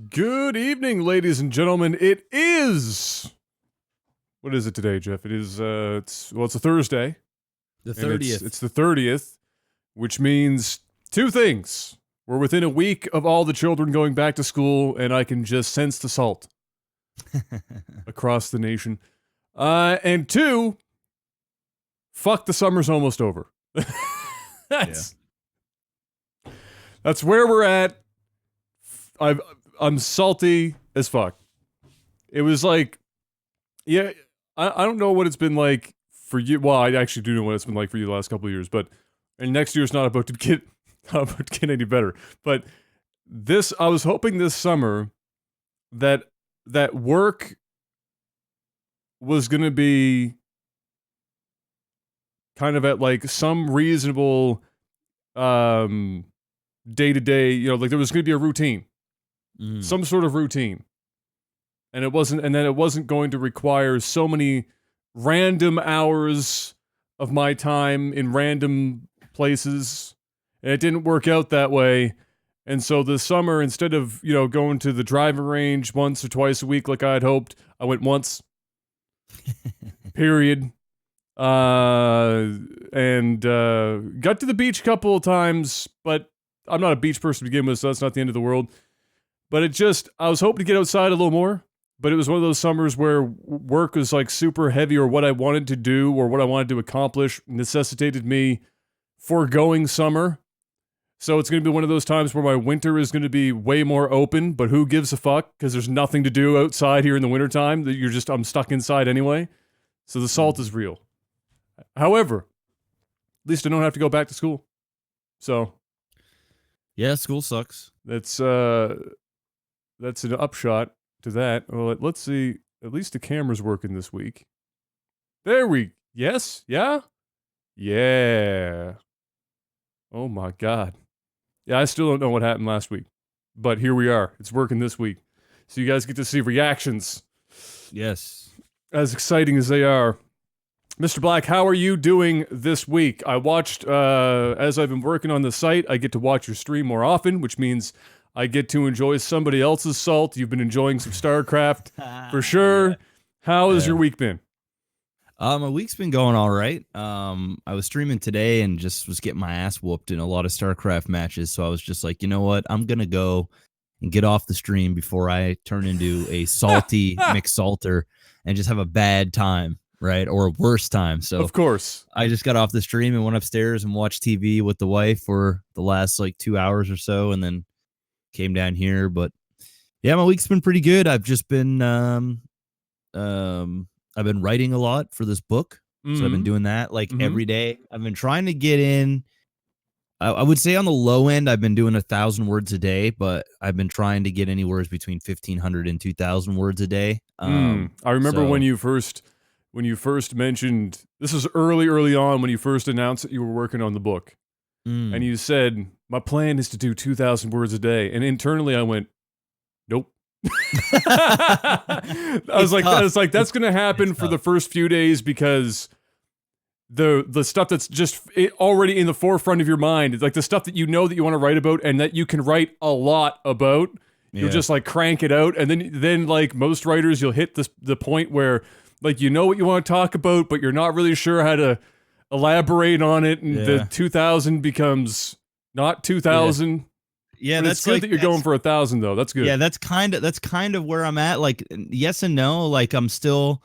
Good evening, ladies and gentlemen. It is... What is it today, Jeff? It is, it's a Thursday. The 30th. It's the 30th, which means two things. We're within a week of all the children going back to school, and I can just sense the salt across the nation. And two, fuck, the summer's almost over. That's where we're at. I'm salty as fuck. It was like, yeah, I don't know what it's been like for you. Well, I actually do know what it's been like for you the last couple of years, but and next year's not about to get any better. But I was hoping this summer that work was gonna be kind of at like some reasonable day-to-day, like there was gonna be a routine. Some sort of routine. And it wasn't going to require so many random hours of my time in random places. And it didn't work out that way. And so this summer, instead of, going to the driving range once or twice a week like I had hoped, I went once. Period. And got to the beach a couple of times, but I'm not a beach person to begin with, so that's not the end of the world. But I was hoping to get outside a little more, but it was one of those summers where work was like super heavy, or what I wanted to do or what I wanted to accomplish necessitated me foregoing summer. So it's going to be one of those times where my winter is going to be way more open, but who gives a fuck? Because there's nothing to do outside here in the wintertime. I'm stuck inside anyway. So the salt is real. However, at least I don't have to go back to school. So. Yeah, school sucks. That's an upshot to that. Well, let's see. At least the camera's working this week. Yes? Yeah? Yeah. Oh my God. Yeah, I still don't know what happened last week. But here we are. It's working this week. So you guys get to see reactions. Yes. As exciting as they are. Mr. Black, how are you doing this week? I watched, as I've been working on the site, I get to watch your stream more often, which means I get to enjoy somebody else's salt. You've been enjoying some StarCraft for sure. Yeah. How has your week been? My week's been going all right. I was streaming today and just was getting my ass whooped in a lot of StarCraft matches. So I was just like, you know what? I'm going to go and get off the stream before I turn into a salty McSalter and just have a bad time, right? Or a worse time. So of course, I just got off the stream and went upstairs and watched TV with the wife for the last like 2 hours or so, and then came down here. But yeah, my week's been pretty good. I've just been I've been writing a lot for this book. So I've been doing that like every day. I've been trying to get in, I would say on the low end, I've been doing 1,000 words a day, but I've been trying to get anywhere between 1,500 and 2,000 words a day. I remember when you first mentioned, this was early on when you first announced that you were working on the book. and you said, my plan is to do 2,000 words a day. And internally I went, nope. I was like, that's going to happen for the first few days because the stuff that's just already in the forefront of your mind, it's like the stuff that you know that you want to write about and that you can write a lot about. You'll just like crank it out. And then like most writers, you'll hit the point where like, you know what you want to talk about, but you're not really sure how to elaborate on it. And the 2,000 becomes not 2,000. Yeah, that's good that you're going for 1,000 though. That's good. Yeah, that's kind of where I'm at. Like, yes and no. Like, I'm still,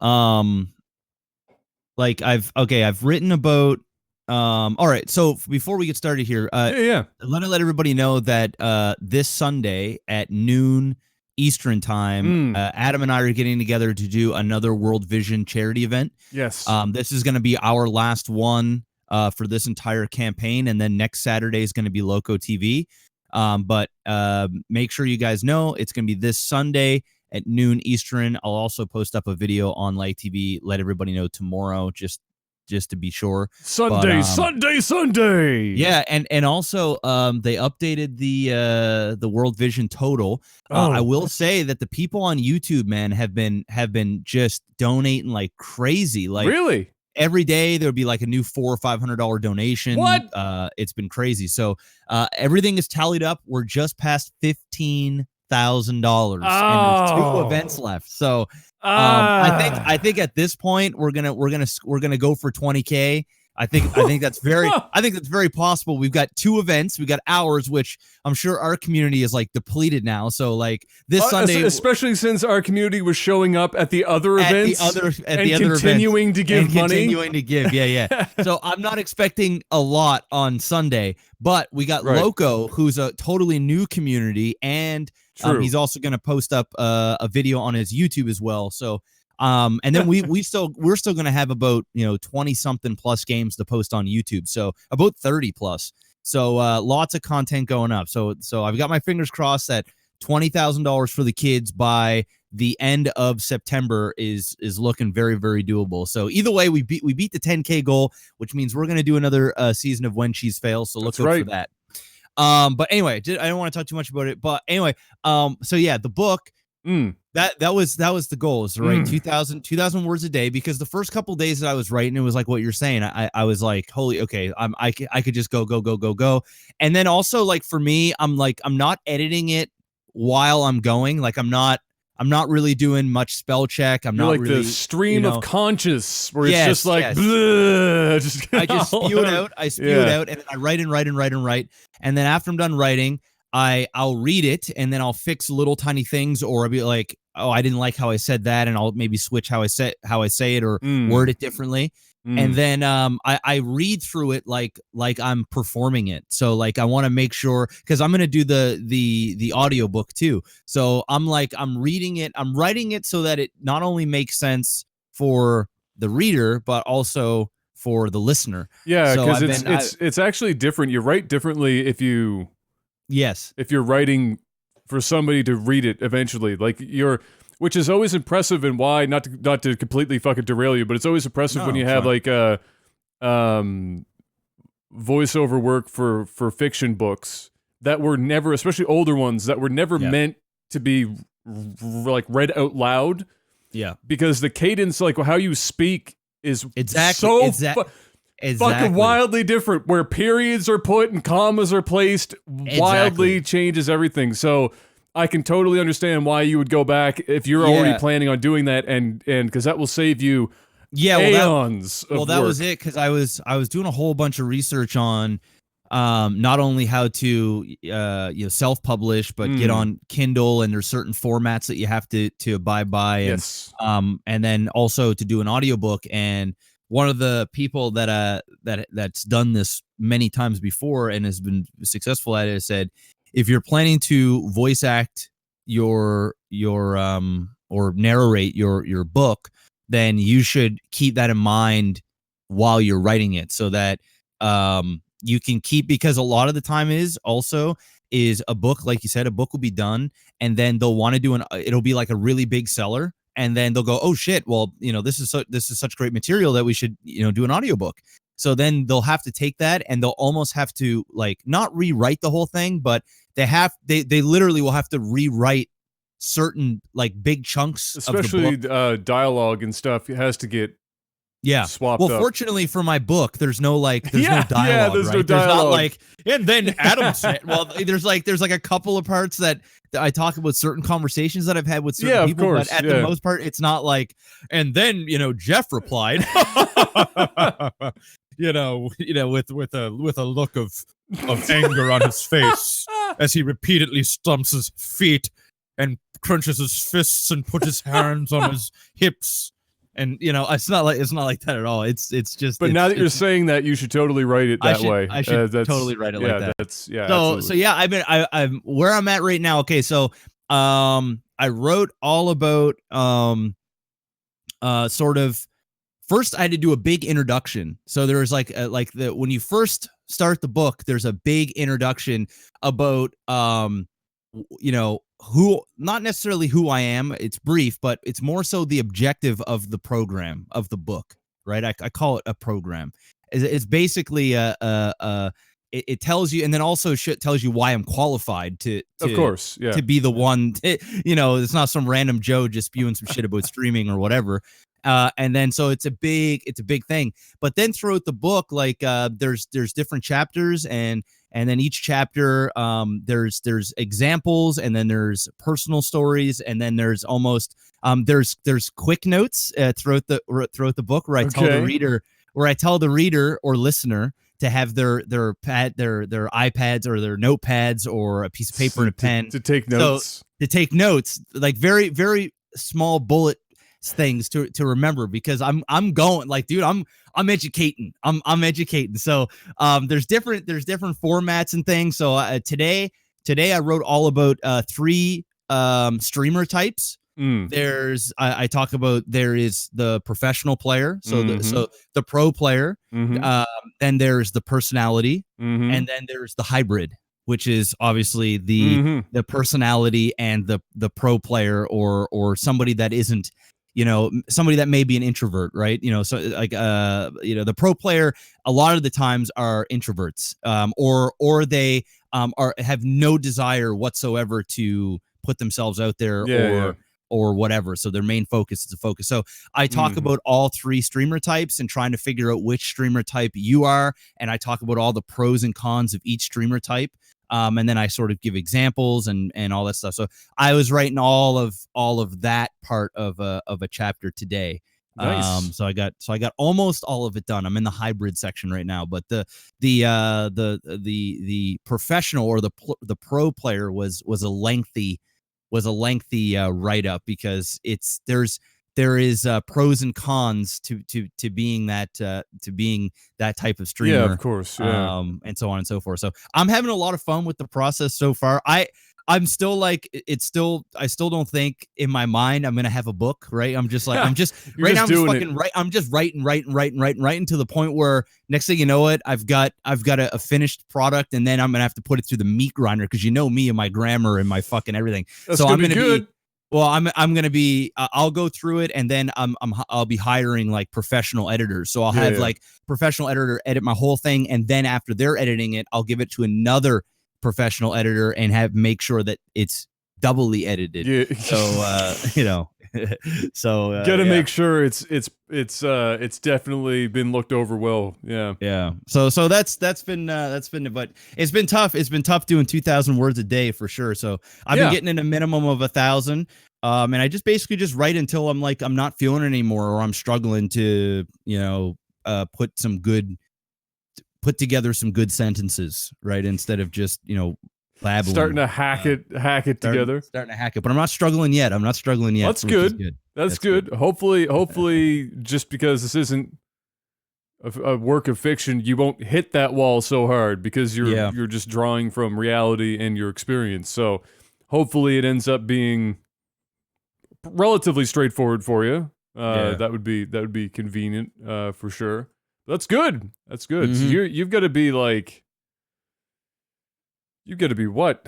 like I've written about. All right. So before we get started here, let everybody know that this Sunday at noon Eastern time, Adam and I are getting together to do another World Vision charity event. Yes. This is going to be our last one for this entire campaign, and then next Saturday is going to be Loco TV. But make sure you guys know it's going to be this Sunday at noon Eastern. I'll also post up a video on LAGTV. Let everybody know tomorrow, just to be sure. Sunday. Yeah, and also they updated the World Vision total. I will say that the people on YouTube, man, have been just donating like crazy. Like, really? Every day there would be like a new $400 or $500 donation. What? It's been crazy. So everything is tallied up. We're just past $15,000, and there's 2 events left. So I think at this point we're gonna go for 20K. I think that's very possible. We've got 2 events. We got ours, which I'm sure our community is like depleted now. So like this Sunday, especially since our community was showing up at the other events, continuing to give money. Yeah. So I'm not expecting a lot on Sunday, but we got Loco, who's a totally new community, and he's also going to post up a video on his YouTube as well. So. And then we're still going to have about 20 something plus games to post on YouTube, so about 30 plus. So lots of content going up. So I've got my fingers crossed that $20,000 for the kids by the end of September is looking very, very doable. So either way, we beat the 10K goal, which means we're going to do another season of When Cheese Fails. So look out for that. But anyway, I don't want to talk too much about it. But anyway, so yeah, the book. That was the goal, is to write 2,000 words a day, because the first couple days that I was writing, it was like what you're saying. I was like, holy, okay, I could just go. And then also, like, for me, I'm not editing it while I'm going. Like, I'm not really doing much spell check. I'm You're not like really the stream of conscious where it's just like, bleh, I just spew it out. I spew it out, and then I write and write. And then after I'm done writing, I'll read it, and then I'll fix little tiny things, or I'll be like, oh, I didn't like how I said that, and I'll maybe switch how I say it or word it differently. And then I read through it like I'm performing it. So like I want to make sure, because I'm gonna do the audiobook too. So I'm reading it, I'm writing it so that it not only makes sense for the reader but also for the listener. Yeah, because it's actually different. You write differently if you're writing for somebody to read it eventually, which is always impressive, and why, not to completely fucking derail you, but it's always impressive when you have like voiceover work for fiction books that were never, especially older ones, that were never meant to be like read out loud. Yeah, because the cadence, like how you speak, is fucking wildly different, where periods are put and commas are placed, wildly changes everything. So I can totally understand why you would go back if you're already planning on doing that, and because that will save you aeons of work. That was it, because I was doing a whole bunch of research on not only how to self-publish, but get on Kindle, and there's certain formats that you have to abide by, and then also to do an audiobook. And one of the people that's done this many times before and has been successful at it said, if you're planning to voice act your or narrate your book, then you should keep that in mind while you're writing it, so that you can keep, because a lot of the time is a book, like you said, a book will be done, and then they'll want to do it'll be like a really big seller, and then they'll go, oh shit, well, this is such great material that we should do an audiobook. So then they'll have to take that and they'll almost have to like not rewrite the whole thing, but they literally will have to rewrite certain like big chunks especially of the book. Dialogue and stuff. It has to get swapped well, up. fortunately for my book, there's no no dialogue. There's right? no dialogue. There's not like, and then Adam said, well, there's like a couple of parts that I talk about certain conversations that I've had with certain people, course, but at the most part, it's not like, and then, Jeff replied, with a look of anger on his face as he repeatedly stumps his feet and crunches his fists and puts his hands on his hips. And it's not like that at all. It's just. But now that you're saying that, you should totally write it that way. I should totally write it like that. I'm where I'm at right now. Okay, so I wrote all about sort of. First, I had to do a big introduction. So there was when you first start the book, there's a big introduction about who, not necessarily who I am. It's brief, but it's more so the objective of the program of the book, right? I call it a program. It's basically it tells you, and then also tells you why I'm qualified to of course, to be the one. It's not some random Joe just spewing some shit about streaming or whatever. And then so it's a big thing. But then throughout the book, like there's different chapters, and then each chapter there's examples, and then there's personal stories, and then there's almost there's quick notes throughout the book where I tell the reader or listener to have their iPads or their notepads or a piece of paper and a pen to take notes. So, to take notes, like very, very small bullet things to remember, because I'm going like, dude, I'm educating. I'm educating. So there's different formats and things. So today I wrote all about 3 streamer types. There's I talk about, there is the professional player, so the pro player, then there's the personality, and then there's the hybrid, which is obviously the personality and the pro player, or somebody that isn't, somebody that may be an introvert, right? So like the pro player a lot of the times are introverts, or they have no desire whatsoever to put themselves out there, or whatever. So their main focus is a focus. So I talk about all 3 streamer types and trying to figure out which streamer type you are. And I talk about all the pros and cons of each streamer type. And then I sort of give examples and all that stuff. So I was writing all of that part of a chapter today. Nice. So I got almost all of it done. I'm in the hybrid section right now, but the professional or the pro player was a lengthy write up, because there is pros and cons to being that type of streamer. Yeah, of course. Yeah. And so on and so forth. So I'm having a lot of fun with the process so far. I'm still like, I still don't think in my mind I'm gonna have a book, right? I'm just like, I'm just right now, I'm just writing to the point where next thing you know it, I've got a finished product, and then I'm gonna have to put it through the meat grinder, because me and my grammar and my fucking everything. That's so I'm gonna be good. I'm gonna be. I'll go through it, and then I'll be hiring like professional editors. So I'll have like professional editor edit my whole thing, and then after they're editing it, I'll give it to another professional editor and make sure that it's doubly edited. Yeah. So so gotta make sure it's definitely been looked over well. Yeah. So that's been but it's been tough. It's been tough doing 2,000 words a day for sure. So I've been getting in a minimum of 1,000. And I just basically just write until I'm like, I'm not feeling it anymore, or I'm struggling to, put together some good sentences, right? Instead of just, babbling. Starting to hack it together. Starting to hack it, but I'm not struggling yet. That's good. That's good. Hopefully, just because this isn't a work of fiction, you won't hit that wall so hard, because you're just drawing from reality and your experience. So hopefully it ends up being relatively straightforward for you. That would be convenient for sure. That's good. So you've got to be like, what,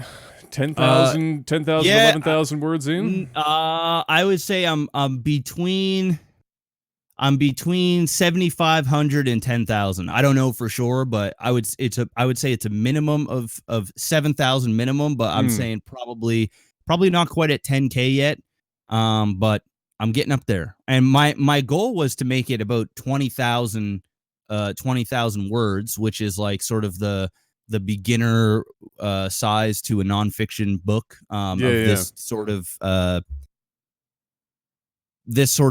10,000, 11,000 words in? I would say I'm between. I'm between 7,500 and 10,000. I don't know for sure, but I would say it's a minimum of 7,000 minimum, but I'm saying probably not quite at 10K yet. But I'm getting up there. And my goal was to make it about 20,000 words, which is like sort of the beginner size to a nonfiction book this sort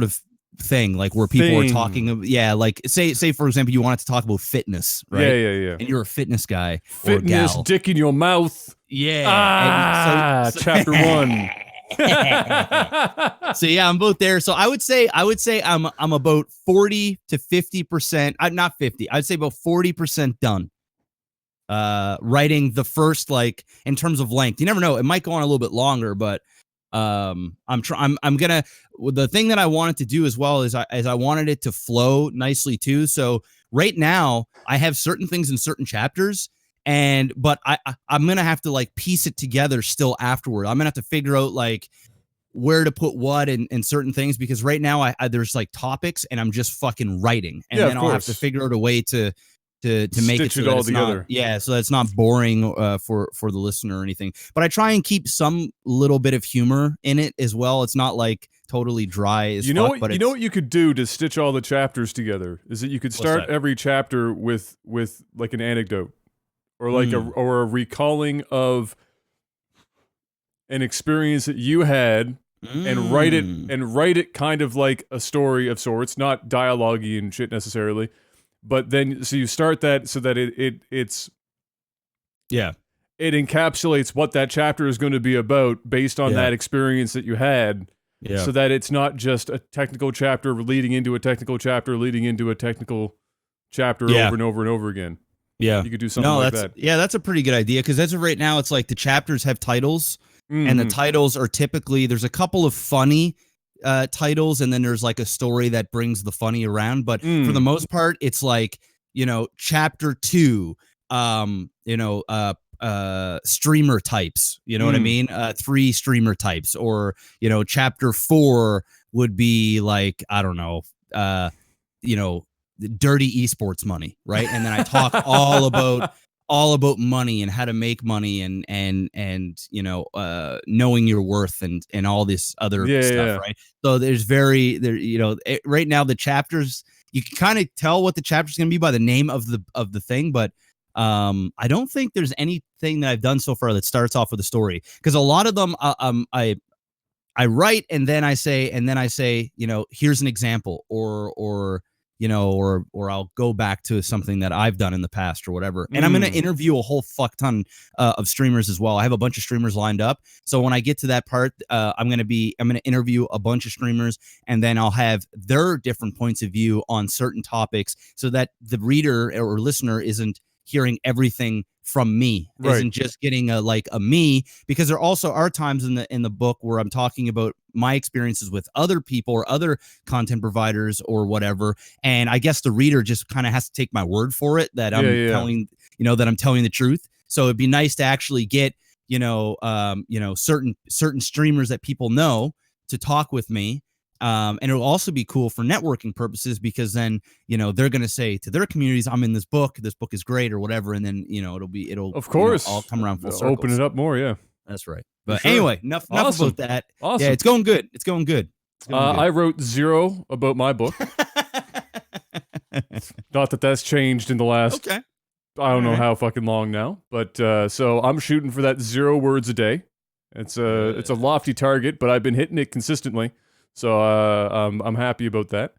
of thing, like where people are talking like say for example you wanted to talk about fitness, right? Yeah. And you're a fitness guy, fitness, or gal. dick in your mouth. And so chapter 1. So yeah, I'm both there. So I would say I'm about 40 to 50%. Not 50. I'd say about 40% done. Writing the first, like, in terms of length. You never know. It might go on a little bit longer, but I'm gonna. The thing that I wanted to do as well is I wanted it to flow nicely too. So right now I have certain things in certain chapters, but I'm gonna have to like piece it together still afterward. I'm gonna have to figure out like where to put what in certain things, because right now I there's like topics and I'm just fucking writing, and then I'll have to figure out a way to make it so that it's together. So that's not boring for the listener or anything. But I try and keep some little bit of humor in it as well. It's not like totally dry as fuck. But you know what you could do to stitch all the chapters together is that you could start every chapter with like an anecdote or like a recalling of an experience that you had, and write it kind of like a story of sorts, not dialogue-y and shit necessarily. But then, so you start that so that it encapsulates what that chapter is going to be about based on that experience that you had. Yeah. So that it's not just a technical chapter leading into a technical chapter leading into a technical chapter over and over and over again. Yeah. You could do something like that. Yeah, that's a pretty good idea, because as of right now, it's like the chapters have titles, and the titles are typically, there's a couple of funny titles, and then there's like a story that brings the funny around, but for the most part it's like, chapter 2, streamer types, you know what I mean, 3 streamer types, or chapter 4 would be like, I don't know, dirty esports money, right? And then I talk all about money and how to make money, and knowing your worth and all this other stuff, right? So there's right now the chapters, you can kind of tell what the chapter's going to be by the name of the thing, but I don't think there's anything that I've done so far that starts off with a story, because a lot of them I write and then I say here's an example, or I'll go back to something that I've done in the past or whatever. And I'm going to interview a whole fuck ton of streamers as well. I have a bunch of streamers lined up. So when I get to that part, I'm going to interview a bunch of streamers, and then I'll have their different points of view on certain topics, so that the reader or listener isn't hearing everything from me, isn't just getting a me, because there also are times in the book where I'm talking about my experiences with other people or other content providers or whatever, and I guess the reader just kind of has to take my word for it that I'm telling the truth. So it'd be nice to actually get certain streamers that people know to talk with me. And it'll also be cool for networking purposes, because then, they're going to say to their communities, I'm in this book is great or whatever. And then, it'll of course all come around full circle. Open it up more. Yeah, that's right. But anyway, enough about that. Awesome. Yeah, it's going good. It's going good. I wrote 0 about my book. Not that that's changed in the last, I don't know how fucking long now, but so I'm shooting for that 0 words a day. It's a lofty target, but I've been hitting it consistently. So I'm happy about that.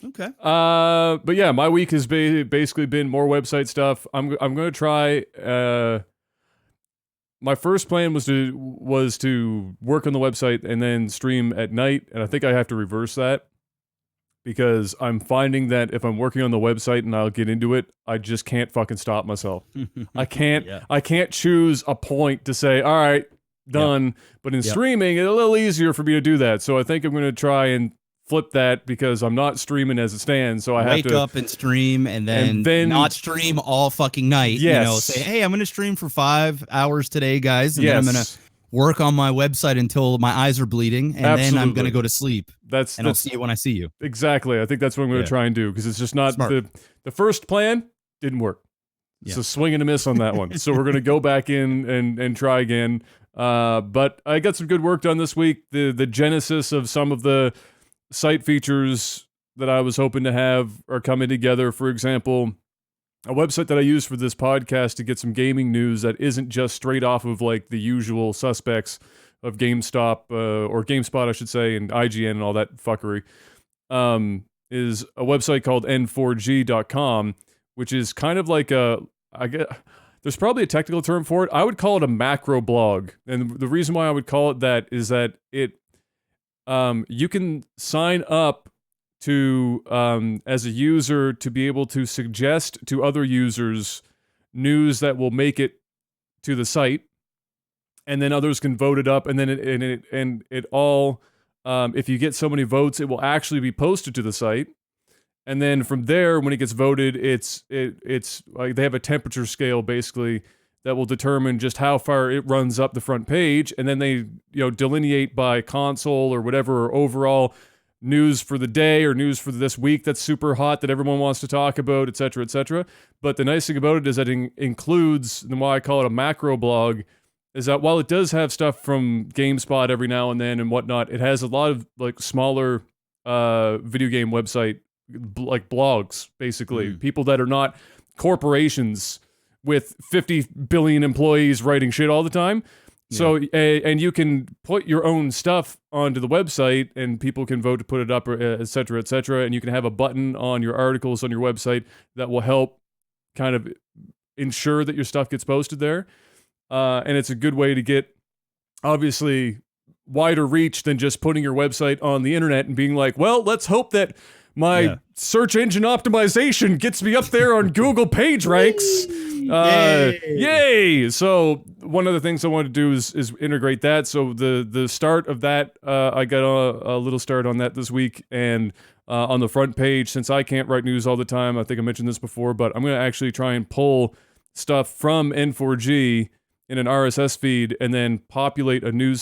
Okay. But yeah, my week has basically been more website stuff. I'm going to try. My first plan was to work on the website and then stream at night, and I think I have to reverse that, because I'm finding that if I'm working on the website and I'll get into it, I just can't fucking stop myself. I can't choose a point to say, all right, done. But in streaming, it's a little easier for me to do that. So I think I'm going to try and flip that, because I'm not streaming as it stands. So I have to wake up and stream, and then not stream all fucking night. Yes. Say, hey, I'm going to stream for 5 hours today, guys. And then I'm going to work on my website until my eyes are bleeding, and then I'm going to go to sleep. I'll see you when I see you. Exactly. I think that's what I'm going to try and do, because it's just not the first plan didn't work. It's a swing and a miss on that one. So we're going to go back in and try again. But I got some good work done this week. The genesis of some of the site features that I was hoping to have are coming together. For example, a website that I use for this podcast to get some gaming news that isn't just straight off of like the usual suspects of GameStop or GameSpot, I should say, and IGN and all that fuckery, is a website called n4g.com, which is kind of like there's probably a technical term for it. I would call it a macro blog. And the reason why I would call it that is that you can sign up to, as a user, to be able to suggest to other users news that will make it to the site, and then others can vote it up, and then it all, if you get so many votes, it will actually be posted to the site. And then from there, when it gets voted, it's like they have a temperature scale basically that will determine just how far it runs up the front page, and then they delineate by console or whatever, or overall news for the day or news for this week that's super hot that everyone wants to talk about, etc., etc. But the nice thing about it is that it includes, and why I call it a macro blog, is that while it does have stuff from GameSpot every now and then and whatnot, it has a lot of like smaller video game website like blogs, basically. People that are not corporations with 50 billion employees writing shit all the time. So, and you can put your own stuff onto the website, and people can vote to put it up, et cetera, et cetera. And you can have a button on your articles on your website that will help kind of ensure that your stuff gets posted there. And it's a good way to get, obviously, wider reach than just putting your website on the internet and being like, well, let's hope that my search engine optimization gets me up there on Google page ranks. Yay! So one of the things I wanted to do is integrate that. So the start of that, I got a little start on that this week, and on the front page, since I can't write news all the time, I think I mentioned this before, but I'm going to actually try and pull stuff from N4G in an RSS feed and then populate a news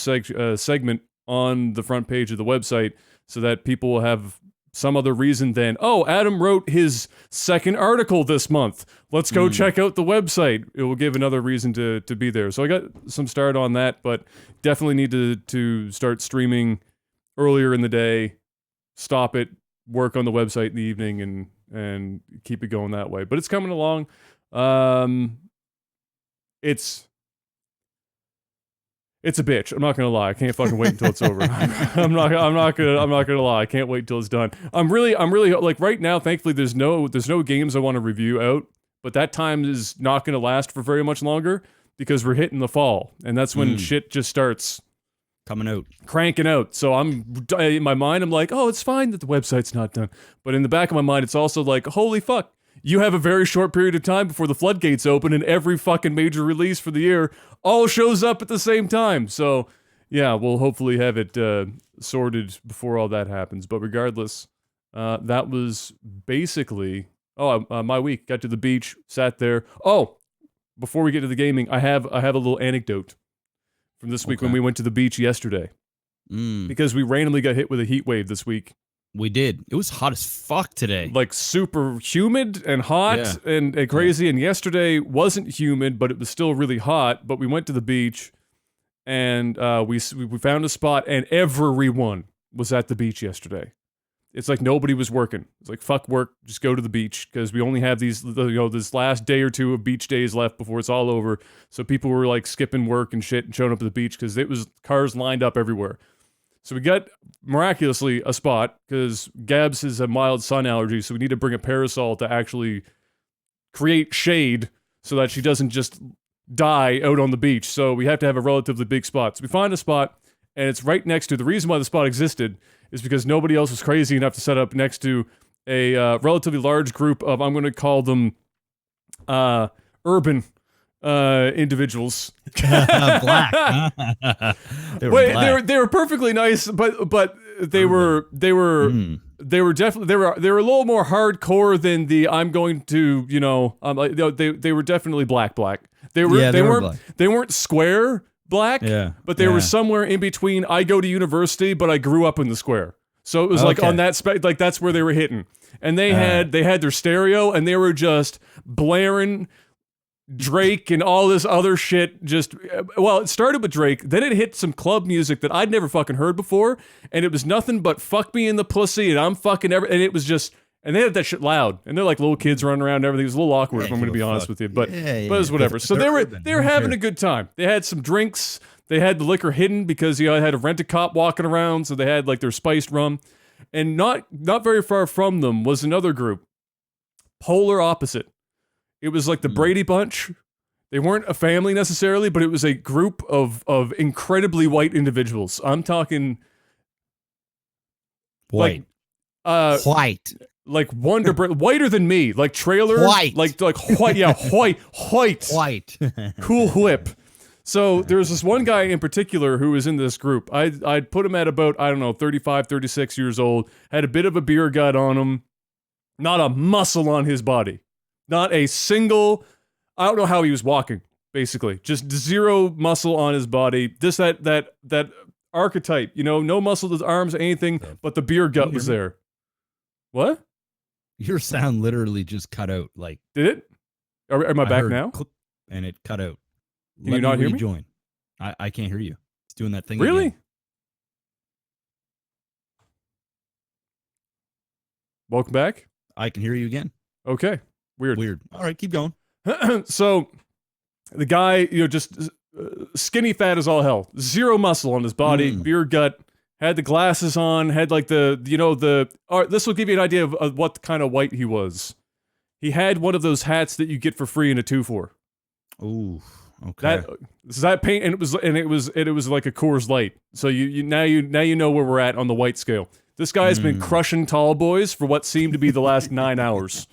segment on the front page of the website so that people will have some other reason than, oh, Adam wrote his second article this month. Let's go check out the website. It will give another reason to be there. So I got some start on that, but definitely need to start streaming earlier in the day, stop it, work on the website in the evening, and keep it going that way. But it's coming along. It's a bitch. I'm not gonna lie. I can't fucking wait until it's over. I'm not gonna lie. I can't wait until it's done. I'm really like right now. Thankfully, there's no games I want to review out. But that time is not gonna last for very much longer because we're hitting the fall, and that's when shit just starts cranking out. So in my mind, I'm like, oh, it's fine that the website's not done. But in the back of my mind, it's also like, holy fuck. You have a very short period of time before the floodgates open, and every fucking major release for the year all shows up at the same time. So, yeah, we'll hopefully have it sorted before all that happens. But regardless, that was basically my week. Got to the beach, sat there. Oh, before we get to the gaming, I have a little anecdote from this week when we went to the beach yesterday, because we randomly got hit with a heat wave this week. We did. It was hot as fuck today. Like super humid and hot and crazy. And yesterday wasn't humid, but it was still really hot. But we went to the beach and we found a spot, and everyone was at the beach yesterday. It's like nobody was working. It's like, fuck work, just go to the beach, because we only have these, this last day or two of beach days left before it's all over. So people were like skipping work and shit and showing up at the beach because it was cars lined up everywhere. So we got, miraculously, a spot, because Gabs has a mild sun allergy, so we need to bring a parasol to actually create shade so that she doesn't just die out on the beach. So we have to have a relatively big spot. So we find a spot, and it's right next to, the reason why the spot existed is because nobody else was crazy enough to set up next to a relatively large group of, I'm going to call them urban individuals. Black. They were perfectly nice, but they were definitely they were a little more hardcore than the I'm going to they were definitely black. They weren't square, black, but they were somewhere in between. I go to university, but I grew up in the square. So it was like on that like that's where they were hitting. And they had their stereo, and they were just blaring Drake and all this other shit. Just it started with Drake, then it hit some club music that I'd never fucking heard before, and it was nothing but "fuck me in the pussy" and "I'm fucking and it was just. And they had that shit loud, and they're like little kids running around and everything. It was a little awkward, if I'm going to be honest with you, but it was whatever. So they were having a good time. They had some drinks. They had the liquor hidden because I had a rent-a-cop walking around, so they had like their spiced rum. And not very far from them was another group, polar opposite. It was like the Brady Bunch. They weren't a family necessarily, but it was a group of incredibly white individuals. I'm talking white. White. Like Wonder Bread, whiter than me, like trailer, white, like white, yeah, white, cool whip. So there's this one guy in particular who was in this group. I'd put him at about, 35, 36 years old, had a bit of a beer gut on him, not a muscle on his body, not a single, I don't know how he was walking, basically, just zero muscle on his body, just that archetype, no muscle to his arms, anything, but the beer gut was there. What? Your sound literally just cut out. Like, did it? Am I back now? And it cut out. Can you not hear me? I can't hear you. It's doing that thing. Really? Again. Welcome back. I can hear you again. Okay. Weird. All right, keep going. So, the guy, just skinny fat as all hell. Zero muscle on his body. Beer gut. Had the glasses on, had like this will give you an idea of what kind of white he was. He had one of those hats that you get for free in a 2-4. Ooh, okay. That paint, and it was like a Coors Light. So you know where we're at on the white scale. This guy's been crushing tall boys for what seemed to be the last 9 hours.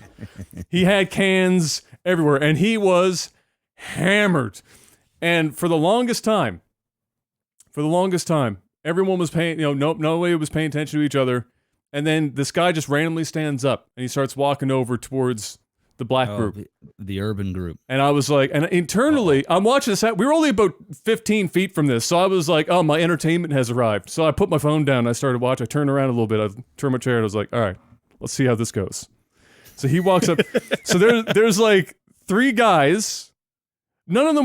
He had cans everywhere, and he was hammered. And for the longest time, everyone was paying, nobody was paying attention to each other. And then this guy just randomly stands up and he starts walking over towards the black group. The urban group. And I was like, and internally, I'm watching this. We were only about 15 feet from this. So I was like, oh, my entertainment has arrived. So I put my phone down and I started watching. I turned around a little bit. I turned my chair and I was like, all right, let's see how this goes. So he walks up. So there's like 3 guys. None of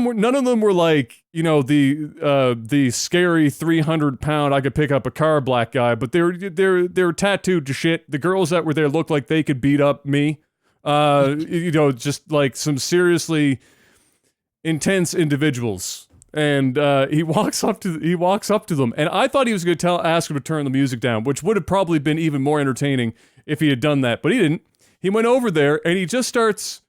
them were like, the scary 300-pound I could pick up a car black guy, but they were tattooed to shit. The girls that were there looked like they could beat up me. Just like some seriously intense individuals. And he walks up to them, and I thought he was going to ask him to turn the music down, which would have probably been even more entertaining if he had done that, but he didn't. He went over there and he just starts.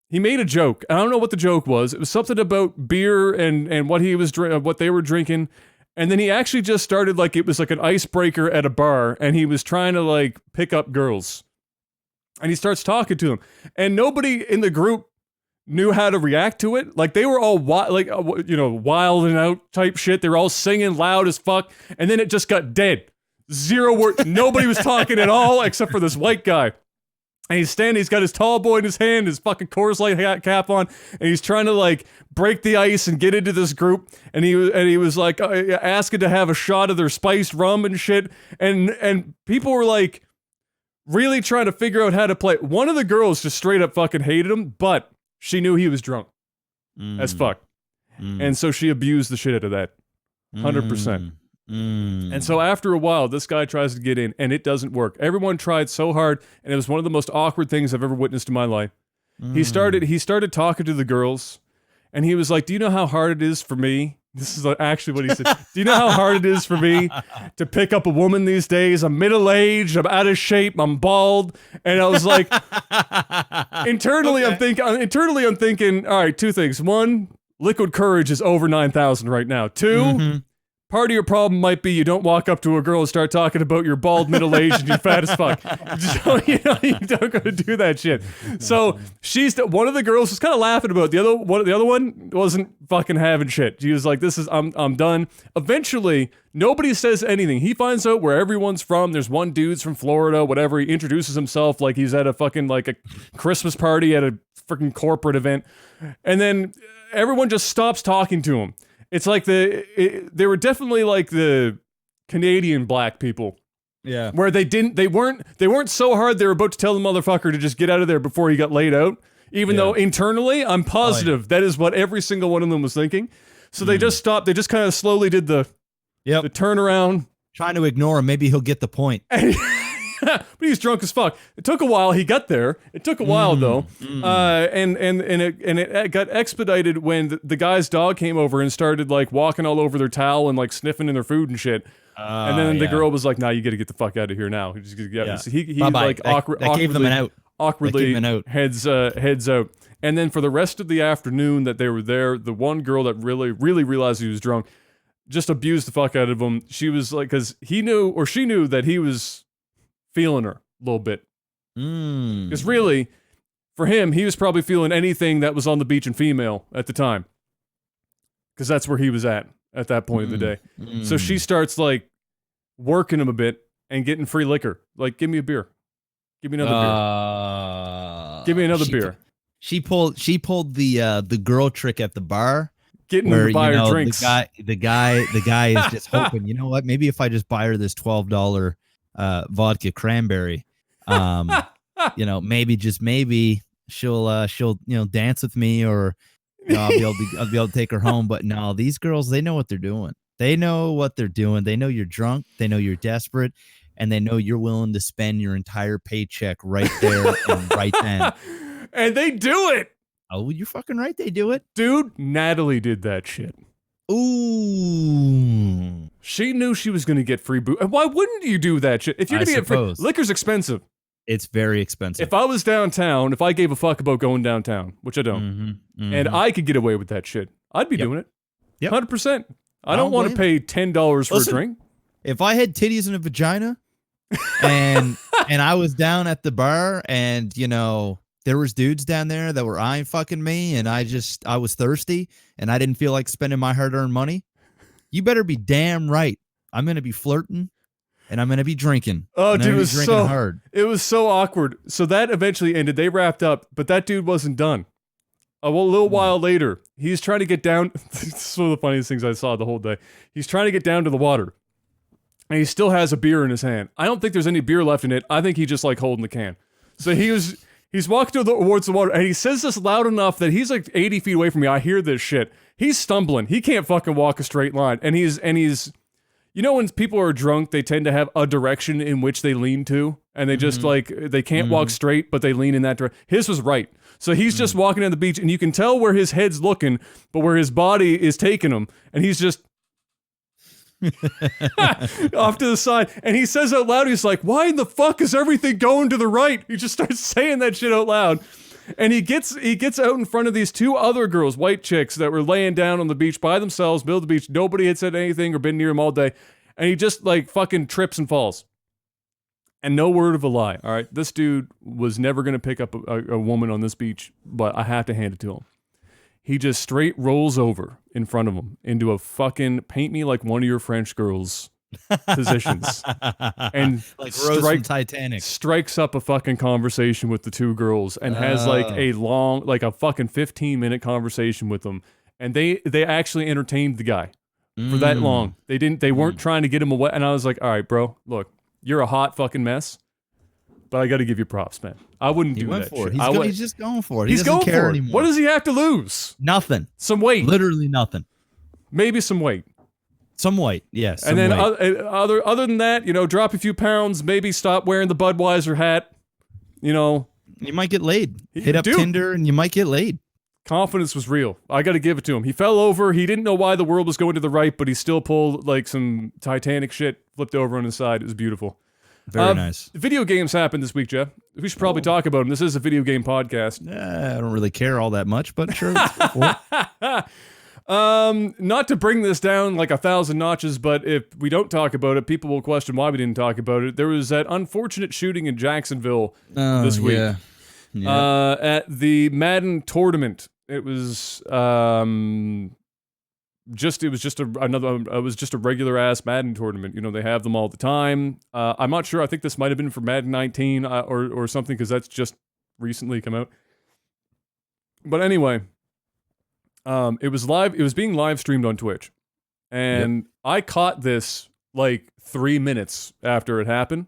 He made a joke. I don't know what the joke was. It was something about beer and what what they were drinking. And then he actually just started like it was like an icebreaker at a bar, and he was trying to like pick up girls. And he starts talking to them, and nobody in the group knew how to react to it. Like they were all wild and out type shit. They were all singing loud as fuck, and then it just got dead. Zero word. Nobody was talking at all except for this white guy. And he's standing, he's got his tall boy in his hand, his fucking Coors Light cap on, and he's trying to like break the ice and get into this group. And he was like asking to have a shot of their spiced rum and shit. And people were like really trying to figure out how to play. One of the girls just straight up fucking hated him, but she knew he was drunk as fuck. And so she abused the shit out of that. 100%. And so after a while, this guy tries to get in, and it doesn't work. Everyone tried so hard, and it was one of the most awkward things I've ever witnessed in my life. He started talking to the girls, and he was like, "Do you know how hard it is for me?" This is actually what he said. "Do you know how hard it is for me to pick up a woman these days? I'm middle-aged, I'm out of shape, I'm bald." And I was like, internally, I'm thinking, all right, 2 things. 1, liquid courage is over 9,000 right now. 2, part of your problem might be you don't walk up to a girl and start talking about your bald middle age and you're fat as fuck. So, you don't go to do that shit. So one of the girls was kind of laughing about it. The other one wasn't fucking having shit. She was like, I'm done. Eventually, nobody says anything. He finds out where everyone's from. There's one dude's from Florida, whatever. He introduces himself like he's at a fucking like a Christmas party at a freaking corporate event. And then everyone just stops talking to him. It's like they were definitely like the Canadian black people. Yeah. Where they weren't so hard they were about to tell the motherfucker to just get out of there before he got laid out. Even though internally, I'm positive that is what every single one of them was thinking. So they just stopped. They just kind of slowly did the turnaround. Trying to ignore him. Maybe he'll get the point. But he's drunk as fuck. It took a while. He got there. It took a while though, and it got expedited when the guy's dog came over and started like walking all over their towel and like sniffing in their food and shit. And then the girl was like, "Nah, you got to get the fuck out of here now." So he like that gave them an out. Awkwardly heads out. And then for the rest of the afternoon that they were there, the one girl that really realized he was drunk just abused the fuck out of him. She was like, because she knew that he was feeling her a little bit. Because really, for him, he was probably feeling anything that was on the beach and female at the time. Because that's where he was at that point of the day. So she starts like working him a bit and getting free liquor. Like, give me a beer. Give me another beer. Give me another beer. She pulled the girl trick at the bar. Getting her to buy her drinks. The guy is just hoping, you know what? Maybe if I just buy her this $12 vodka cranberry, maybe she'll dance with me, or I'll be able to take her home. But no, these girls, they know what they're doing. They know what they're doing. They know you're drunk. They know you're desperate. And they know you're willing to spend your entire paycheck right there and right then. And they do it. Oh, you're fucking right. They do it. Dude, Natalie did that shit. Ooh. She knew she was going to get free booze. Why wouldn't you do that shit? If you're going to get free, liquor's expensive. It's very expensive. If I was downtown, if I gave a fuck about going downtown, which I don't, and I could get away with that shit, I'd be doing it. 100%. I don't want to pay $10 for a drink. If I had titties and a vagina, and I was down at the bar, and there was dudes down there that were eyeing fucking me, and I was thirsty, and I didn't feel like spending my hard-earned money, you better be damn right I'm gonna be flirting, and I'm gonna be drinking. Oh, dude, it was so awkward. So that eventually ended. They wrapped up, but that dude wasn't done. A little while later, he's trying to get down. This is one of the funniest things I saw the whole day. He's trying to get down to the water. And he still has a beer in his hand. I don't think there's any beer left in it. I think he just like holding the can. So he's walking towards the water, and he says this loud enough that he's like 80 feet away from me. I hear this shit. He's stumbling. He can't fucking walk a straight line. And he's when people are drunk, they tend to have a direction in which they lean to, and they just like they can't walk straight, but they lean in that direction. His was right. So he's just walking down the beach, and you can tell where his head's looking, but where his body is taking him, and he's just off to the side, and he says out loud, he's like, "Why in the fuck is everything going to the right?" He just starts saying that shit out loud, and he gets out in front of these two other girls, white chicks, that were laying down on the beach by themselves, middle of the beach. Nobody had said anything or been near him all day, and he just like fucking trips and falls. And no word of a lie. All right, this dude was never gonna pick up a woman on this beach, but I have to hand it to him. He just straight rolls over in front of him into a fucking paint me like one of your French girls positions. And like Rose from Titanic. Strikes up a fucking conversation with the two girls and has like a long, like a fucking 15-minute conversation with them. And they actually entertained the guy for that long. They weren't trying to get him away. And I was like, all right, bro, look, you're a hot fucking mess, but I got to give you props, man. I wouldn't do that shit. He's just going for it. He's going for it. What does he have to lose? Nothing. Some weight. Literally nothing. Maybe some weight. Some weight, yes. And then other than that, drop a few pounds, maybe stop wearing the Budweiser hat. You might get laid. Hit up Tinder and you might get laid. Confidence was real. I got to give it to him. He fell over. He didn't know why the world was going to the right, but he still pulled like some Titanic shit, flipped over on his side. It was beautiful. Very nice. Video games happened this week, Jeff. We should probably talk about them. This is a video game podcast. I don't really care all that much, but sure. Not to bring this down like 1,000 notches, but if we don't talk about it, people will question why we didn't talk about it. There was that unfortunate shooting in Jacksonville this week. Yeah. At the Madden Tournament. It was just a regular ass Madden tournament. They have them all the time. I'm not sure. I think this might have been for Madden 19 or something, because that's just recently come out. But anyway, It was being live streamed on Twitch. And I caught this like 3 minutes after it happened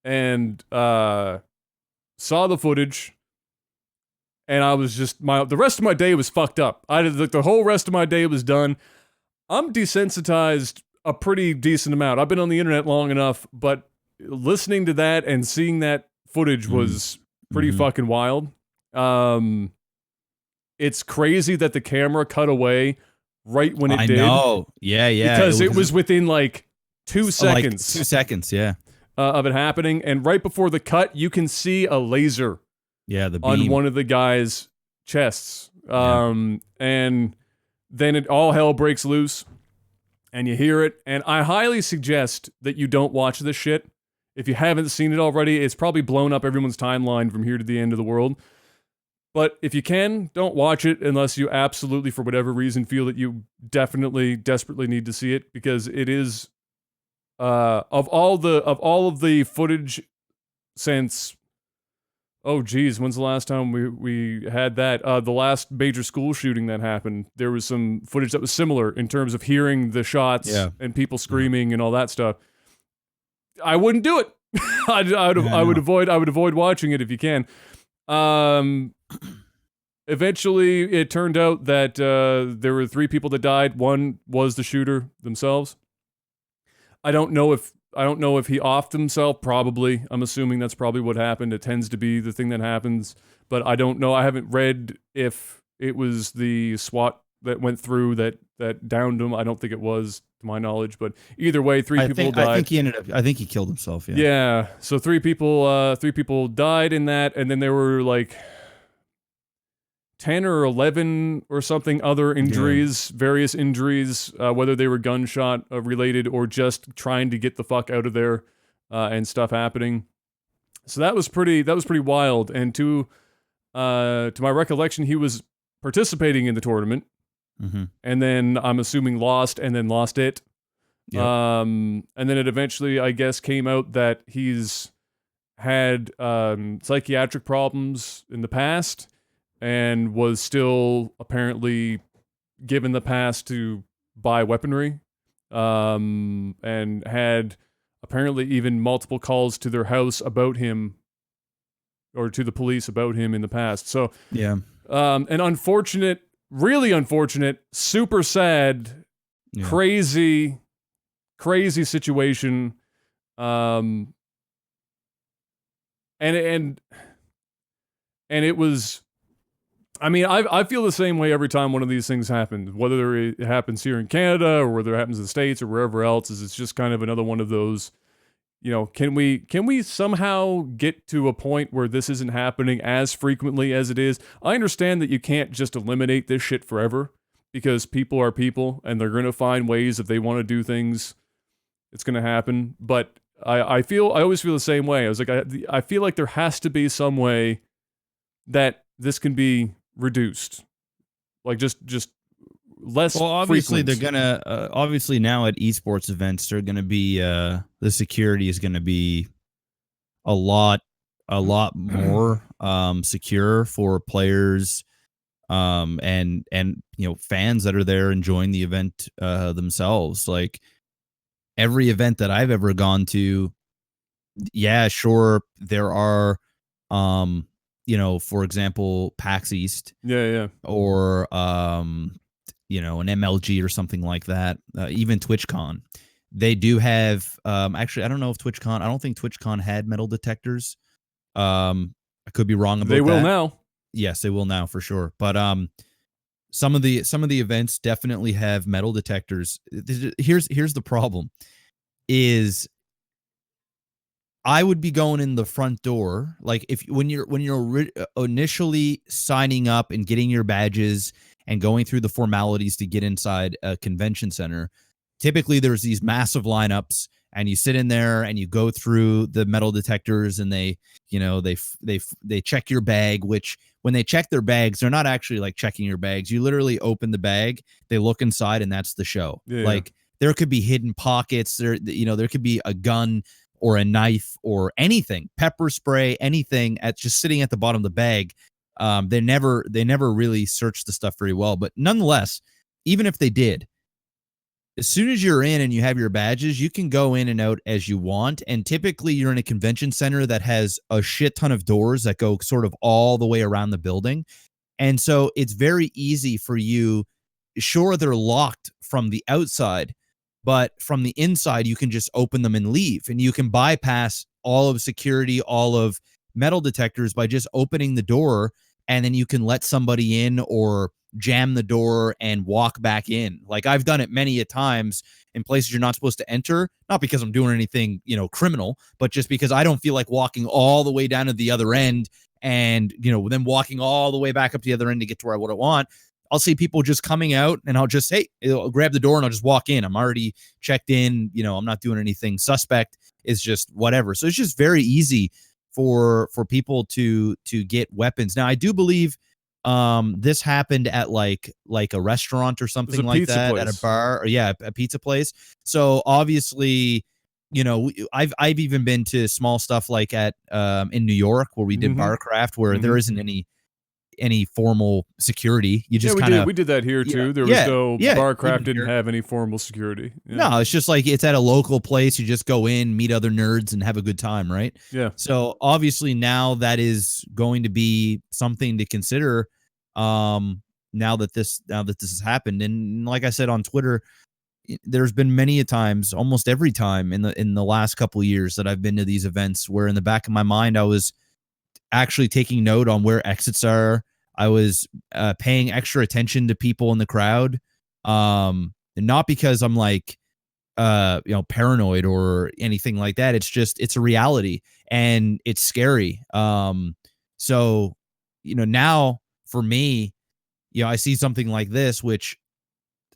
and saw the footage. And I was just the rest of my day was fucked up. The whole rest of my day was done. I'm desensitized a pretty decent amount. I've been on the internet long enough, but listening to that and seeing that footage was pretty fucking wild. It's crazy that the camera cut away right when it did. I know. Yeah. Because it was within like 2 seconds. Like 2 seconds, yeah. Of it happening. And right before the cut, you can see a laser. Yeah, the beam. On one of the guy's chests. And then all hell breaks loose. And you hear it. And I highly suggest that you don't watch this shit. If you haven't seen it already, it's probably blown up everyone's timeline from here to the end of the world. But if you can, don't watch it unless you absolutely, for whatever reason, feel that you desperately need to see it, because it is of all of the footage since, oh geez, when's the last time we had that? The last major school shooting that happened, there was some footage that was similar in terms of hearing the shots and people screaming and all that stuff. I wouldn't do it. I would avoid watching it if you can. Eventually, it turned out that there were 3 people that died. One was the shooter themselves. I don't know if he offed himself. Probably. I'm assuming that's probably what happened. It tends to be the thing that happens, but I don't know. I haven't read if it was the SWAT that went through that downed him. I don't think it was, to my knowledge, but either way, 3 people died. I think he killed himself. Yeah. Yeah. So 3 people died in that, and then there were like 10 or 11 or something other injuries, various injuries, whether they were gunshot related or just trying to get the fuck out of there, and stuff happening. So that was pretty wild. And to my recollection, he was participating in the tournament, and then I'm assuming lost it. Yep. And then it eventually, I guess, came out that he's had psychiatric problems in the past, and was still apparently given the pass to buy weaponry, and had apparently even multiple calls to their house about him, or to the police about him in the past. So yeah, an unfortunate, really unfortunate, super sad, crazy situation. And it was, I mean, I feel the same way every time one of these things happens, whether it happens here in Canada or whether it happens in the States or wherever else. It's just kind of another one of those, can we somehow get to a point where this isn't happening as frequently as it is? I understand that you can't just eliminate this shit forever, because people are people and they're going to find ways if they want to do things, it's going to happen. But I always feel the same way. I was like, I feel like there has to be some way that this can be reduced, like just less. Well, obviously frequent. they're gonna obviously now at esports events they're gonna be the security is gonna be a lot more secure for players, and fans that are there enjoying the event themselves. Like every event that I've ever gone to, yeah, sure, there are for example, PAX East. Yeah. Or, an MLG or something like that. Even TwitchCon. They do have, actually, I don't know if TwitchCon, I don't think TwitchCon had metal detectors. I could be wrong about that. They will now. Yes, they will now for sure. But some of the events definitely have metal detectors. Here's the problem is, I would be going in the front door, like when you're initially signing up and getting your badges and going through the formalities to get inside a convention center. Typically, there's these massive lineups, and you sit in there and you go through the metal detectors, and they check your bag. Which when they check their bags, they're not actually like checking your bags. You literally open the bag, they look inside, and that's the show. Yeah. Like there could be hidden pockets. There could be a gun or a knife or anything, pepper spray, anything just sitting at the bottom of the bag. They never really searched the stuff very well. But nonetheless, even if they did, as soon as you're in and you have your badges, you can go in and out as you want. And typically you're in a convention center that has a shit ton of doors that go sort of all the way around the building. And so it's very easy for you. Sure, they're locked from the outside, but from the inside, you can just open them and leave. And you can bypass all of security, all of metal detectors by just opening the door. And then you can let somebody in or jam the door and walk back in. Like I've done it many a times in places you're not supposed to enter, not because I'm doing anything, criminal, but just because I don't feel like walking all the way down to the other end and, then walking all the way back up to the other end to get to where I would want. I'll see people just coming out and I'll just, I'll grab the door and I'll just walk in. I'm already checked in. I'm not doing anything suspect. It's just whatever. So it's just very easy for people to get weapons. Now, I do believe this happened at like a restaurant or something like that, place. At a bar, or a pizza place. So obviously, I've even been to small stuff like at in New York where we did Barcraft, where there isn't any formal security. You just we did that here too. There was no Barcraft didn't have any formal security. Yeah. No, it's just like it's at a local place. You just go in, meet other nerds, and have a good time, right? Yeah. So obviously now that is going to be something to consider. Now that this has happened, and like I said on Twitter, there's been many a times, almost every time in the last couple of years that I've been to these events, where in the back of my mind I was actually taking note on where exits are. I was paying extra attention to people in the crowd, and not because I'm like paranoid or anything like that. It's just it's a reality and it's scary. So now for me, I see something like this, which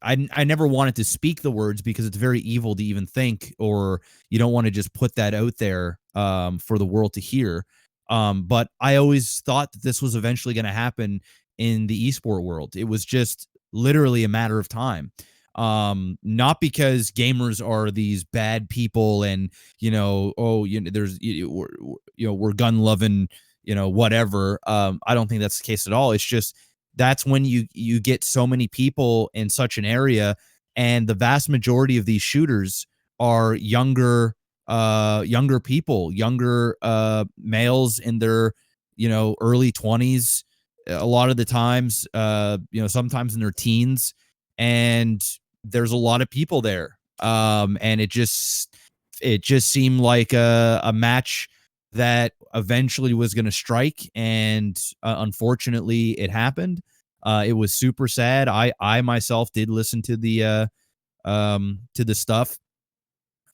I never wanted to speak the words because it's very evil to even think, or you don't want to just put that out there for the world to hear. But I always thought that this was eventually going to happen in the esport world. It was just literally a matter of time. Not because gamers are these bad people and, there's, we're gun loving, whatever. I don't think that's the case at all. It's just, that's when you get so many people in such an area, and the vast majority of these shooters are younger people, younger males in their early 20s, a lot of the times, sometimes in their teens, and there's a lot of people there, and it just seemed like a match that eventually was going to strike, and unfortunately it happened. It was super sad. I myself did listen to the stuff.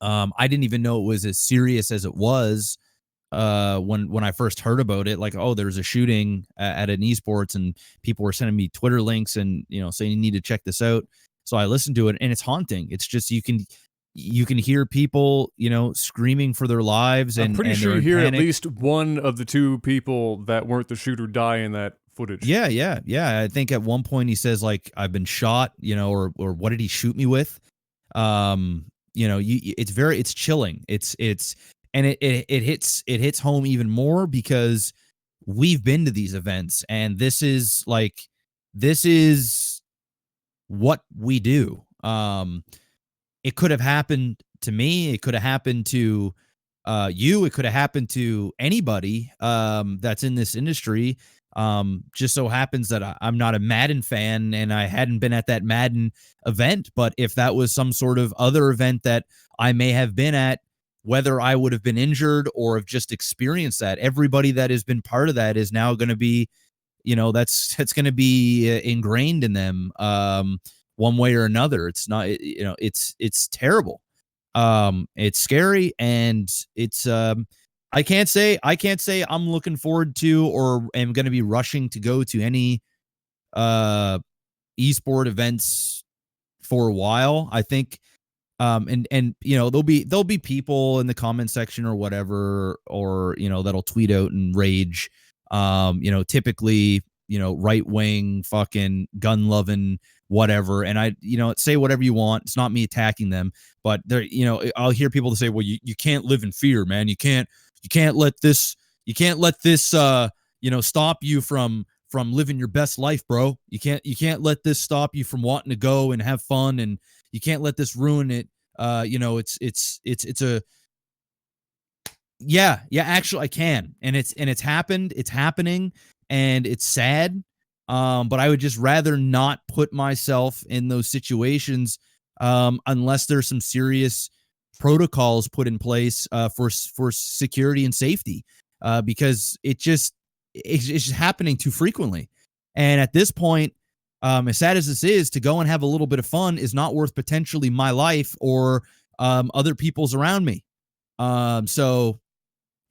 I didn't even know it was as serious as it was when I first heard about it. Like, oh, there's a shooting at an esports, and people were sending me Twitter links and saying you need to check this out. So I listened to it, and it's haunting. It's just you can hear people screaming for their lives. I'm pretty sure you hear at least one of the two people that weren't the shooter die in that footage. Yeah. I think at one point he says like, I've been shot, or what did he shoot me with? It's chilling. And it hits home even more because we've been to these events, and this is what we do. It could have happened to me. It could have happened to you. It could have happened to anybody that's in this industry. Just so happens that I'm not a Madden fan, and I hadn't been at that Madden event. But if that was some sort of other event that I may have been at, whether I would have been injured or have just experienced that, everybody that has been part of that is now going to be, that's going to be ingrained in them one way or another. It's not, it's terrible. It's scary, and it's I can't say I'm looking forward to or am going to be rushing to go to any esport events for a while. I think and there'll be people in the comment section or whatever, or that'll tweet out and rage, typically right wing fucking gun loving whatever, and I say whatever you want. It's not me attacking them, but there I'll hear people to say, well, you can't live in fear, man. You can't let this stop you from from living your best life, bro. You can't let this stop you from wanting to go and have fun, and you can't let this ruin it. It's a yeah, actually I can. And it's happened, it's happening, and it's sad. But I would just rather not put myself in those situations unless there's some serious protocols put in place for security and safety, because it's just happening too frequently. And at this point, as sad as this is, to go and have a little bit of fun is not worth potentially my life or other people's around me. So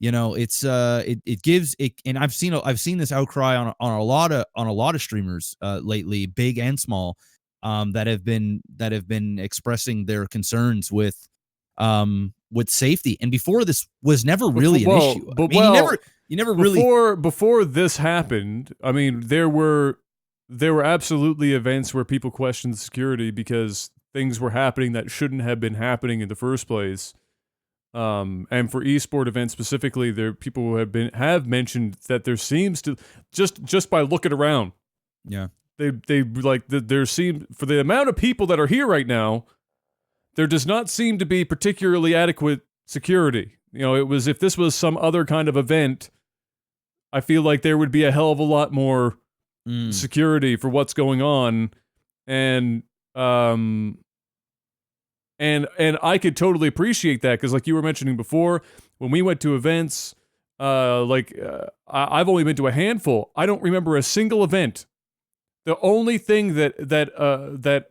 it's it gives it, and I've seen this outcry on a lot of streamers lately, big and small, that have been expressing their concerns with safety. And before, this was never really an issue. But you never really before this happened. I mean, there were absolutely events where people questioned security because things were happening that shouldn't have been happening in the first place. And for esport events specifically, there people who have mentioned that there seems to just by looking around, they like there seem, for the amount of people that are here right now, there does not seem to be particularly adequate security. It was, if this was some other kind of event, I feel like there would be a hell of a lot more security for what's going on, and I could totally appreciate that, because like you were mentioning before, when we went to events, I've only been to a handful. I don't remember a single event. The only thing that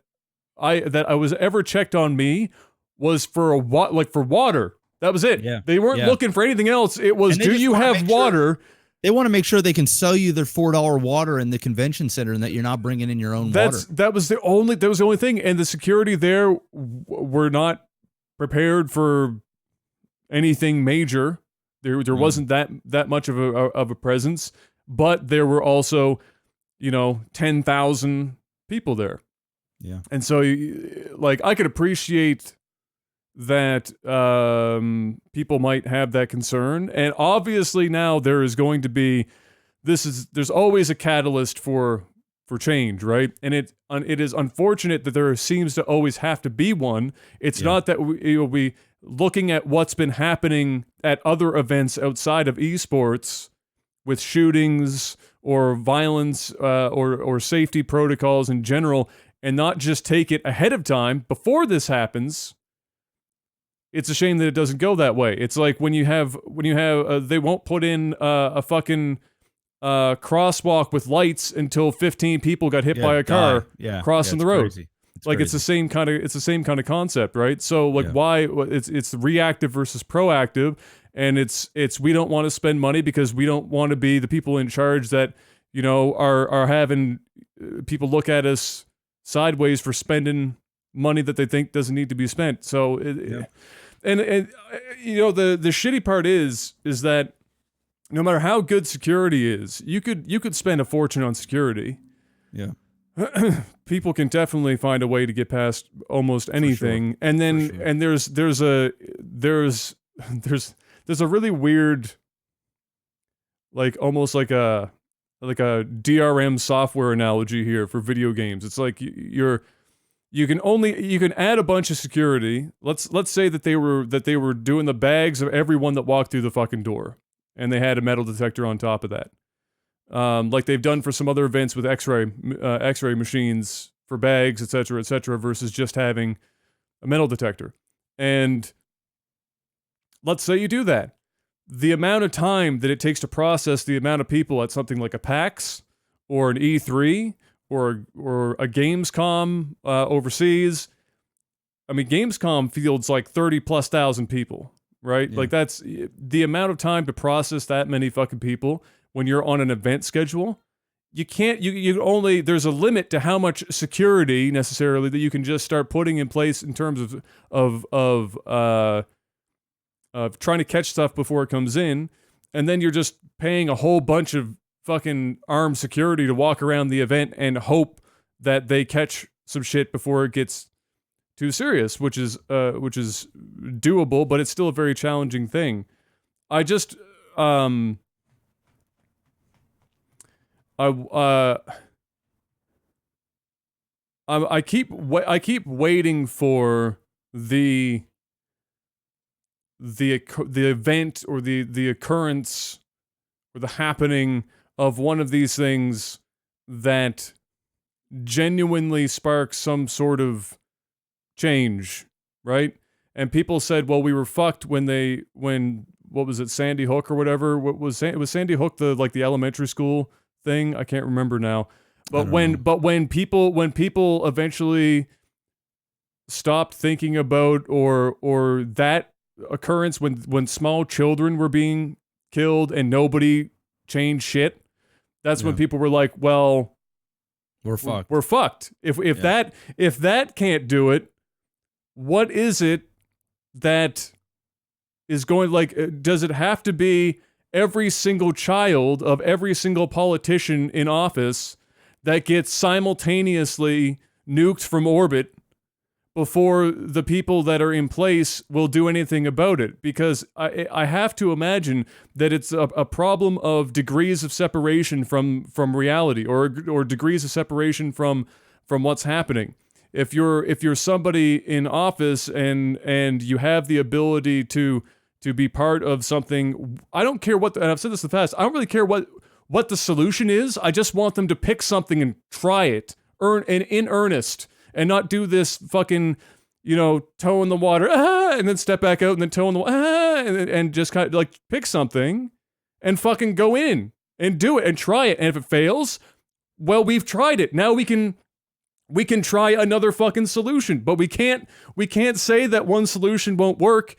I was ever checked on me was for water. That was it. Yeah. They weren't looking for anything else. It was, do you have water? They want to make sure they can sell you their $4 water in the convention center, and that you're not bringing in your own water. That was the only thing. And the security there were not prepared for anything major. There wasn't that much of a presence, but there were also, 10,000 people there. Yeah. And so, I could appreciate that people might have that concern. And obviously now there is going to be, there's always a catalyst for change, right? And it is unfortunate that there seems to always have to be one. It's not that we looking at what's been happening at other events outside of esports with shootings or violence or safety protocols in general, and not just take it ahead of time before this happens. It's a shame that it doesn't go that way. It's like when you have they won't put in a fucking crosswalk with lights until 15 people got hit by a car crossing the road. It's the same kind of concept, right? So why it's reactive versus proactive, and it's we don't want to spend money because we don't want to be the people in charge that are having people look at us sideways for spending money that they think doesn't need to be spent. So and the shitty part is that no matter how good security is, you could spend a fortune on security. Yeah. People can definitely find a way to get past almost anything. Sure. And then and there's a really weird, almost like a DRM software analogy here for video games. It's like you can add a bunch of security. Let's say that they were doing the bags of everyone that walked through the fucking door, and they had a metal detector on top of that. Like they've done for some other events with X-ray machines for bags, et cetera, versus just having a metal detector. And let's say you do that. The amount of time that it takes to process the amount of people at something like a PAX or an E3 or a Gamescom overseas. I mean, Gamescom fields like 30,000+ people, right? Yeah. Like that's the amount of time to process that many fucking people. When you're on an event schedule, you can't, there's a limit to how much security necessarily that you can just start putting in place in terms of trying to catch stuff before it comes in. And then you're just paying a whole bunch of fucking armed security to walk around the event and hope that they catch some shit before it gets too serious, which is doable, but it's still a very challenging thing. I I keep waiting for the event or the occurrence or the happening of one of these things that genuinely sparks some sort of change, right? And people said, well, we were fucked when what was it, Sandy Hook or whatever? What was it was Sandy Hook, the elementary school thing? I can't remember now. But when people eventually stopped thinking about or that occurrence when small children were being killed and nobody changed shit, that's when people were like, well, we're fucked. We're fucked. If that can't do it, what is it that is going, like, does it have to be every single child of every single politician in office that gets simultaneously nuked from orbit before the people that are in place will do anything about it? Because I have to imagine that it's a problem of degrees of separation from reality, or degrees of separation from what's happening. If you're somebody in office and you have the ability to be part of something, I don't care what, and I've said this in the past, I don't really care what the solution is. I just want them to pick something and try it, in earnest, and not do this fucking, toe in the water, and then step back out, and then toe in the water, and just kind of like pick something and fucking go in and do it and try it. And if it fails, well, we've tried it. Now we can try another fucking solution. But we can't say that one solution won't work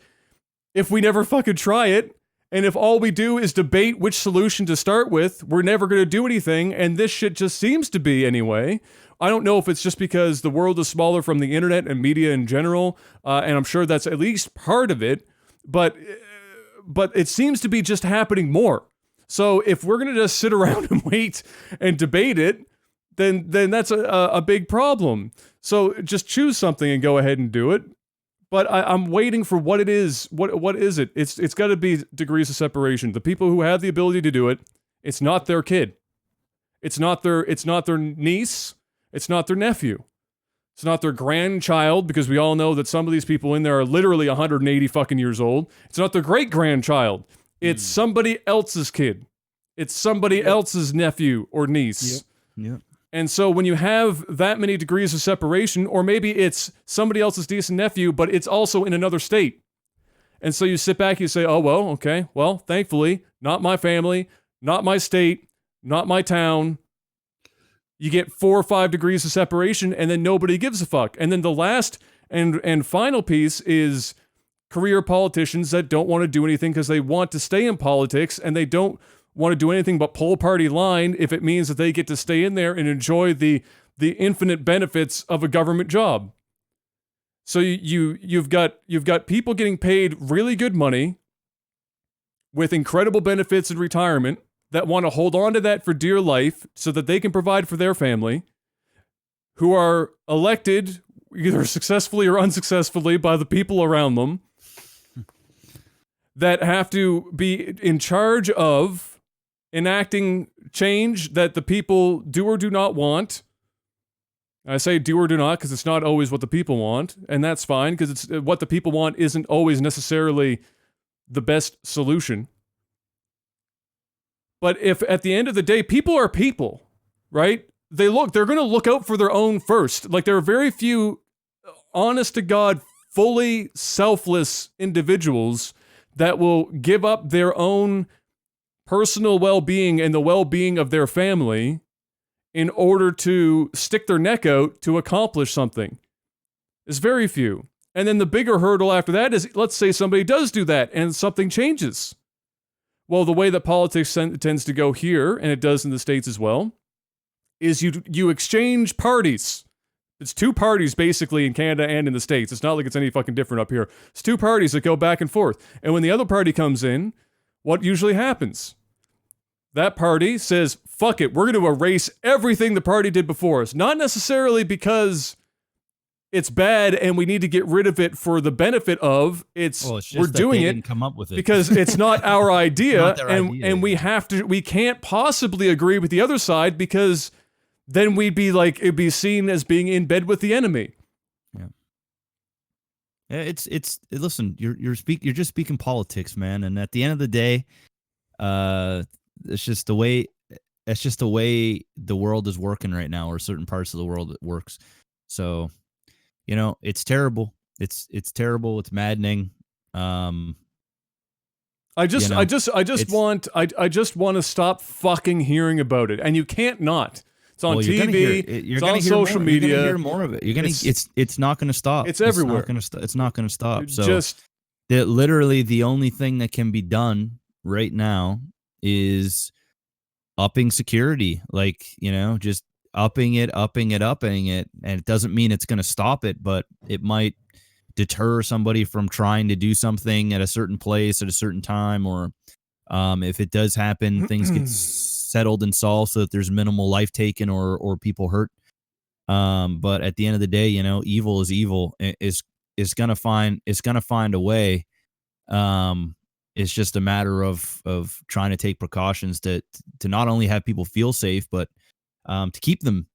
if we never fucking try it. And if all we do is debate which solution to start with, we're never going to do anything. And this shit just seems to be anyway. I don't know if it's just because the world is smaller from the internet and media in general, and I'm sure that's at least part of it, but it seems to be just happening more. So if we're going to just sit around and wait and debate it, then that's a big problem. So just choose something and go ahead and do it. But I'm waiting for what it is. What is it? It's got to be degrees of separation. The people who have the ability to do it, it's not their kid. It's not their niece. It's not their nephew. It's not their grandchild, because we all know that some of these people in there are literally 180 fucking years old. It's not their great-grandchild. It's somebody else's kid. It's somebody else's nephew or niece. Yep. And so when you have that many degrees of separation, or maybe it's somebody else's niece and nephew, but it's also in another state. And so you sit back, you say, oh, well, okay, well, thankfully, not my family, not my state, not my town. You get 4 or 5 degrees of separation, and then nobody gives a fuck. And then the last and final piece is career politicians that don't want to do anything because they want to stay in politics, and they don't want to do anything but pull party line if it means that they get to stay in there and enjoy the infinite benefits of a government job. So you've got people getting paid really good money with incredible benefits in retirement that want to hold on to that for dear life so that they can provide for their family, who are elected either successfully or unsuccessfully by the people around them, that have to be in charge of enacting change that the people do or do not want. I say do or do not because it's not always what the people want, and that's fine, because it's what the people want isn't always necessarily the best solution. But if at the end of the day, people are people, right? They're going to look out for their own first. Like, there are very few honest to God, fully selfless individuals that will give up their own personal well-being and the well-being of their family in order to stick their neck out to accomplish something. There's very few. And then the bigger hurdle after that is, let's say somebody does do that and something changes. Well, the way that politics tends to go here, and it does in the States as well, is you exchange parties. It's 2 parties basically in Canada and in the States. It's not like it's any fucking different up here. It's 2 parties that go back and forth. And when the other party comes in, what usually happens? That party says, fuck it, we're going to erase everything the party did before us. Not necessarily because it's bad and we need to get rid of it for the benefit of Well, it's just we're that doing they it didn't come up with it because it's not our idea, Not their and idea, we can't possibly agree with the other side because then we'd be like it'd be seen as being in bed with the enemy. Yeah, listen, you're just speaking politics, man, and at the end of the day, it's just the way the world is working right now, or certain parts of the world it works. So, it's terrible. It's terrible. It's maddening. I just want to stop fucking hearing about it, and you can't not. It's on TV. It's on social media. You're gonna hear more of it. It's not gonna stop. It's everywhere. It's not gonna stop. So just literally the only thing that can be done right now is upping security. Like, just upping it. And it doesn't mean it's gonna stop it, but it might deter somebody from trying to do something at a certain place at a certain time, or if it does happen, things get settled and solved so that there's minimal life taken or people hurt. But at the end of the day, evil is evil. Is gonna find a way. It's just a matter of trying to take precautions to not only have people feel safe, but to keep them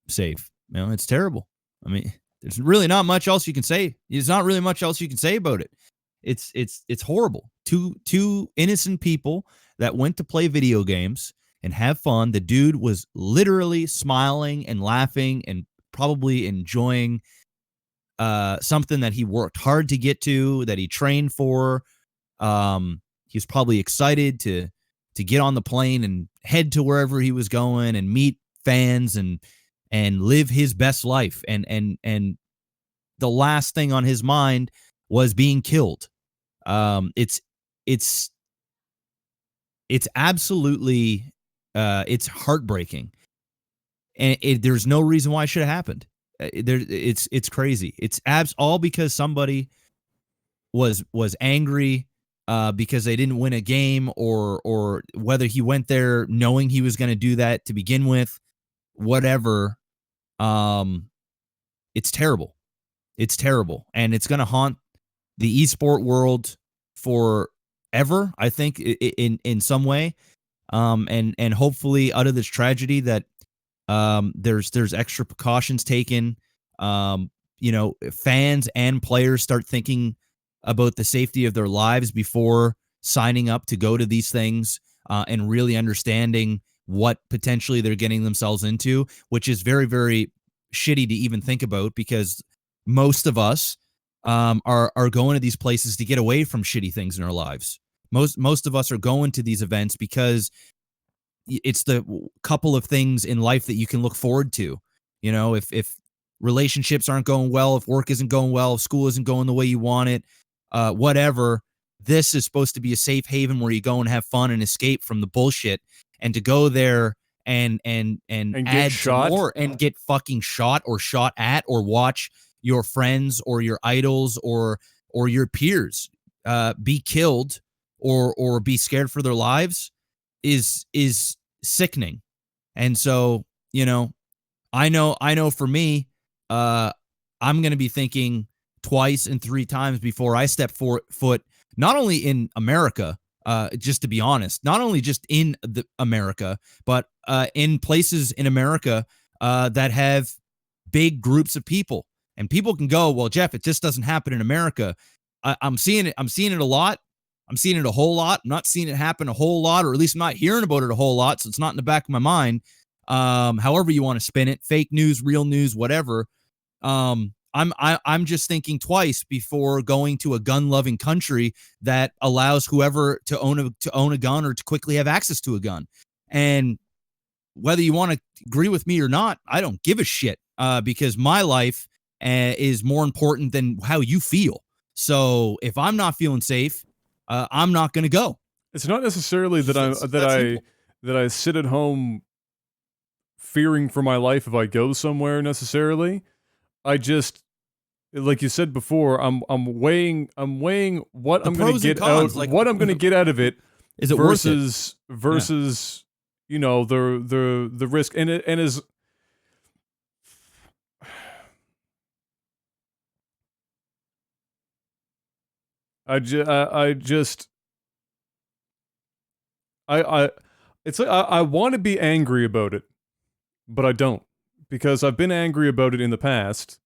safe. It's terrible. I mean, there's really not much else you can say. There's not really much else you can say about it. It's horrible. Two innocent people that went to play video games and have fun. The dude was literally smiling and laughing and probably enjoying something that he worked hard to get to, that he trained for. He was probably excited to get on the plane and head to wherever he was going and meet fans and live his best life. And the last thing on his mind was being killed. It's absolutely it's heartbreaking, and there's no reason why it should have happened. It's crazy. It's all because somebody was angry because they didn't win a game, or whether he went there knowing he was going to do that to begin with, whatever. It's terrible. It's terrible, and it's going to haunt the esport world forever, I think, in some way. And hopefully out of this tragedy that there's extra precautions taken. Fans and players start thinking about the safety of their lives before signing up to go to these things, and really understanding what potentially they're getting themselves into, which is very, very shitty to even think about, because most of us are going to these places to get away from shitty things in our lives. Most of us are going to these events because it's the couple of things in life that you can look forward to. If relationships aren't going well, if work isn't going well, if school isn't going the way you want it, whatever, this is supposed to be a safe haven where you go and have fun and escape from the bullshit. And to go there and add some more and get fucking shot or shot at, or watch your friends or your idols or your peers be killed or be scared for their lives is sickening. And so, I know for me, I'm going to be thinking twice and three times before I step foot, not only in America, just to be honest, not only just in America, but in places in America that have big groups of people. And people can go, well, Jeff, it just doesn't happen in America. I'm seeing it a lot. I'm seeing it a whole lot. I'm not seeing it happen a whole lot, or at least I'm not hearing about it a whole lot, so it's not in the back of my mind. However you want to spin it, fake news, real news, whatever. I'm just thinking twice before going to a gun-loving country that allows whoever to own a gun or to quickly have access to a gun. And whether you want to agree with me or not, I don't give a shit, because my life is more important than how you feel. So if I'm not feeling safe, I'm not going to go. It's not necessarily that I sit at home fearing for my life if I go somewhere necessarily. I just, like you said before, I'm weighing what I'm going to get out, what I'm going to get out of it. Is it versus the risk, and is I just I it's like I want to be angry about it, but I don't, because I've been angry about it in the past,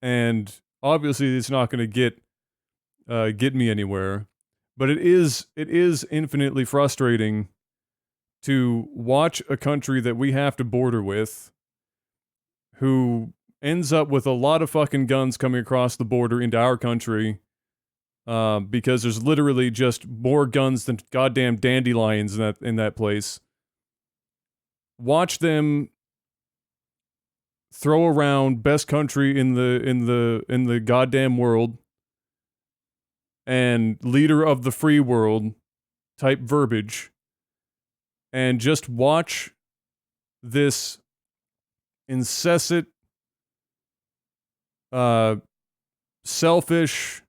and obviously it's not going to get me anywhere. But it is infinitely frustrating to watch a country that we have to border with, who ends up with a lot of fucking guns coming across the border into our country, because there's literally just more guns than goddamn dandelions in that place. Watch them throw around best country in the goddamn world and leader of the free world type verbiage, and just watch this incessant, selfish,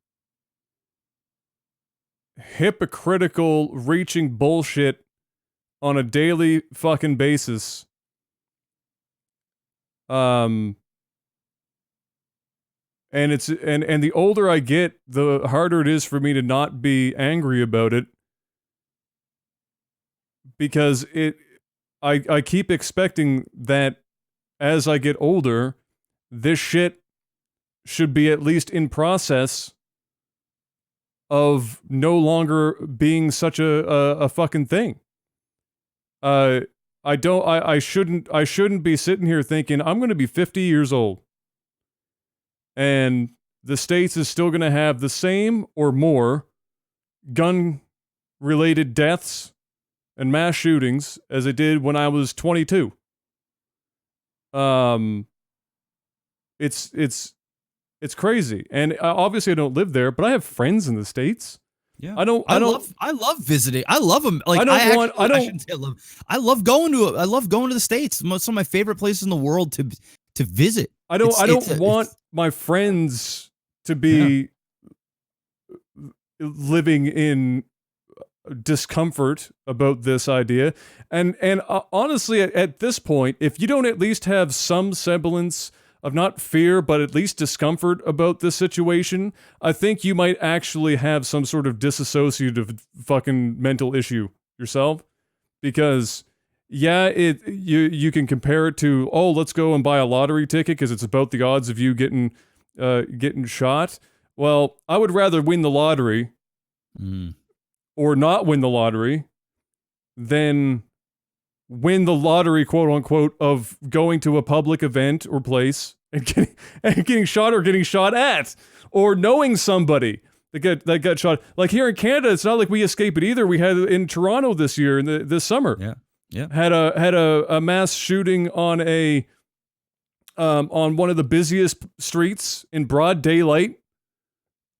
hypocritical, reaching bullshit on a daily fucking basis. And the older I get, the harder it is for me to not be angry about it, because I keep expecting that as I get older, this shit should be at least in process of no longer being such a fucking thing. I shouldn't be sitting here thinking I'm going to be 50 years old and the States is still going to have the same or more gun related deaths and mass shootings as it did when I was 22. It's crazy. And obviously I don't live there, but I have friends in the States. Yeah. I love visiting. I love them. Like I love going to the States. Some of my favorite places in the world to visit. I don't want my friends to be living in discomfort about this idea. And honestly, at this point, if you don't at least have some semblance of not fear, but at least discomfort about this situation, I think you might actually have some sort of disassociative fucking mental issue yourself. Because, yeah, you can compare it to, oh, let's go and buy a lottery ticket because it's about the odds of you getting shot. Well, I would rather win the lottery or not win the lottery than win the lottery, quote unquote, of going to a public event or place and getting shot or getting shot at, or knowing somebody that got shot. Like here in Canada, it's not like we escape it either. We had it in Toronto this year, this summer. Yeah. Had a mass shooting on on one of the busiest streets in broad daylight,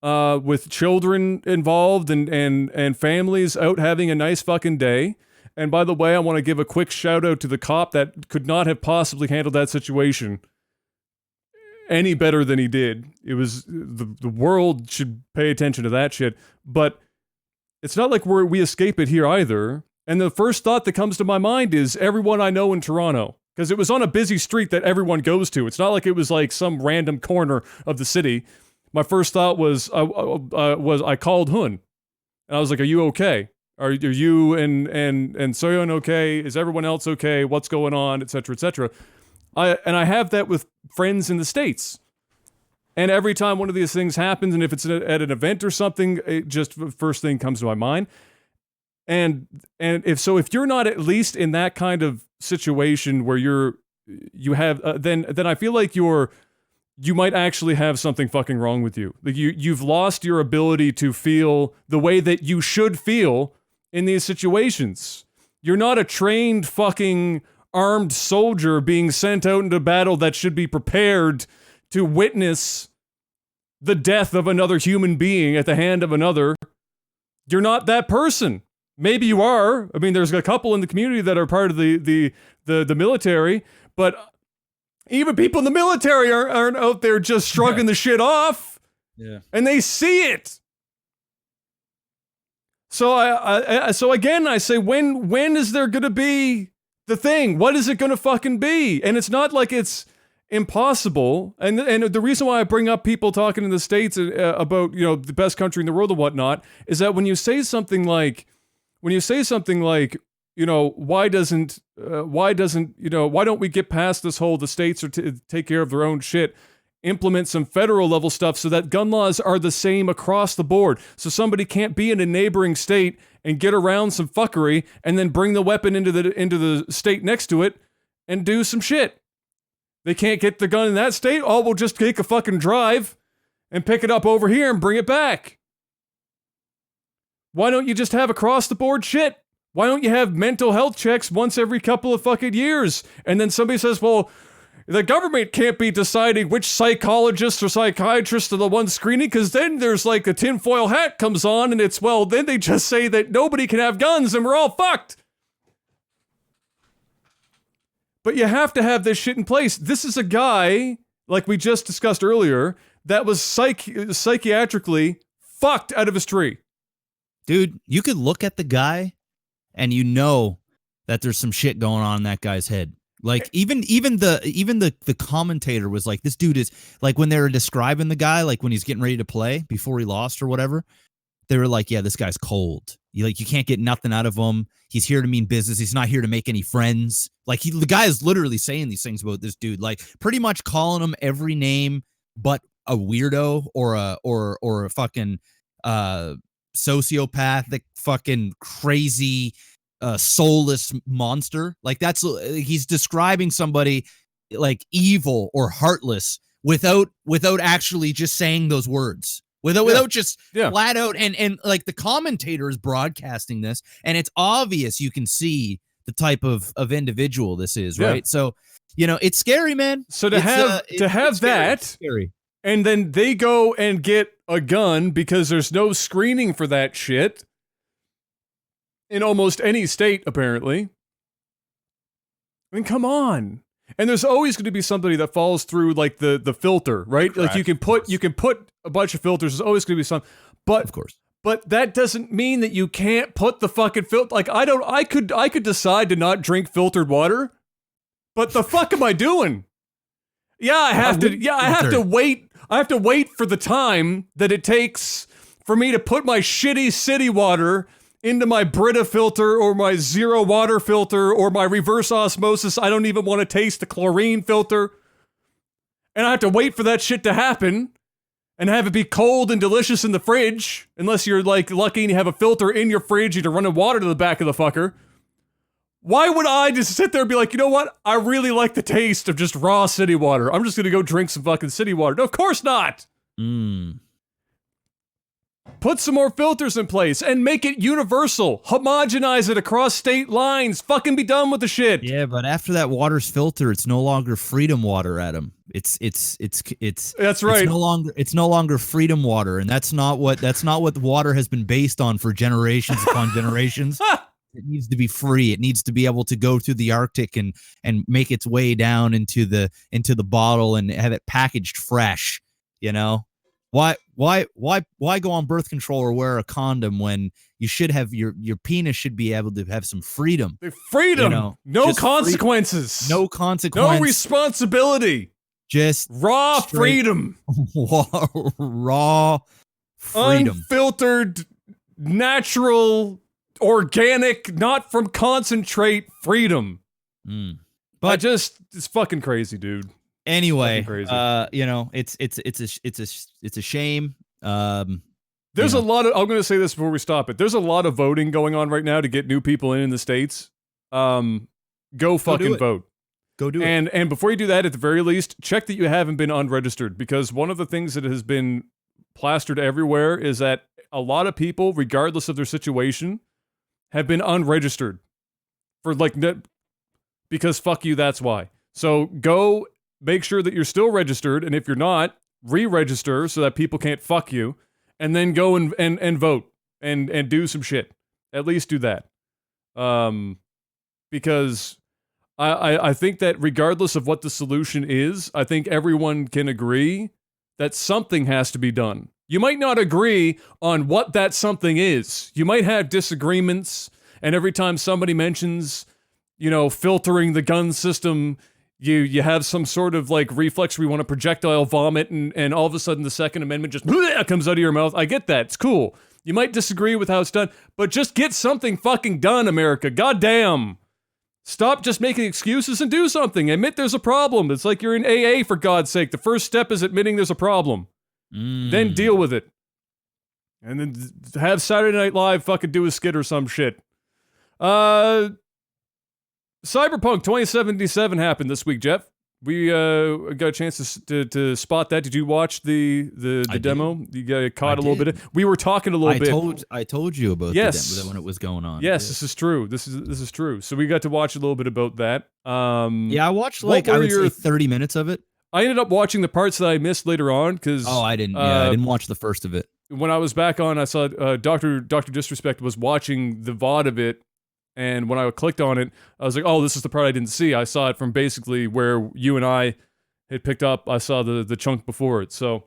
with children involved and families out having a nice fucking day. And by the way, I want to give a quick shout out to the cop that could not have possibly handled that situation any better than he did. It was the world should pay attention to that shit. But it's not like we escape it here either. And the first thought that comes to my mind is everyone I know in Toronto, because it was on a busy street that everyone goes to. It's not like it was like some random corner of the city. My first thought was I called Hun, and I was like, "Are you okay? Are you and Soyeon okay? Is everyone else okay? What's going on, etc., etc." I have that with friends in the States, and every time one of these things happens, and if it's at an event or something, it just first thing comes to my mind. And if you're not at least in that kind of situation where you have then I feel like you might actually have something fucking wrong with you. Like you've lost your ability to feel the way that you should feel in these situations. You're not a trained fucking armed soldier being sent out into battle that should be prepared to witness the death of another human being at the hand of another. You're not that person. Maybe you are. I mean, there's a couple in the community that are part of the military, but even people in the military aren't out there just shrugging the shit off. Yeah. And they see it. So so again, I say, when is there going to be the thing? What is it going to fucking be? And it's not like it's impossible. And the reason why I bring up people talking in the States about, you know, the best country in the world and whatnot is that when you say something like, you know, why don't we get past this whole the states are to take care of their own shit, implement some federal level stuff so that gun laws are the same across the board, so somebody can't be in a neighboring state and get around some fuckery and then bring the weapon into the state next to it and do some shit. They can't get the gun in that state. Oh, we'll just take a fucking drive and pick it up over here and bring it back. Why don't you just have across the board shit? Why don't you have mental health checks once every couple of fucking years? And then somebody says, well, the government can't be deciding which psychologists or psychiatrists are the ones screening, because then there's like a tinfoil hat comes on and it's, well, then they just say that nobody can have guns and we're all fucked. But you have to have this shit in place. This is a guy, like we just discussed earlier, that was psychiatrically fucked out of his tree. Dude, you could look at the guy and you know that there's some shit going on in that guy's head. Like even the commentator was like, this dude is like, when they were describing the guy, like when he's getting ready to play before he lost or whatever, they were like, yeah, this guy's cold. You can't get nothing out of him. He's here to mean business. He's not here to make any friends. Like the guy is literally saying these things about this dude, like pretty much calling him every name but a weirdo or a fucking sociopathic, fucking crazy, soulless monster. Like he's describing somebody like evil or heartless without actually just saying those words. Without just flat out, and like the commentator is broadcasting this, and it's obvious you can see the type of individual this is, right? So, you know, it's scary, man. So to have that, scary. And then they go and get a gun because there's no screening for that shit in almost any state, apparently. I mean, come on. And there's always going to be somebody that falls through like the filter, right? Correct. Like you can put a bunch of filters. There's always going to be some, but of course. But that doesn't mean that you can't put the fucking filter. Like I could decide to not drink filtered water, but the fuck am I doing? Yeah, I have to. Yeah, I have to wait. I have to wait for the time that it takes for me to put my shitty city water into my Brita filter or my zero water filter or my reverse osmosis. I don't even want to taste the chlorine filter. And I have to wait for that shit to happen and have it be cold and delicious in the fridge. Unless you're like lucky and you have a filter in your fridge and you're running water to the back of the fucker. Why would I just sit there and be like, you know what? I really like the taste of just raw city water. I'm just going to go drink some fucking city water. No, of course not. Put some more filters in place and make it universal. Homogenize it across state lines. Fucking be done with the shit. Yeah, but after that water's filtered, it's no longer freedom water, Adam. It's That's right. It's no longer freedom water, and that's not what water has been based on for generations upon generations. It needs to be free. It needs to be able to go through the Arctic and make its way down into the bottle and have it packaged fresh, you know? Why go on birth control or wear a condom when you should have your penis should be able to have some freedom? Freedom. You know, no consequences. No consequence. No responsibility. Just raw freedom. Raw freedom. Unfiltered, natural, organic, not from concentrate freedom. But it's fucking crazy, dude. Anyway, you know, it's a shame. There's a lot of, I'm going to say this before we stop it. There's a lot of voting going on right now to get new people in the States. Go fucking vote. Go do it. And before you do that, at the very least, check that you haven't been unregistered, because one of the things that has been plastered everywhere is that a lot of people, regardless of their situation, have been unregistered for because fuck you, that's why. So go make sure that you're still registered, and if you're not, re-register so that people can't fuck you, and then go and vote and do some shit. At least do that. Because I think that regardless of what the solution is, I think everyone can agree that something has to be done. You might not agree on what that something is. You might have disagreements, and every time somebody mentions, you know, filtering the gun system, you have some sort of like reflex where you want to projectile vomit, and all of a sudden the Second Amendment just comes out of your mouth. I get that. It's cool. You might disagree with how it's done, but just get something fucking done, America. Goddamn. Stop just making excuses and do something. Admit there's a problem. It's like you're in AA, for God's sake. The first step is admitting there's a problem. Then deal with it. And then have Saturday Night Live fucking do a skit or some shit. Cyberpunk 2077 happened this week, Jeff. We got a chance to spot that. Did you watch the demo? You got caught a little bit. We were talking a little bit. I told you about the demo when it was going on. Yes, this is true. This is true. So we got to watch a little bit about that. Yeah, I watched I would say 30 minutes of it. I ended up watching the parts that I missed later on because I didn't. I didn't watch the first of it. When I was back on, I saw Dr. Disrespect was watching the VOD of it. And when I clicked on it, I was like, oh, this is the part I didn't see. I saw it from basically where you and I had picked up. I saw the chunk before it. So,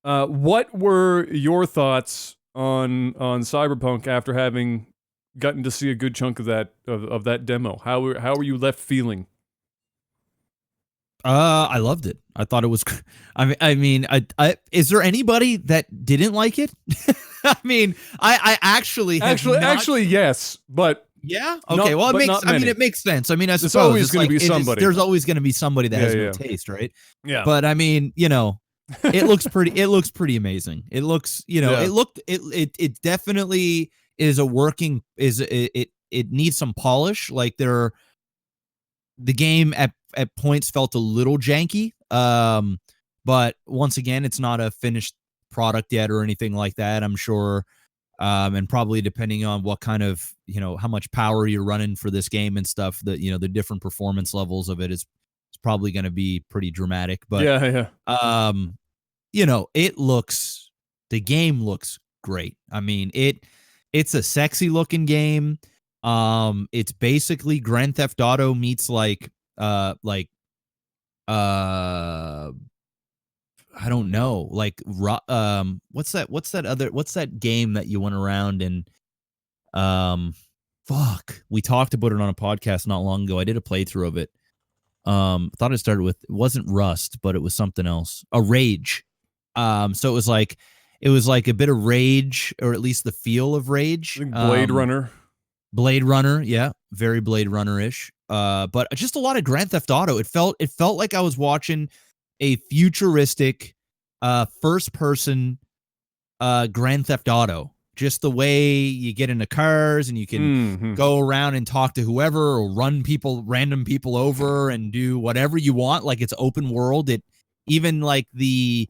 what were your thoughts on Cyberpunk after having gotten to see a good chunk of that demo? How were you left feeling? I loved it. I thought it was. I mean, is there anybody that didn't like it? I mean, I actually yes, but yeah. Okay, well, it makes. I mean, it makes sense. I mean, I suppose there's always going to be somebody. There's always going to be somebody that has no taste, right? Yeah. But I mean, it looks pretty. It looks pretty amazing. It looks, it definitely is a working. It needs some polish. Like the game at points felt a little janky. But once again, it's not a finished product yet or anything like that, I'm sure. And probably depending on what kind of, how much power you're running for this game and stuff, that, the different performance levels of it is probably going to be pretty dramatic. But the game looks great. I mean, it's a sexy looking game. It's basically Grand Theft Auto meets I don't know, what's that game that you went around and we talked about it on a podcast not long ago. I did a playthrough of it. Thought it started with, it wasn't Rust, but it was something else. A Rage. So it was like a bit of Rage, or at least the feel of Rage. Blade Runner. Blade Runner, yeah, very Blade Runner-ish. But just a lot of Grand Theft Auto. It felt like I was watching a futuristic first-person Grand Theft Auto. Just the way you get into cars and you can go around and talk to whoever, or run random people over and do whatever you want. Like, it's open world. It even like the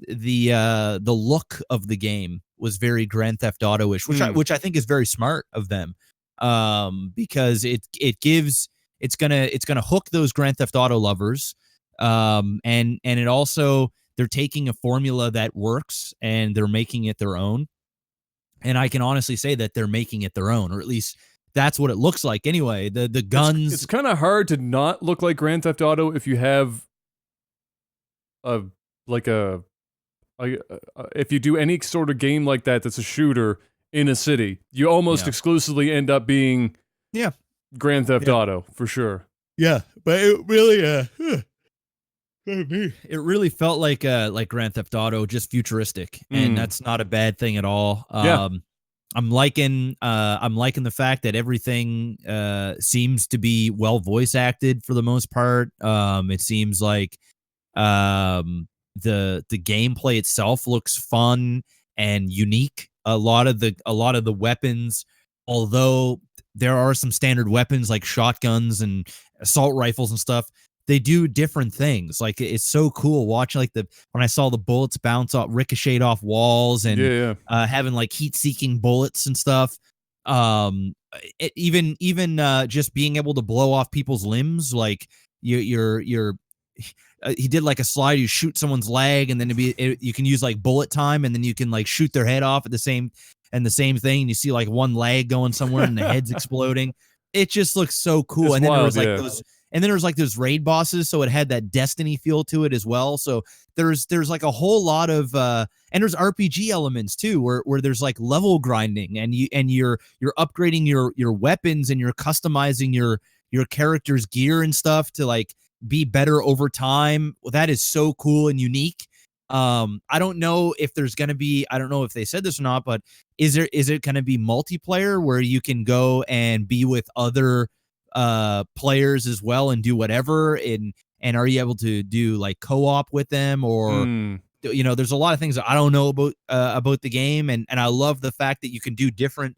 look of the game was very Grand Theft Auto-ish, which I think is very smart of them. Because it's gonna hook those Grand Theft Auto lovers. And it also, they're taking a formula that works and they're making it their own. And I can honestly say that they're making it their own, or at least that's what it looks like. Anyway, the guns. It's kind of hard to not look like Grand Theft Auto if you have if you do any sort of game like that's a shooter in a city, you almost exclusively end up being Grand Theft Auto for sure. Yeah, but it really it really felt like Grand Theft Auto, just futuristic, and that's not a bad thing at all. I'm liking the fact that everything seems to be well voice acted for the most part. It seems like the gameplay itself looks fun and unique. A lot of the weapons, although there are some standard weapons like shotguns and assault rifles and stuff, they do different things. Like, it's so cool watching when I saw the bullets bounce off, ricochet off walls, and having like heat-seeking bullets and stuff. Even just being able to blow off people's limbs, like he did like a slide. You shoot someone's leg, and then you can use like bullet time, and then you can like shoot their head off at the same thing. And you see like one leg going somewhere, and the head's exploding. It just looks so cool. And then there was like those. And then there's like those raid bosses, so it had that Destiny feel to it as well. So there's like a whole lot of and there's RPG elements too, where there's like level grinding, and you're upgrading your weapons, and you're customizing your character's gear and stuff to like be better over time. Well, that is so cool and unique. I don't know if there's going to be, I don't know if they said this or not, but is it going to be multiplayer where you can go and be with other players as well and do whatever? And are you able to do like co-op with them, or there's a lot of things that I don't know about the game, and I love the fact that you can do different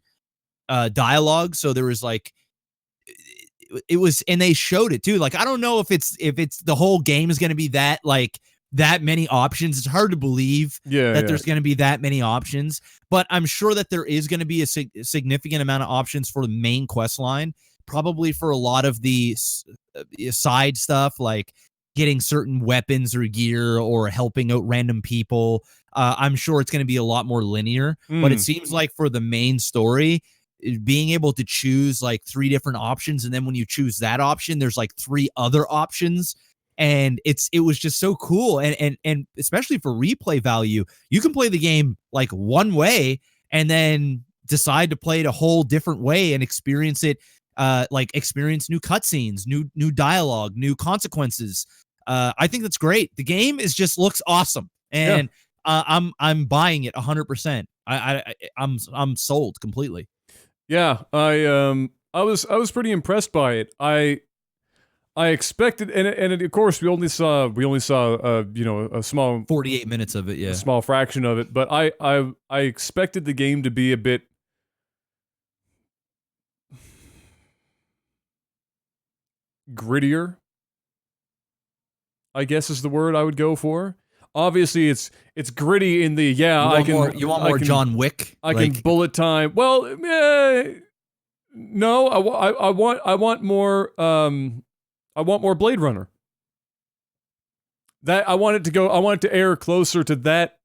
dialogue. So there was like, it was, and they showed it too. Like, I don't know if it's the whole game is going to be that many options. It's hard to believe that there's going to be that many options, but I'm sure that there is going to be a significant amount of options for the main quest line, probably for a lot of the side stuff, like getting certain weapons or gear or helping out random people. I'm sure it's going to be a lot more linear, but it seems like for the main story, being able to choose like 3 different options, and then when you choose that option, there's like 3 other options. And it was just so cool. And especially for replay value, you can play the game like one way and then decide to play it a whole different way and experience it, experience new cutscenes, new dialogue, new consequences. I think that's great. The game just looks awesome. And I'm buying it 100%. I'm sold completely. Yeah, I was pretty impressed by it. I expected, and of course we only saw a small 48 minutes of it, a small fraction of it, but I expected the game to be a bit grittier, I guess is the word I would go for. Obviously, it's gritty in the you want more John Wick. I can bullet time. Well, no, I want more. I want more Blade Runner. That I want it to err closer to that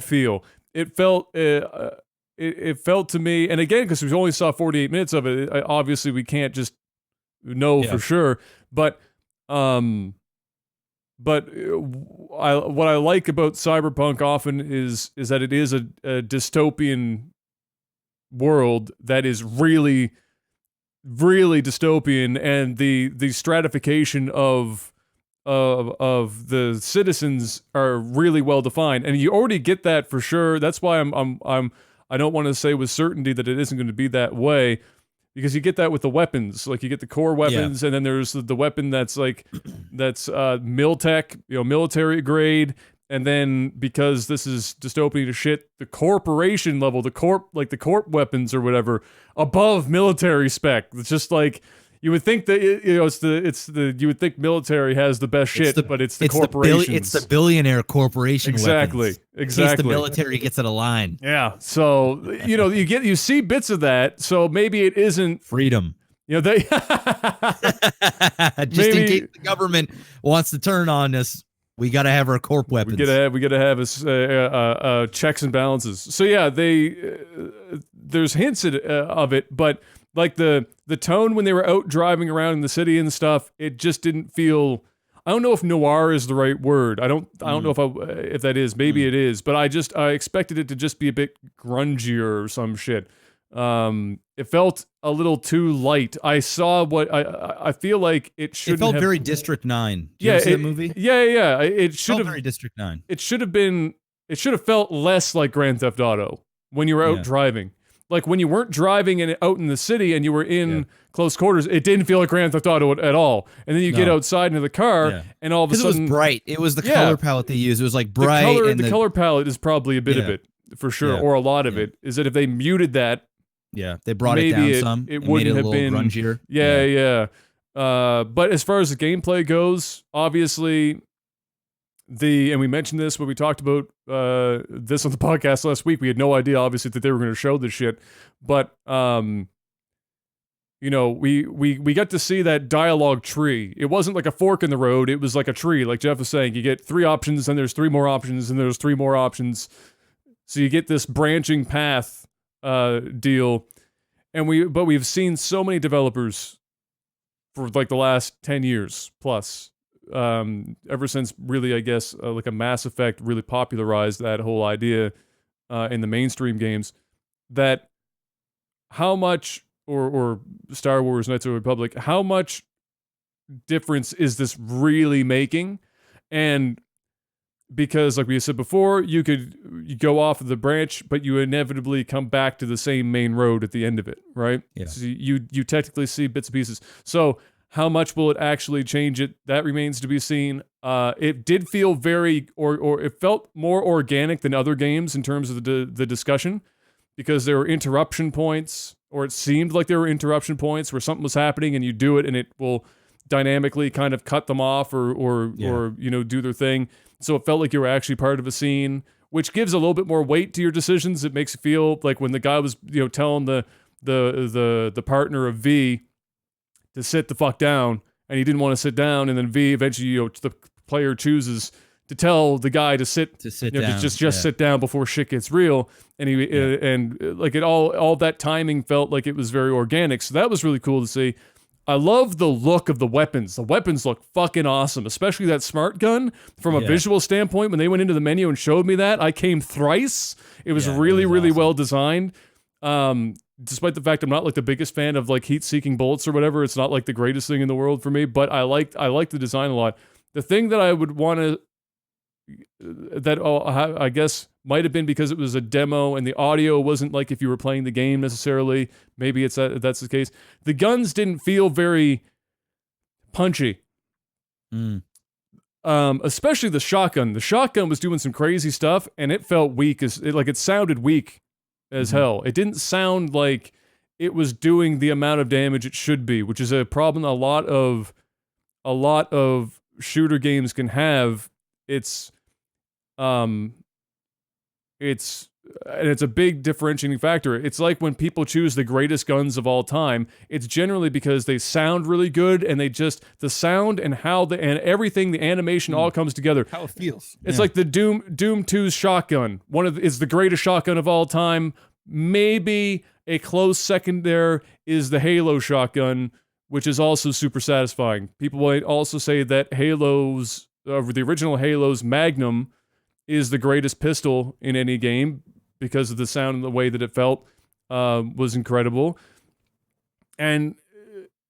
feel. It felt it felt to me, and again, because we only saw 48 minutes of it, obviously we can't just know for sure. But what I like about Cyberpunk often is that it is a dystopian world that is really dystopian, and the stratification of the citizens are really well defined, and you already get that for sure. That's why I don't want to say with certainty that it isn't going to be that way, because you get that with the weapons. Like, you get the core weapons, and then there's the weapon that's mil-tech, military grade. And then, because this is dystopian to shit, the corporation level, the corp weapons or whatever, above military spec. It's just like, you would think that you would think military has the best shit, but it's the corporations. It's the billionaire corporation. Exactly. Weapons. In case the military gets it aligned. Yeah. So you see bits of that. So maybe it isn't freedom. They just in case the government wants to turn on us. We got to have our corp weapons. We gotta have checks and balances. So yeah, there's hints of it, but like the tone when they were out driving around in the city and stuff, it just didn't feel. I don't know if noir is the right word. I don't know if that is. Maybe it is, but I expected it to just be a bit grungier or some shit. It felt a little too light. I saw what I feel like it should. It felt very District 9. Did you see that movie? Yeah. It should have very District 9. It should have been. It should have felt less like Grand Theft Auto when you were out driving. Like, when you weren't driving and out in the city and you were in close quarters, it didn't feel like Grand Theft Auto at all. And then you get outside into the car, and all of a sudden, it was bright. It was the color palette they used. It was like bright. The color palette is probably a bit of it for sure, or a lot of it. Is that if they muted that? Yeah, they brought it down some. It wouldn't have been grungier. Yeah. But as far as the gameplay goes, obviously, and we mentioned this when we talked about this on the podcast last week. We had no idea, obviously, that they were going to show this shit. But we got to see that dialogue tree. It wasn't like a fork in the road. It was like a tree, like Jeff was saying. You get 3 options, and there's 3 more options, and there's 3 more options. So you get this branching path deal, and we've seen so many developers for like the last 10 years plus, ever since really, I guess, like a Mass Effect really popularized that whole idea in the mainstream games, that how much or Star Wars Knights of the Republic, how much difference is this really making? And because, like we said before, you go off of the branch, but you inevitably come back to the same main road at the end of it, right? Yeah. So you technically see bits and pieces. So how much will it actually change it? That remains to be seen. It did feel very, or it felt more organic than other games in terms of the discussion, because there were interruption points, or it seemed like there were interruption points where something was happening and you do it and it will dynamically kind of cut them off or do their thing. So it felt like you were actually part of a scene, which gives a little bit more weight to your decisions. It makes it feel like when the guy was, telling the partner of V to sit the fuck down, and he didn't want to sit down, and then V eventually, the player chooses to tell the guy to sit down, just sit down before shit gets real, and like it all that timing felt like it was very organic. So that was really cool to see. I love the look of the weapons. The weapons look fucking awesome, especially that smart gun. From a visual standpoint, when they went into the menu and showed me that, I came thrice. It was really awesome. Well designed. Despite the fact I'm not like the biggest fan of like heat-seeking bullets or whatever, it's not like the greatest thing in the world for me, but I like the design a lot. The thing that I would want to, I guess might have been because it was a demo and the audio wasn't like if you were playing the game necessarily. Maybe that's the case. The guns didn't feel very punchy. Especially the shotgun. The shotgun was doing some crazy stuff, and it felt weak it sounded weak as hell. It didn't sound like it was doing the amount of damage it should be, which is a problem a lot of shooter games can have. It's a big differentiating factor. It's like when people choose the greatest guns of all time, it's generally because they sound really good, and the sound and how and everything, the animation all comes together. How it feels. It's like the Doom 2's shotgun. Is the greatest shotgun of all time. Maybe a close second there is the Halo shotgun, which is also super satisfying. People might also say that the original Halo's Magnum is the greatest pistol in any game because of the sound and the way that it felt was incredible. And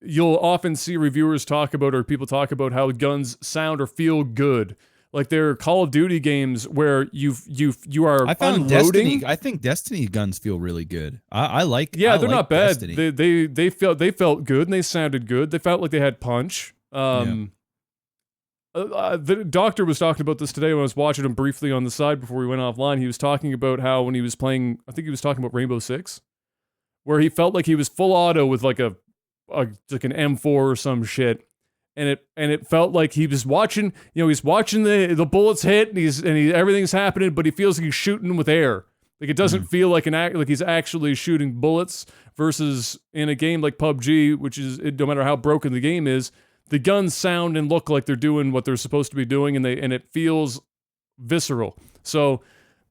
you'll often see reviewers talk about, or people talk about, how guns sound or feel good. Like there are Call of Duty games where you are I found unloading. I think Destiny guns feel really good. I like. Yeah, I they're like not bad. Destiny. They felt good and they sounded good. They felt like they had punch. The doctor was talking about this today when I was watching him briefly on the side before we went offline. He was talking about how when he was playing, I think he was talking about Rainbow Six, where he felt like he was full auto with like an M4 or some shit, and it felt like he was watching. He's watching the bullets hit, and everything's happening, but he feels like he's shooting with air. Like it doesn't feel like like he's actually shooting bullets. Versus in a game like PUBG, which is, no matter how broken the game is, the guns sound and look like they're doing what they're supposed to be doing, and it feels visceral. So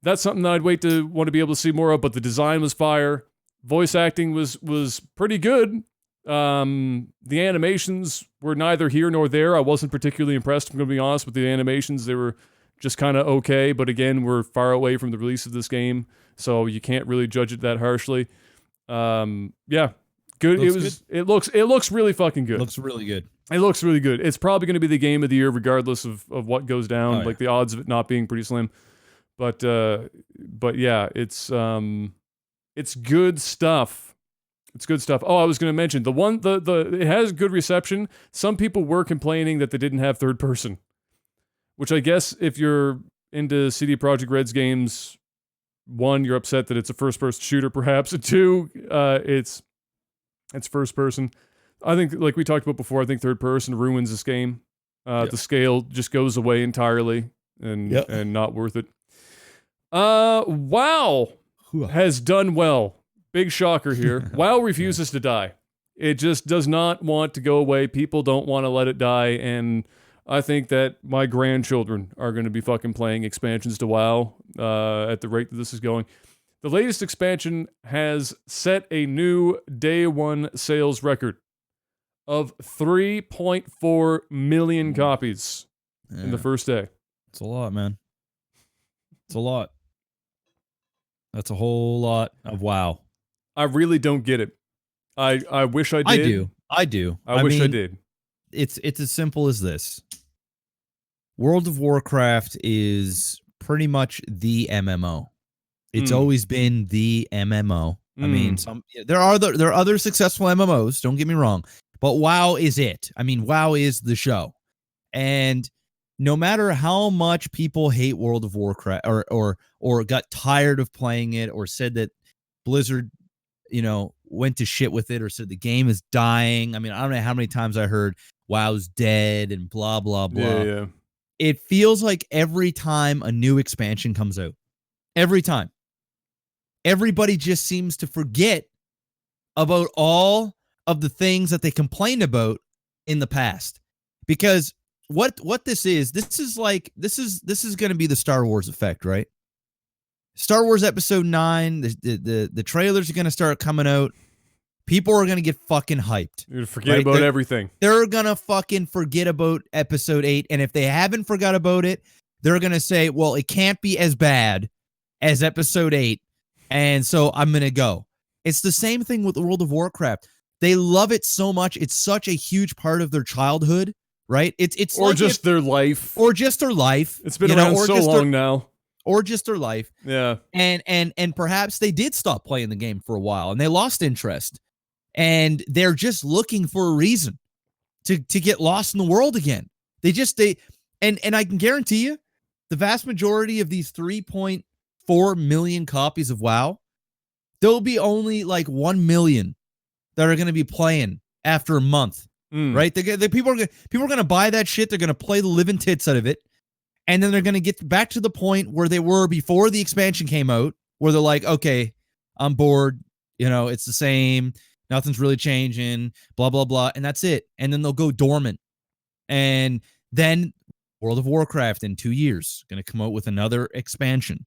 that's something that I'd want to be able to see more of. But the design was fire. Voice acting was pretty good. The animations were neither here nor there. I wasn't particularly impressed, I'm going to be honest, with the animations. They were just kind of okay, but again, we're far away from the release of this game, so you can't really judge it that harshly. Good. It looks really fucking good. Looks really good. It looks really good. It's probably going to be the game of the year, regardless of what goes down. Like the odds of it not being pretty slim. But yeah, it's good stuff. It's good stuff. Oh, I was going to mention it has good reception. Some people were complaining that they didn't have third person, which I guess if you're into CD Projekt Red's games, one, you're upset that it's a first person shooter, perhaps. And two, it's first person. I think, like we talked about before, I think third person ruins this game. The scale just goes away entirely, and not worth it. WoW has done well. Big shocker here. WoW refuses to die. It just does not want to go away. People don't want to let it die, and I think that my grandchildren are going to be fucking playing expansions to WoW at the rate that this is going. The latest expansion has set a new day one sales record of 3.4 million copies in the first day. It's a lot, man. It's a lot. That's a whole lot of WoW. I really don't get it. I wish I did. I do. I wish I mean, did. It's as simple as this. World of Warcraft is pretty much the MMO. It's always been the MMO. I mean, there are other successful MMOs, don't get me wrong, but WoW is it. I mean, WoW is the show. And no matter how much people hate World of Warcraft or got tired of playing it or said that Blizzard, went to shit with it or said the game is dying. I mean, I don't know how many times I heard WoW's dead and blah, blah, blah. Yeah. It feels like every time a new expansion comes out, every time, everybody just seems to forget about all of the things that they complained about in the past. Because what this is going to be the Star Wars effect, right? Star Wars Episode 9, the trailers are going to start coming out. People are going to get fucking hyped. You're gonna forget about everything. They're going to fucking forget about Episode 8. And if they haven't forgot about it, they're going to say, well, it can't be as bad as Episode 8. And so I'm going to go. It's the same thing with the World of Warcraft. They love it so much. It's such a huge part of their childhood, right? It's or like just their life. Or just their life. It's been around so long now. Or just their life. Yeah. And perhaps they did stop playing the game for a while and they lost interest. And they're just looking for a reason to get lost in the world again. And I can guarantee you, the vast majority of these 3.4 million copies of WoW, there'll be only like 1 million that are going to be playing after a month, right? People are going to buy that shit. They're going to play the living tits out of it. And then they're going to get back to the point where they were before the expansion came out, where they're like, okay, I'm bored. It's the same. Nothing's really changing, blah, blah, blah. And that's it. And then they'll go dormant. And then World of Warcraft in 2 years going to come out with another expansion.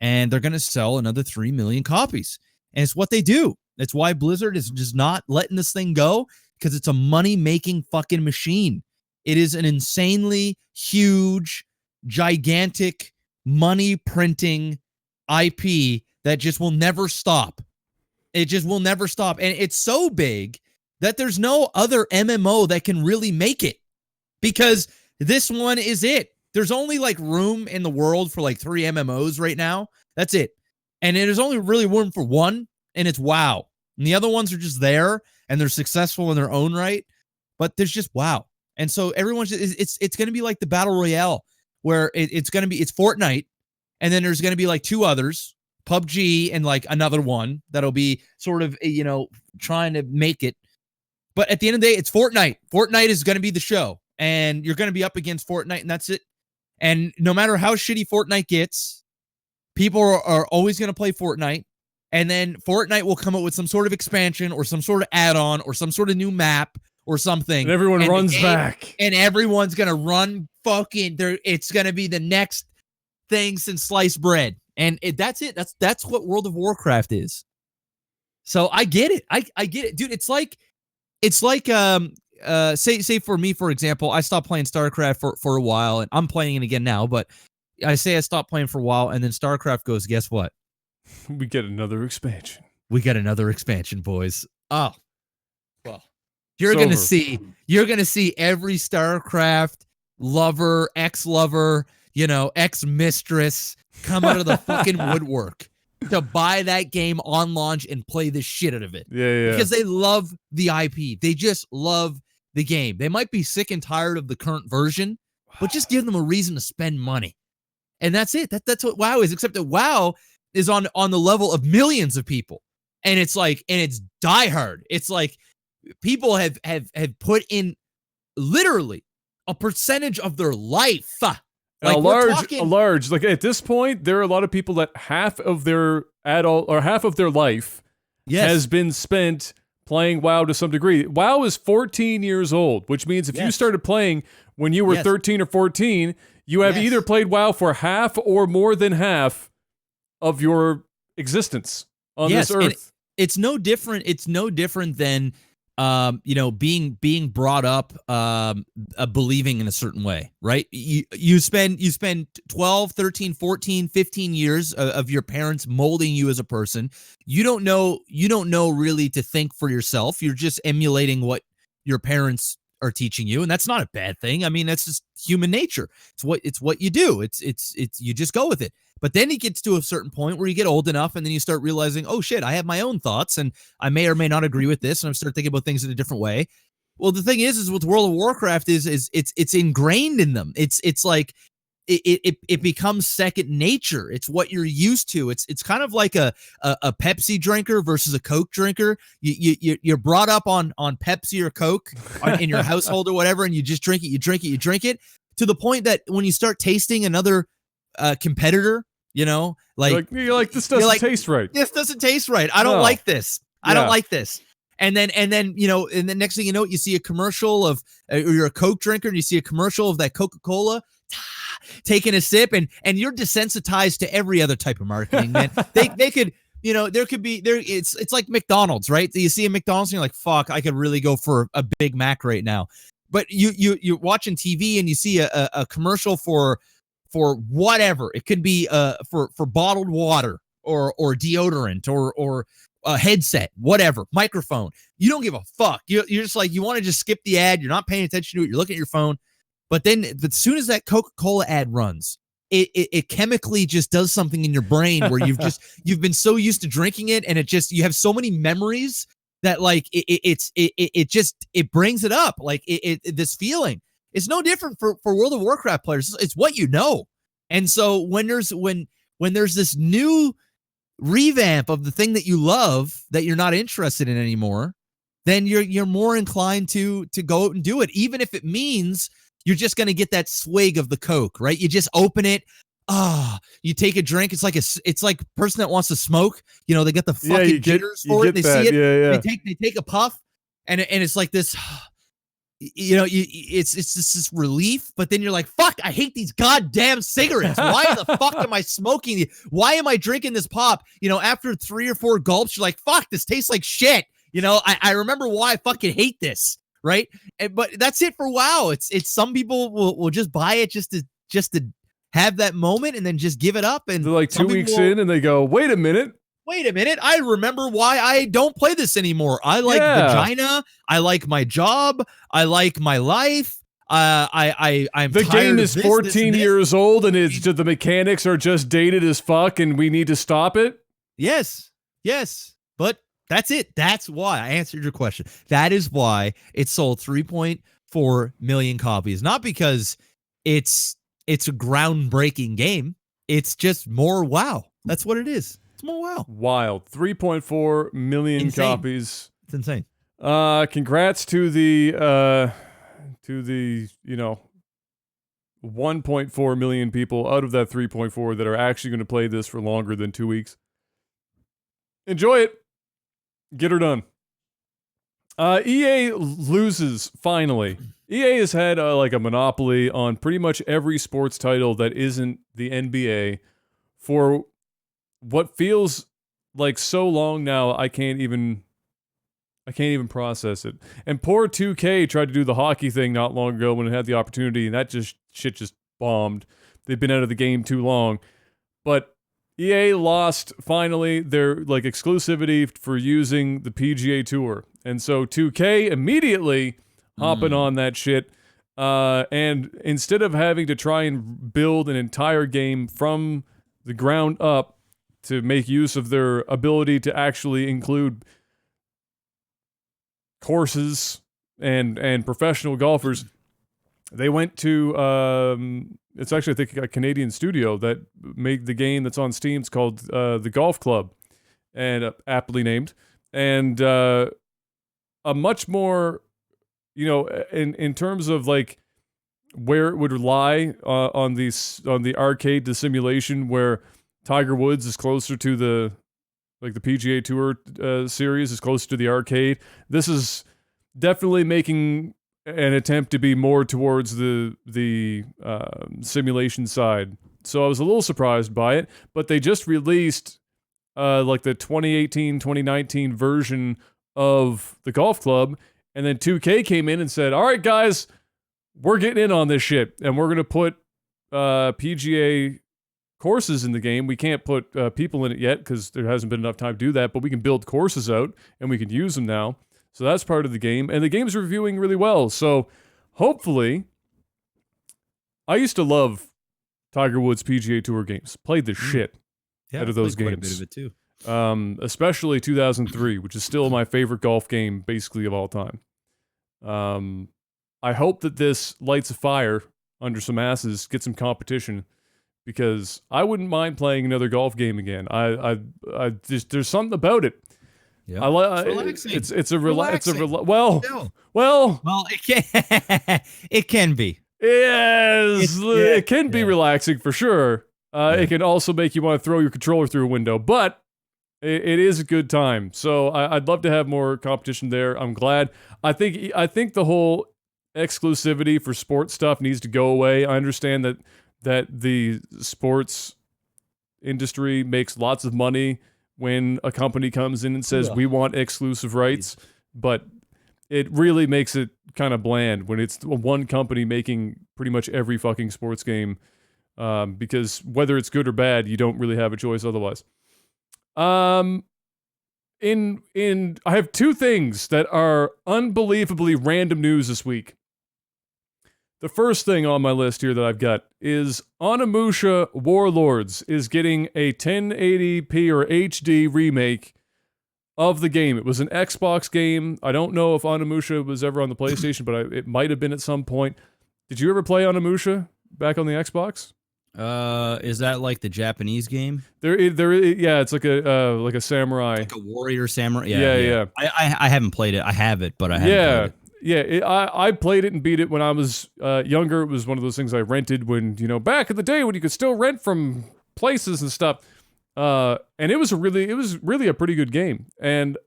And they're going to sell another 3 million copies. And it's what they do. That's why Blizzard is just not letting this thing go, because it's a money-making fucking machine. It is an insanely huge, gigantic, money-printing IP that just will never stop. It just will never stop. And it's so big that there's no other MMO that can really make it, because this one is it. There's only like room in the world for like 3 MMOs right now. That's it. And there's only really room for one, and it's WoW. And the other ones are just there, and they're successful in their own right. But there's just WoW. And so everyone's it's going to be like the Battle Royale, where it's Fortnite, and then there's going to be like 2 others, PUBG and like another one that'll be sort of, trying to make it. But at the end of the day, it's Fortnite. Fortnite is going to be the show, and you're going to be up against Fortnite, and that's it. And no matter how shitty Fortnite gets, people are always going to play Fortnite. And then Fortnite will come up with some sort of expansion or some sort of add-on or some sort of new map or something. And everyone runs back. And everyone's going to run fucking there. It's going to be the next thing since sliced bread. And that's it. That's what World of Warcraft is. So I get it. I get it. Dude, it's like say for me, for example, I stopped playing StarCraft for a while, and I'm playing it again now, but I say I stopped playing for a while, and then StarCraft goes, guess what? We get another expansion. We got another expansion, boys. Oh. Well, you're going to see every StarCraft lover, ex-lover, ex-mistress come out of the fucking woodwork to buy that game on launch and play the shit out of it. Yeah. Because they love the IP. They just love the game. They might be sick and tired of the current version, but just give them a reason to spend money. And that's it. That's what WoW is, except that WoW is on the level of millions of people. And it's diehard. It's like people have put in literally a percentage of their life. Like a large, like at this point, there are a lot of people that half of their life has been spent playing WoW to some degree. WoW is 14 years old, which means if you started playing when you were 13 or 14, you have either played WoW for half or more than half of your existence on this earth. It's no different. It's no different than being brought up, believing in a certain way, right? You spend 12, 13, 14, 15 years of your parents molding you as a person. You don't know really to think for yourself. You're just emulating what your parents are teaching you, and that's not a bad thing. I mean, that's just human nature. It's what you do. It's you just go with it. But then it gets to a certain point where you get old enough, and then you start realizing, oh shit, I have my own thoughts, and I may or may not agree with this, and I start thinking about things in a different way. Well, the thing is with World of Warcraft is it's ingrained in them. It's like it becomes second nature. It's what you're used to. It's kind of like a Pepsi drinker versus a Coke drinker. You're brought up on Pepsi or Coke in your household or whatever, and you just drink it to the point that when you start tasting another competitor, you're like this doesn't taste right. This doesn't taste right. I don't like this. I don't like this. And then and the next thing you know, you see a commercial of, or you're a Coke drinker and you see a commercial of that Coca-Cola, taking a sip, and you're desensitized to every other type of marketing, man. They could, there could be there. It's like McDonald's, right? You see a McDonald's and you're like, fuck, I could really go for a Big Mac right now. But you're watching TV and you see a commercial for whatever. It could be for bottled water or deodorant or a headset, whatever, microphone. You don't give a fuck. You're just like, you want to just skip the ad. You're not paying attention to it. You're looking at your phone. But then as soon as that Coca-Cola ad runs, it chemically just does something in your brain where you've been so used to drinking it, and you have so many memories that like it brings it up. Like this feeling. It's no different for World of Warcraft players. It's what you know. And so when there's this new revamp of the thing that you love that you're not interested in anymore, then you're more inclined to go out and do it, even if it means you're just going to get that swig of the Coke, right? You just open it. You take a drink. It's like a person that wants to smoke. They get the fucking jitters for it. They see it. Yeah. They take a puff, and it's like this. It's just this relief, but then you're like, fuck, I hate these goddamn cigarettes. Why the fuck am I smoking? Why am I drinking this pop? After 3 or 4 gulps, you're like, fuck, this tastes like shit. I remember why I fucking hate this. Right. But that's it for WoW. It's some people will just buy it just to have that moment and then just give it up. And they're like 2 weeks in and they go, wait a minute. I remember why I don't play this anymore. I like vagina. I like my job. I like my life. I'm the game is 14 years old and the mechanics are just dated as fuck and we need to stop it. Yes. But that's it. That's why I answered your question. That is why it sold 3.4 million copies. Not because it's a groundbreaking game. It's just more WoW. That's what it is. It's more WoW. Wild. 3.4 million copies. It's insane. Congrats to the 1.4 million people out of that 3.4 that are actually going to play this for longer than 2 weeks. Enjoy it. Get her done. EA loses, finally. EA has had a monopoly on pretty much every sports title that isn't the NBA for what feels like so long now. I can't even process it. And poor 2K tried to do the hockey thing not long ago when it had the opportunity, and that shit just bombed. They've been out of the game too long. But EA lost, finally, their exclusivity for using the PGA Tour. And so 2K immediately hopping on that shit. And instead of having to try and build an entire game from the ground up to make use of their ability to actually include courses and professional golfers, they went to it's actually, I think, a Canadian studio that made the game that's on Steam. It's called The Golf Club, and aptly named, and a much more, in terms of where it would rely on the arcade to simulation, where Tiger Woods is closer to the PGA Tour series is closer to the arcade. This is definitely making an attempt to be more towards the simulation side. So I was a little surprised by it, but they just released the 2018-2019 version of the golf club. And then 2K came in and said, all right, guys, we're getting in on this shit. And we're going to put PGA courses in the game. We can't put people in it yet because there hasn't been enough time to do that, but we can build courses out and we can use them now. So that's part of the game. And the game's reviewing really well. So hopefully, I used to love Tiger Woods PGA Tour games. Played the shit out of those games. Quite a bit of it too. Especially 2003, which is still my favorite golf game, basically, of all time. I hope that this lights a fire under some asses, get some competition, because I wouldn't mind playing another golf game again. I just, there's something about it. Yeah, Well, it can be. Yes, it can be relaxing for sure. It can also make you want to throw your controller through a window, but it is a good time. So I'd love to have more competition there. I'm glad. I think the whole exclusivity for sports stuff needs to go away. I understand that the sports industry makes lots of money when a company comes in and says, we want exclusive rights, but it really makes it kind of bland when it's one company making pretty much every fucking sports game, because whether it's good or bad, you don't really have a choice otherwise. I have two things that are unbelievably random news this week. The first thing on my list here that I've got is Onimusha Warlords is getting a 1080p or HD remake of the game. It was an Xbox game. I don't know if Onimusha was ever on the PlayStation, but it might have been at some point. Did you ever play Onimusha back on the Xbox? Is that like the Japanese game? Yeah, it's like a samurai, like a warrior samurai. Yeah. I haven't played it. I have it, but I haven't played it. Yeah, I played it and beat it when I was younger. It was one of those things I rented when, back in the day when you could still rent from places and stuff. And it was really a pretty good game. And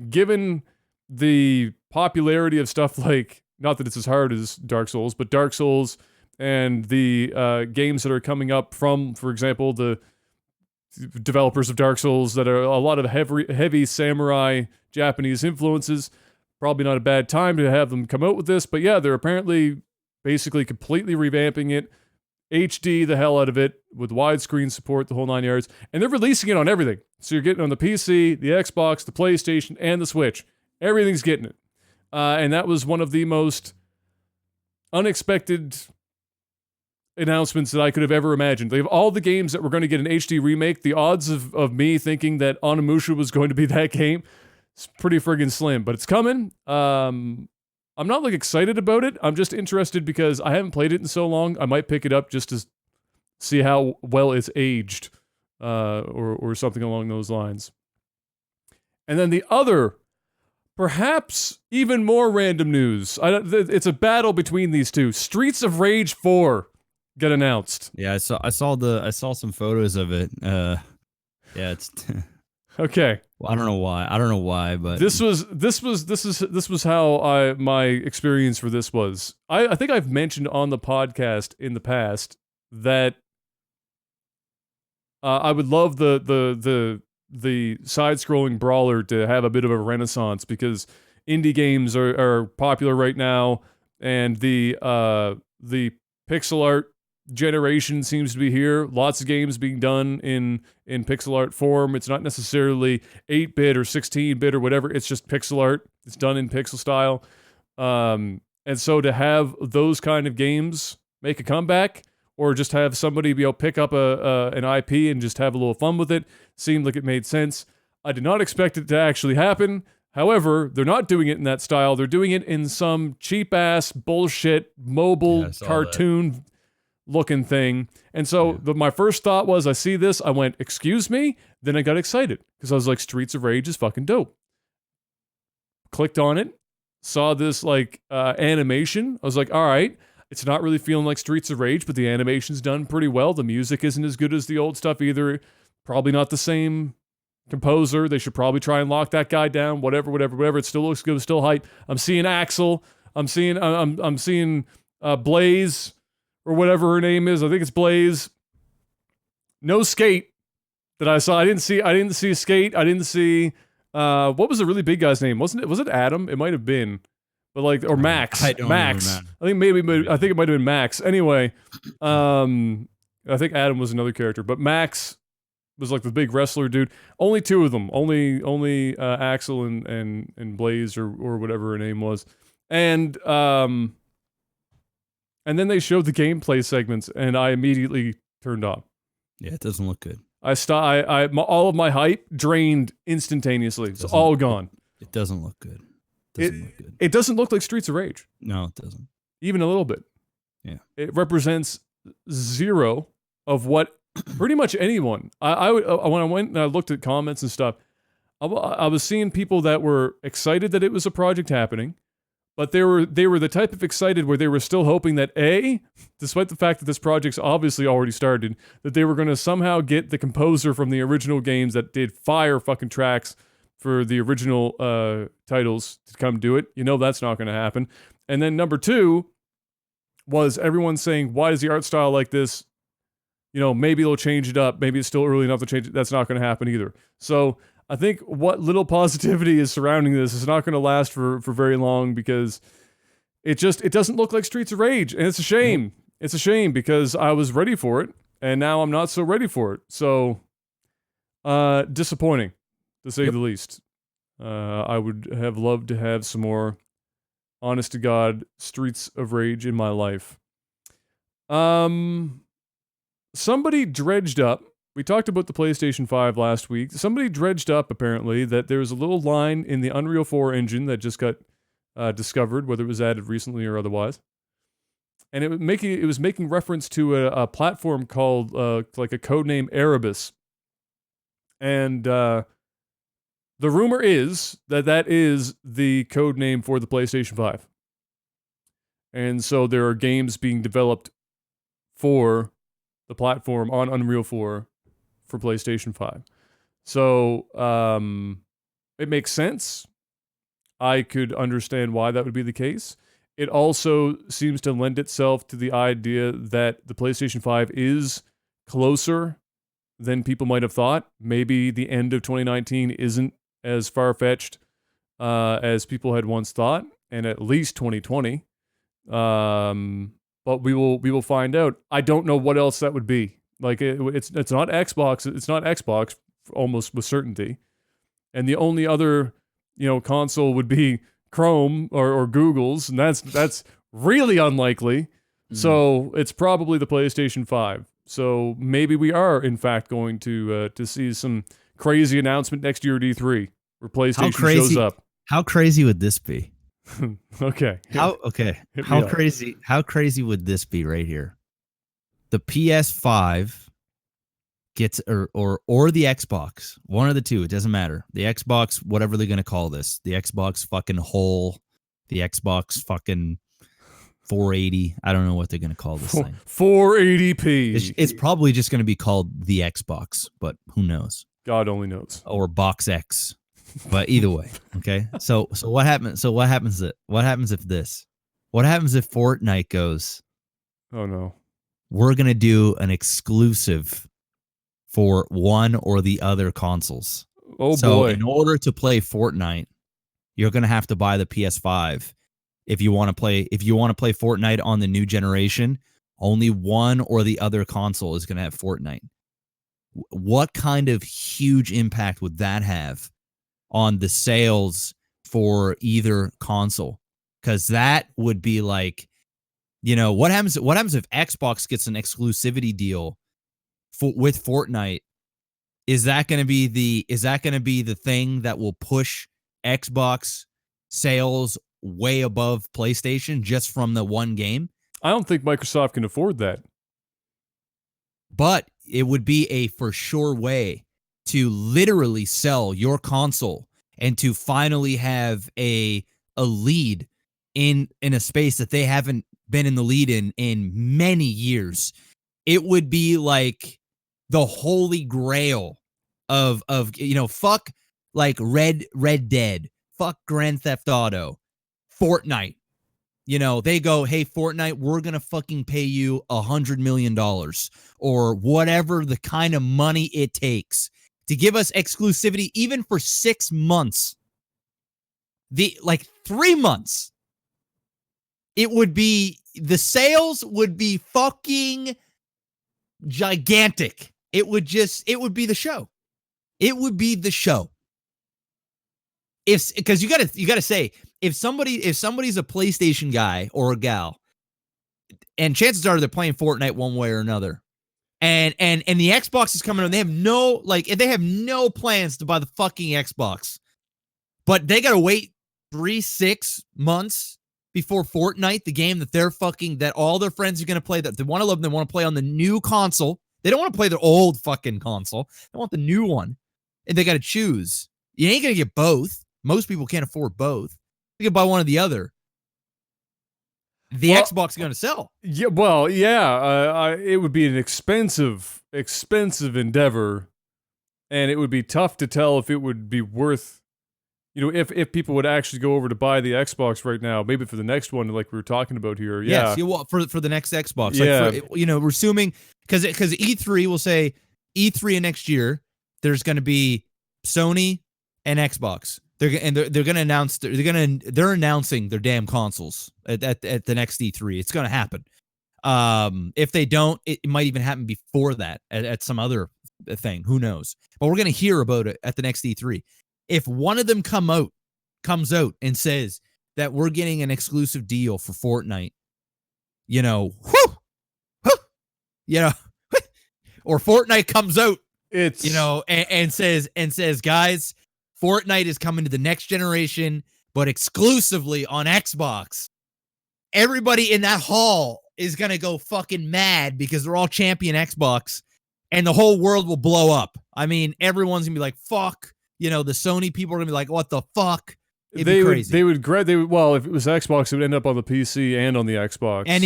given the popularity of stuff like, not that it's as hard as Dark Souls, but Dark Souls and the games that are coming up from, for example, the developers of Dark Souls that are a lot of heavy samurai Japanese influences. Probably not a bad time to have them come out with this, but yeah, they're apparently basically completely revamping it, HD the hell out of it, with widescreen support, the whole 9 yards, and they're releasing it on everything. So you're getting on the PC, the Xbox, the PlayStation, and the Switch. Everything's getting it. And that was one of the most unexpected announcements that I could have ever imagined. They have all the games that were going to get an HD remake. The odds of me thinking that Onimusha was going to be that game, it's pretty friggin' slim, but it's coming. I'm not excited about it. I'm just interested because I haven't played it in so long. I might pick it up just to see how well it's aged, or something along those lines. And then the other, perhaps even more random news. It's a battle between these two. Streets of Rage 4 got announced. Yeah, I saw some photos of it. Yeah, it's okay. Well, I don't know why, but this was how my experience for this was. I think I've mentioned on the podcast in the past that I would love the side-scrolling brawler to have a bit of a renaissance, because indie games are popular right now, and the pixel art generation seems to be here. Lots of games being done in pixel art form. It's not necessarily 8-bit or 16-bit or whatever. It's just pixel art. It's done in pixel style. And so to have those kind of games make a comeback, or just have somebody be able to pick up an IP and just have a little fun with it, seemed like it made sense. I did not expect it to actually happen. However, they're not doing it in that style. They're doing it in some cheap-ass bullshit mobile cartoon looking thing. And so my first thought was, I see this, I went, excuse me? Then I got excited because I was like, Streets of Rage is fucking dope. Clicked on it, saw this animation. I was like, all right, it's not really feeling like Streets of Rage, but the animation's done pretty well. The music isn't as good as the old stuff either. Probably not the same composer. They should probably try and lock that guy down. Whatever. It still looks good. Still hype. I'm seeing Axel. I'm seeing Blaze, or whatever her name is. I think it's Blaze. No Skate that I saw. I didn't see Skate. I didn't see What was the really big guy's name? Wasn't it? Was it Adam? It might have been, but like, or Max. I don't Max. remember. I think it might have been Max. Anyway, I think Adam was another character, but Max was like the big wrestler dude. Only two of them. Only Axel and Blaze or whatever her name was, and then they showed the gameplay segments, and I immediately turned off. Yeah, it doesn't look good. All of my hype drained instantaneously. It's all gone. It doesn't look good. It doesn't look like Streets of Rage. No, it doesn't. Even a little bit. Yeah. It represents zero of what pretty much anyone. When I went and I looked at comments and stuff, I was seeing people that were excited that it was a project happening, but they were the type of excited where they were still hoping that despite the fact that this project's obviously already started, that they were going to somehow get the composer from the original games that did fire fucking tracks for the original titles to come do it. You know that's not going to happen. And then number two was everyone saying, why is the art style like this? You know, maybe they'll change it up. Maybe it's still early enough to change it. That's not going to happen either. So I think what little positivity is surrounding this is not going to last for very long because it doesn't look like Streets of Rage. And it's a shame. It's a shame because I was ready for it and now I'm not so ready for it. So disappointing to say the least. I would have loved to have some more honest to God Streets of Rage in my life. Somebody dredged up. We talked about the PlayStation 5 last week. Somebody dredged up, apparently, that there's a little line in the Unreal 4 engine that just got discovered, whether it was added recently or otherwise. And it was making reference to a platform called, like a codename Erebus. And the rumor is that is the codename for the PlayStation 5. And so there are games being developed for the platform on Unreal 4 for PlayStation 5. So it makes sense. I could understand why that would be the case. It also seems to lend itself to the idea that the PlayStation 5 is closer than people might have thought. Maybe the end of 2019 isn't as far-fetched as people had once thought, and at least 2020. But we will find out. I don't know what else that would be. Like it's not Xbox. It's not Xbox almost with certainty. And the only other console would be Chrome or Google's, and that's really unlikely. So it's probably the PlayStation 5. So maybe we are in fact going to see some crazy announcement next year at E3 where PlayStation shows up. How crazy would this be? Okay. How crazy would this be right here? The PS5 gets or the Xbox, one of the two, it doesn't matter. The Xbox, whatever they're going to call this, the Xbox fucking whole, the Xbox fucking 480, I don't know what they're going to call this thing. 480p. It's probably just going to be called the Xbox, but who knows? God only knows. Or Box X. But either way, okay? So what happens if Fortnite goes, oh no, we're going to do an exclusive for one or the other consoles. Oh so boy. In order to play Fortnite, you're going to have to buy the PS5. If you want to play Fortnite on the new generation, only one or the other console is going to have Fortnite. What kind of huge impact would that have on the sales for either console? Because that would be like, what happens if Xbox gets an exclusivity deal with Fortnite? Is that going to be the thing that will push Xbox sales way above PlayStation just from the one game? I don't think Microsoft can afford that. But it would be a for sure way to literally sell your console and to finally have a lead in a space that they haven't been in the lead in many years. It would be like the holy grail of fuck like Red Dead, fuck Grand Theft Auto, Fortnite. They go, hey, Fortnite, we're going to fucking pay you $100 million or whatever the kind of money it takes to give us exclusivity even for 6 months. 3 months. The sales would be fucking gigantic. It would be the show. It would be the show. Because you gotta say, if somebody's a PlayStation guy or a gal, and chances are they're playing Fortnite one way or another, and the Xbox is coming on, they have no plans to buy the fucking Xbox, but they gotta wait 3-6 months before Fortnite, the game that all their friends are gonna play, that they want to love, they want to play on the new console. They don't want to play their old fucking console. They want the new one, and they gotta choose. You ain't gonna get both. Most people can't afford both. You can buy one or the other. The Xbox is going to sell. Yeah, well, yeah. It would be an expensive endeavor, and it would be tough to tell if it would be worth, if people would actually go over to buy the Xbox right now. Maybe for the next one, like we were talking about here. Yeah. Yes, for the next Xbox. Yeah. We're assuming because E3 will say E3 of next year. There's going to be Sony and Xbox. They're going to announce they're announcing their damn consoles at the next E3. It's going to happen. If they don't, it might even happen before that at some other thing. Who knows? But we're going to hear about it at the next E3. If one of them comes out and says that we're getting an exclusive deal for Fortnite, or Fortnite comes out, and says, guys, Fortnite is coming to the next generation, but exclusively on Xbox. Everybody in that hall is going to go fucking mad because they're all champion Xbox, and the whole world will blow up. I mean, everyone's going to be like, fuck. The Sony people are going to be like, what the fuck? It'd be crazy. Well, if it was Xbox, it would end up on the PC and on the Xbox. And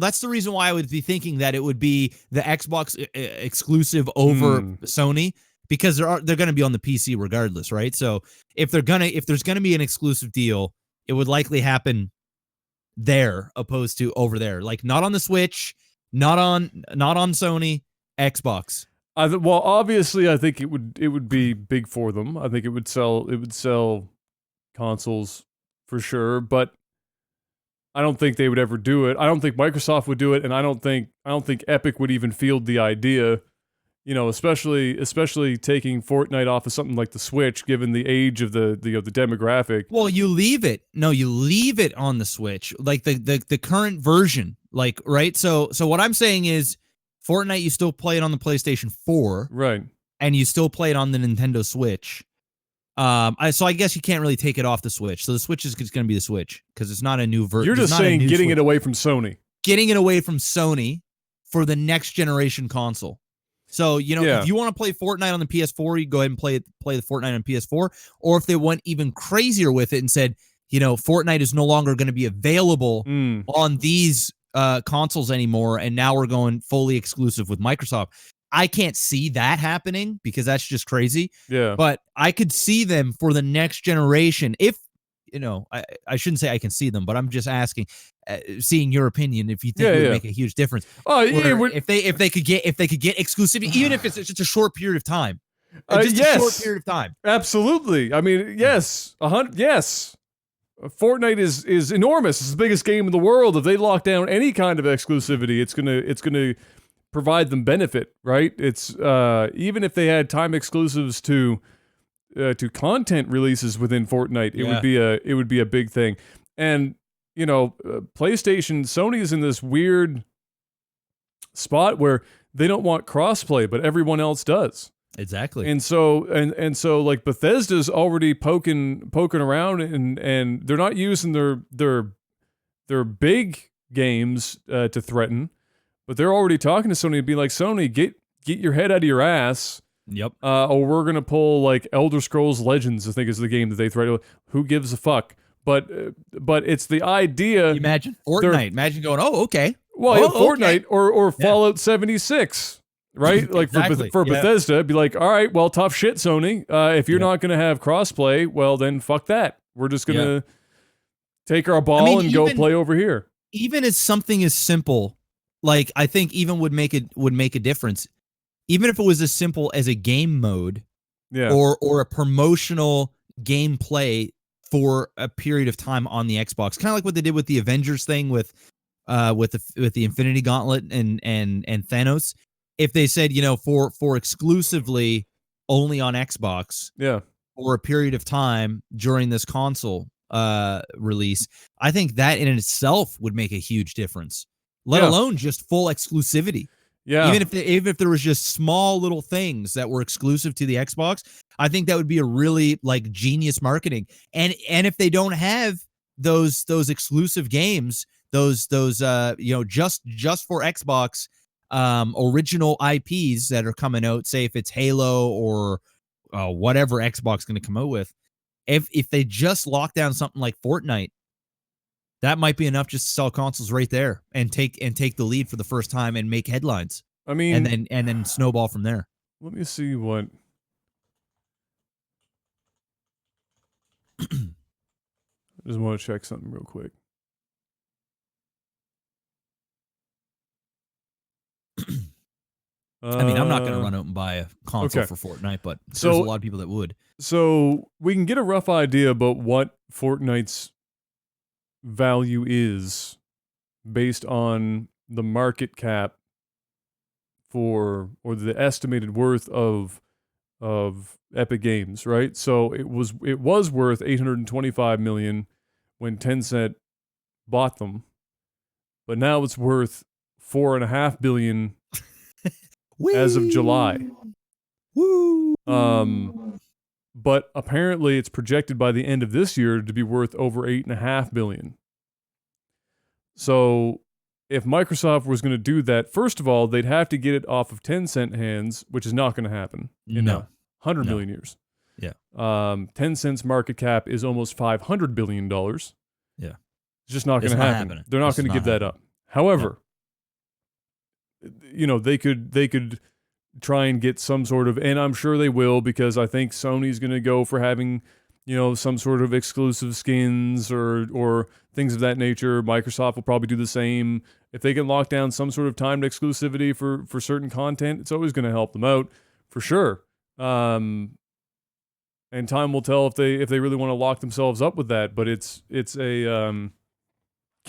that's the reason why I would be thinking that it would be the Xbox exclusive over Sony. Because they're going to be on the PC regardless, right? So if there's going to be an exclusive deal, it would likely happen there opposed to over there. Like not on the Switch, not on Sony, Xbox. Well, obviously, I think it would be big for them. I think it would sell consoles for sure, but I don't think they would ever do it. I don't think Microsoft would do it, and I don't think Epic would even field the idea. Especially taking Fortnite off of something like the Switch, given the age of the demographic. Well, you leave it on the Switch, like the current version, like, right? So what I'm saying is, Fortnite, you still play it on the PlayStation 4, right? And you still play it on the Nintendo Switch. So I guess you can't really take it off the Switch. So the Switch is going to be the Switch because it's not a new version. You're just saying getting it away from Sony. Getting it away from Sony for the next generation console. So, if you want to play Fortnite on the PS4, you go ahead and play the Fortnite on PS4. Or if they went even crazier with it and said, Fortnite is no longer going to be available on these consoles anymore, and now we're going fully exclusive with Microsoft. I can't see that happening because that's just crazy. Yeah. But I could see them for the next generation. If, I shouldn't say I can see them, but I'm just asking, seeing your opinion, if you think it would make a huge difference. Oh yeah. If they could get exclusivity, even if it's just a short period of time. A short period of time. Absolutely. I mean, yes. Yes. Fortnite is enormous. It's the biggest game in the world. If they lock down any kind of exclusivity, it's gonna provide them benefit, right? It's even if they had time exclusives to content releases within Fortnite, it would be a big thing. And PlayStation, Sony is in this weird spot where they don't want crossplay, but everyone else does. Exactly. And so like Bethesda's already poking around, and they're not using their big games to threaten, but they're already talking to Sony and be like, Sony, get your head out of your ass. Yep. Or we're gonna pull like Elder Scrolls Legends, I think is the game that they threaten. Who gives a fuck? But it's the idea. Imagine Fortnite. Imagine going, oh, okay. Well, Fortnite or Fallout 76, right? Like exactly. for Bethesda, it'd be like, all right, well, tough shit, Sony. If you're not going to have crossplay, well, then fuck that. We're just going to take our ball and go play over here. Even as something as simple, like I think even would make a difference. even if it was as simple as a game mode Yeah. or a promotional gameplay for a period of time on the Xbox, kind of like what they did with the Avengers thing with the Infinity Gauntlet and Thanos. If they said, for exclusively only on Xbox, Yeah. for a period of time during this console release, I think that in itself would make a huge difference. Let alone just full exclusivity. Yeah. Even if there was just small little things that were exclusive to the Xbox, I think that would be a really like genius marketing. And if they don't have those exclusive games, those just for Xbox original IPs that are coming out, say if it's Halo or whatever Xbox going to come out with, if they just lock down something like Fortnite, that might be enough just to sell consoles right there and take the lead for the first time and make headlines. I mean, and then snowball from there. Let me see what. I just want to check something real quick. I mean, I'm not going to run out and buy a console for Fortnite, but there's a lot of people that would. So we can get a rough idea about what Fortnite's value is based on the market cap or the estimated worth of Epic Games, right? So it was worth $825 million when Tencent bought them, but now it's worth $4.5 billion as of July. Woo! But apparently it's projected by the end of this year to be worth over $8.5 billion. So if Microsoft was going to do that, first of all, they'd have to get it off of Tencent hands, which is not going to happen in 100 million years. Yeah. Tencent's market cap is almost $500 billion. Yeah. It's just not going to happen. They're not going to give that up. However, they could try and get some sort of, and I'm sure they will, because I think Sony's going to go for having, some sort of exclusive skins or things of that nature. Microsoft will probably do the same. If they can lock down some sort of timed exclusivity for certain content, it's always going to help them out for sure. And time will tell if they really want to lock themselves up with that. But it's a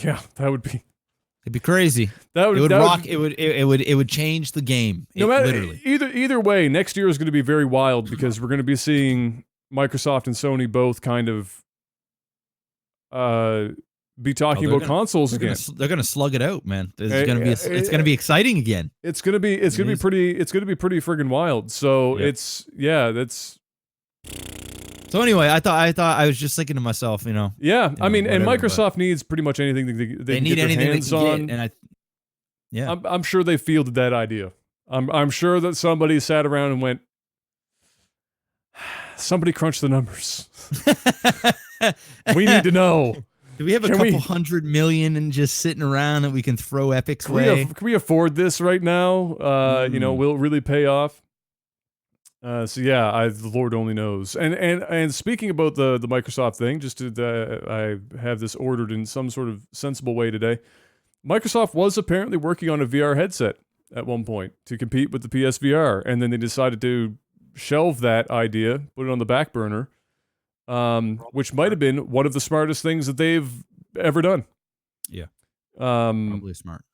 that would be. It'd be crazy. It would change the game. Literally. Either way, next year is going to be very wild because we're going to be seeing Microsoft and Sony both kind of be talking about consoles again. They're going to slug it out, man. It's going to be exciting again. It's going to be pretty friggin' wild. So that's. So anyway, I thought I was just thinking to myself, Yeah, I mean, and Microsoft needs pretty much anything they can need get their anything hands they can on. get, and I'm sure they fielded that idea. I'm sure that somebody sat around and went, somebody crunch the numbers. We need to know. Do we have a couple $100 million and just sitting around that we can throw Epic's way? Can we afford this right now? Will it really pay off? The Lord only knows. And speaking about the Microsoft thing, I have this ordered in some sort of sensible way today. Microsoft was apparently working on a VR headset at one point to compete with the PSVR, and then they decided to shelve that idea, put it on the back burner, which might have been one of the smartest things that they've ever done. Yeah, probably smart.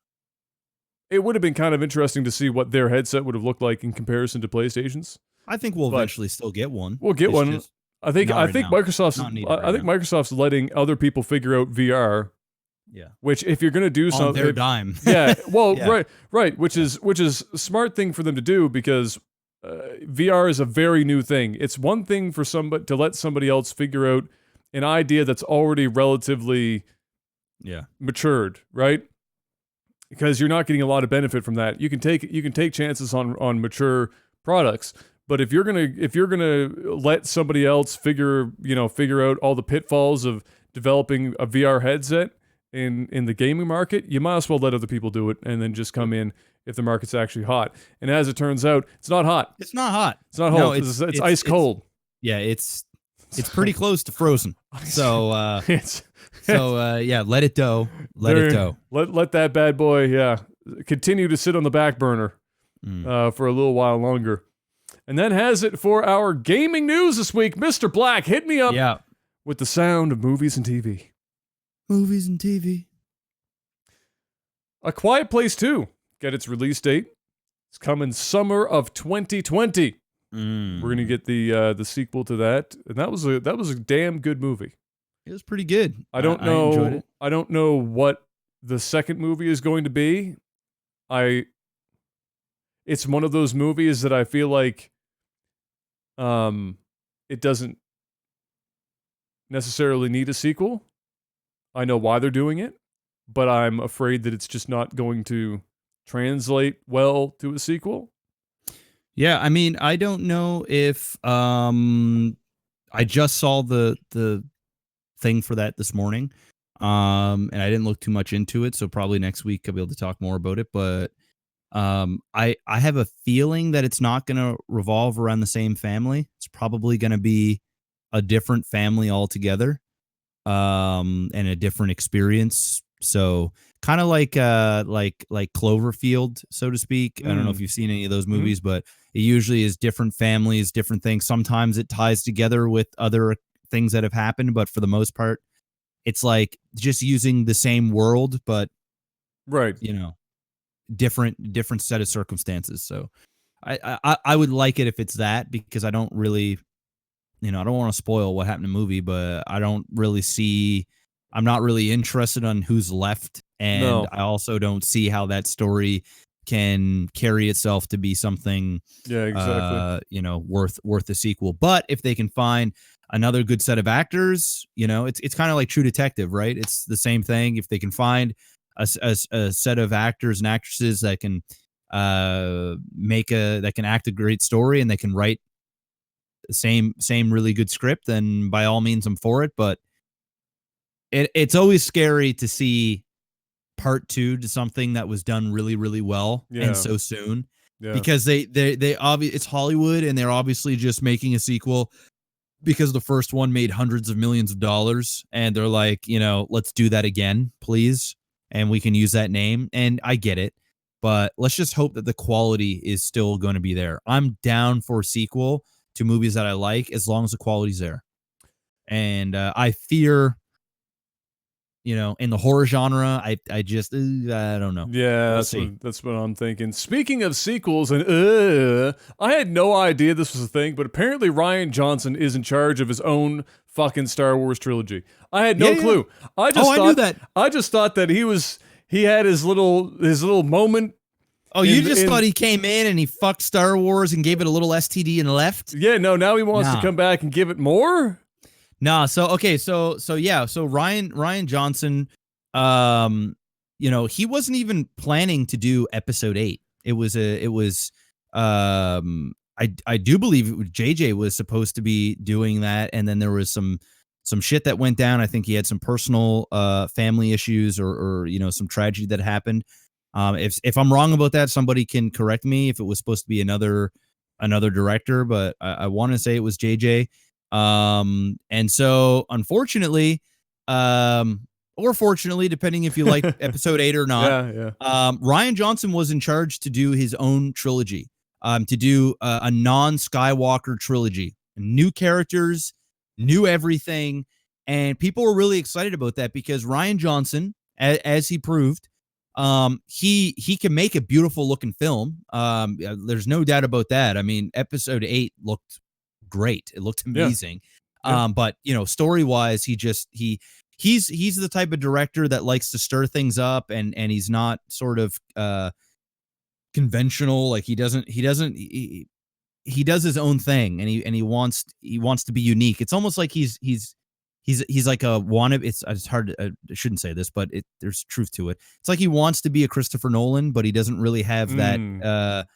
It would have been kind of interesting to see what their headset would have looked like in comparison to PlayStation's. I think we'll eventually still get one. We'll get one. I think Microsoft's letting other people figure out VR. Yeah. Which, if you're going to do something, on their dime. Yeah. Well, yeah. Right. Which is a smart thing for them to do, because VR is a very new thing. It's one thing for somebody to let somebody else figure out an idea that's already relatively matured, right? Because you're not getting a lot of benefit from that. You can take chances on mature products. But if you're gonna let somebody else figure out all the pitfalls of developing a VR headset in the gaming market, you might as well let other people do it and then just come in if the market's actually hot. And as it turns out, it's not hot. It's not hot. It's not hot. No, it's ice cold. It's pretty close to frozen. So let it go. Let it go. Let that bad boy continue to sit on the back burner. for a little while longer. And that has it for our gaming news this week. Mr. Black, hit me up with the sound of movies and TV. Movies and TV. A Quiet Place 2 got its release date. It's coming summer of 2020. We're gonna get the sequel to that, and that was a damn good movie. It was pretty good. I don't know. I enjoyed it. I don't know what the second movie is going to be. It's one of those movies that I feel like, it doesn't necessarily need a sequel. I know why they're doing it, but I'm afraid that it's just not going to translate well to a sequel. Yeah, I mean, I don't know if I just saw the thing for that this morning, and I didn't look too much into it, so probably next week I'll be able to talk more about it. But I have a feeling that it's not going to revolve around the same family. It's probably going to be a different family altogether, and a different experience. So kind of like Cloverfield, so to speak. I don't know if you've seen any of those movies, but it usually is different families, different things. Sometimes it ties together with other things that have happened, but for the most part, it's like just using the same world, but different set of circumstances. So I would like it if it's that, because I don't really, I don't want to spoil what happened in the movie, but I'm not really interested on who's left. And I also don't see how that story can carry itself to be something, worth a sequel. But if they can find another good set of actors, it's kind of like True Detective, right? It's the same thing. If they can find a set of actors and actresses that can that can act a great story and they can write the same really good script, then by all means I'm for it. But it's always scary to see part 2 to something that was done really, really well and so soon, because they it's Hollywood and they're obviously just making a sequel because the first one made hundreds of millions of dollars, and they're like, let's do that again, please, and we can use that name. And I get it, but let's just hope that the quality is still going to be there. I'm down for a sequel to movies that I like as long as the quality's there. And I fear, in the horror genre, I don't know. Yeah, that's what I'm thinking. Speaking of sequels, and I had no idea this was a thing, but apparently Rian Johnson is in charge of his own fucking Star Wars trilogy. I had no clue. I knew that. I just thought that he had his little moment. Oh, you just thought he came in and he fucked Star Wars and gave it a little STD and left? Yeah, no, now he wants to come back and give it more? Nah, so Rian Johnson, he wasn't even planning to do episode 8. I do believe JJ was supposed to be doing that, and then there was some shit that went down. I think he had some personal family issues or some tragedy that happened. If I'm wrong about that, somebody can correct me if it was supposed to be another director, but I want to say it was JJ. And so unfortunately, or fortunately, depending if you like episode 8 or not, Rian Johnson was in charge to do his own trilogy, to do a non-Skywalker trilogy, new characters, new everything. And people were really excited about that because Rian Johnson, as he proved, he can make a beautiful looking film. There's no doubt about that. I mean, episode 8 looked great. It looked amazing. But story wise, he's the type of director that likes to stir things up, and he's not sort of conventional. Like he does his own thing, and he wants to be unique. It's almost like he's like a wannabe. It's hard. I shouldn't say this, but there's truth to it. It's like he wants to be a Christopher Nolan, but he doesn't really have that.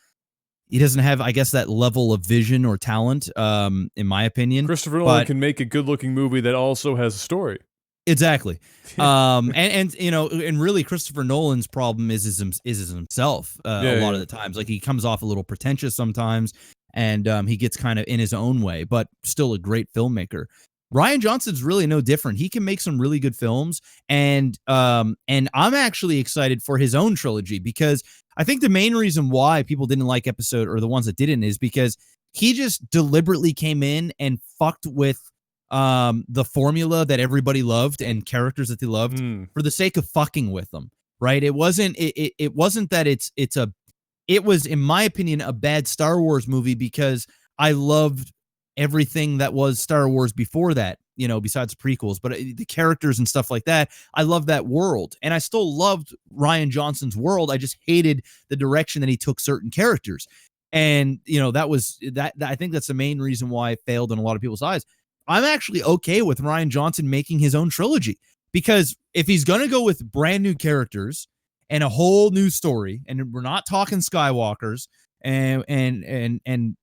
He doesn't have, I guess, that level of vision or talent, in my opinion. Christopher Nolan can make a good-looking movie that also has a story. Exactly. And really Christopher Nolan's problem is himself a lot of the times. Like he comes off a little pretentious sometimes, and he gets kind of in his own way, but still a great filmmaker. Rian Johnson's really no different. He can make some really good films, and I'm actually excited for his own trilogy because I think the main reason why people didn't like episode, or the ones that didn't, is because he just deliberately came in and fucked with the formula that everybody loved and characters that they loved for the sake of fucking with them, right? It wasn't that it was, in my opinion, a bad Star Wars movie because I loved everything that was Star Wars before that, you know, besides prequels, but the characters and stuff like that. I love that world, and I still loved Rian Johnson's world. I just hated the direction that he took certain characters. And, you know, that was that I think that's the main reason why it failed in a lot of people's eyes. I'm actually okay with Rian Johnson making his own trilogy, because if he's going to go with brand new characters and a whole new story, and we're not talking Skywalkers, and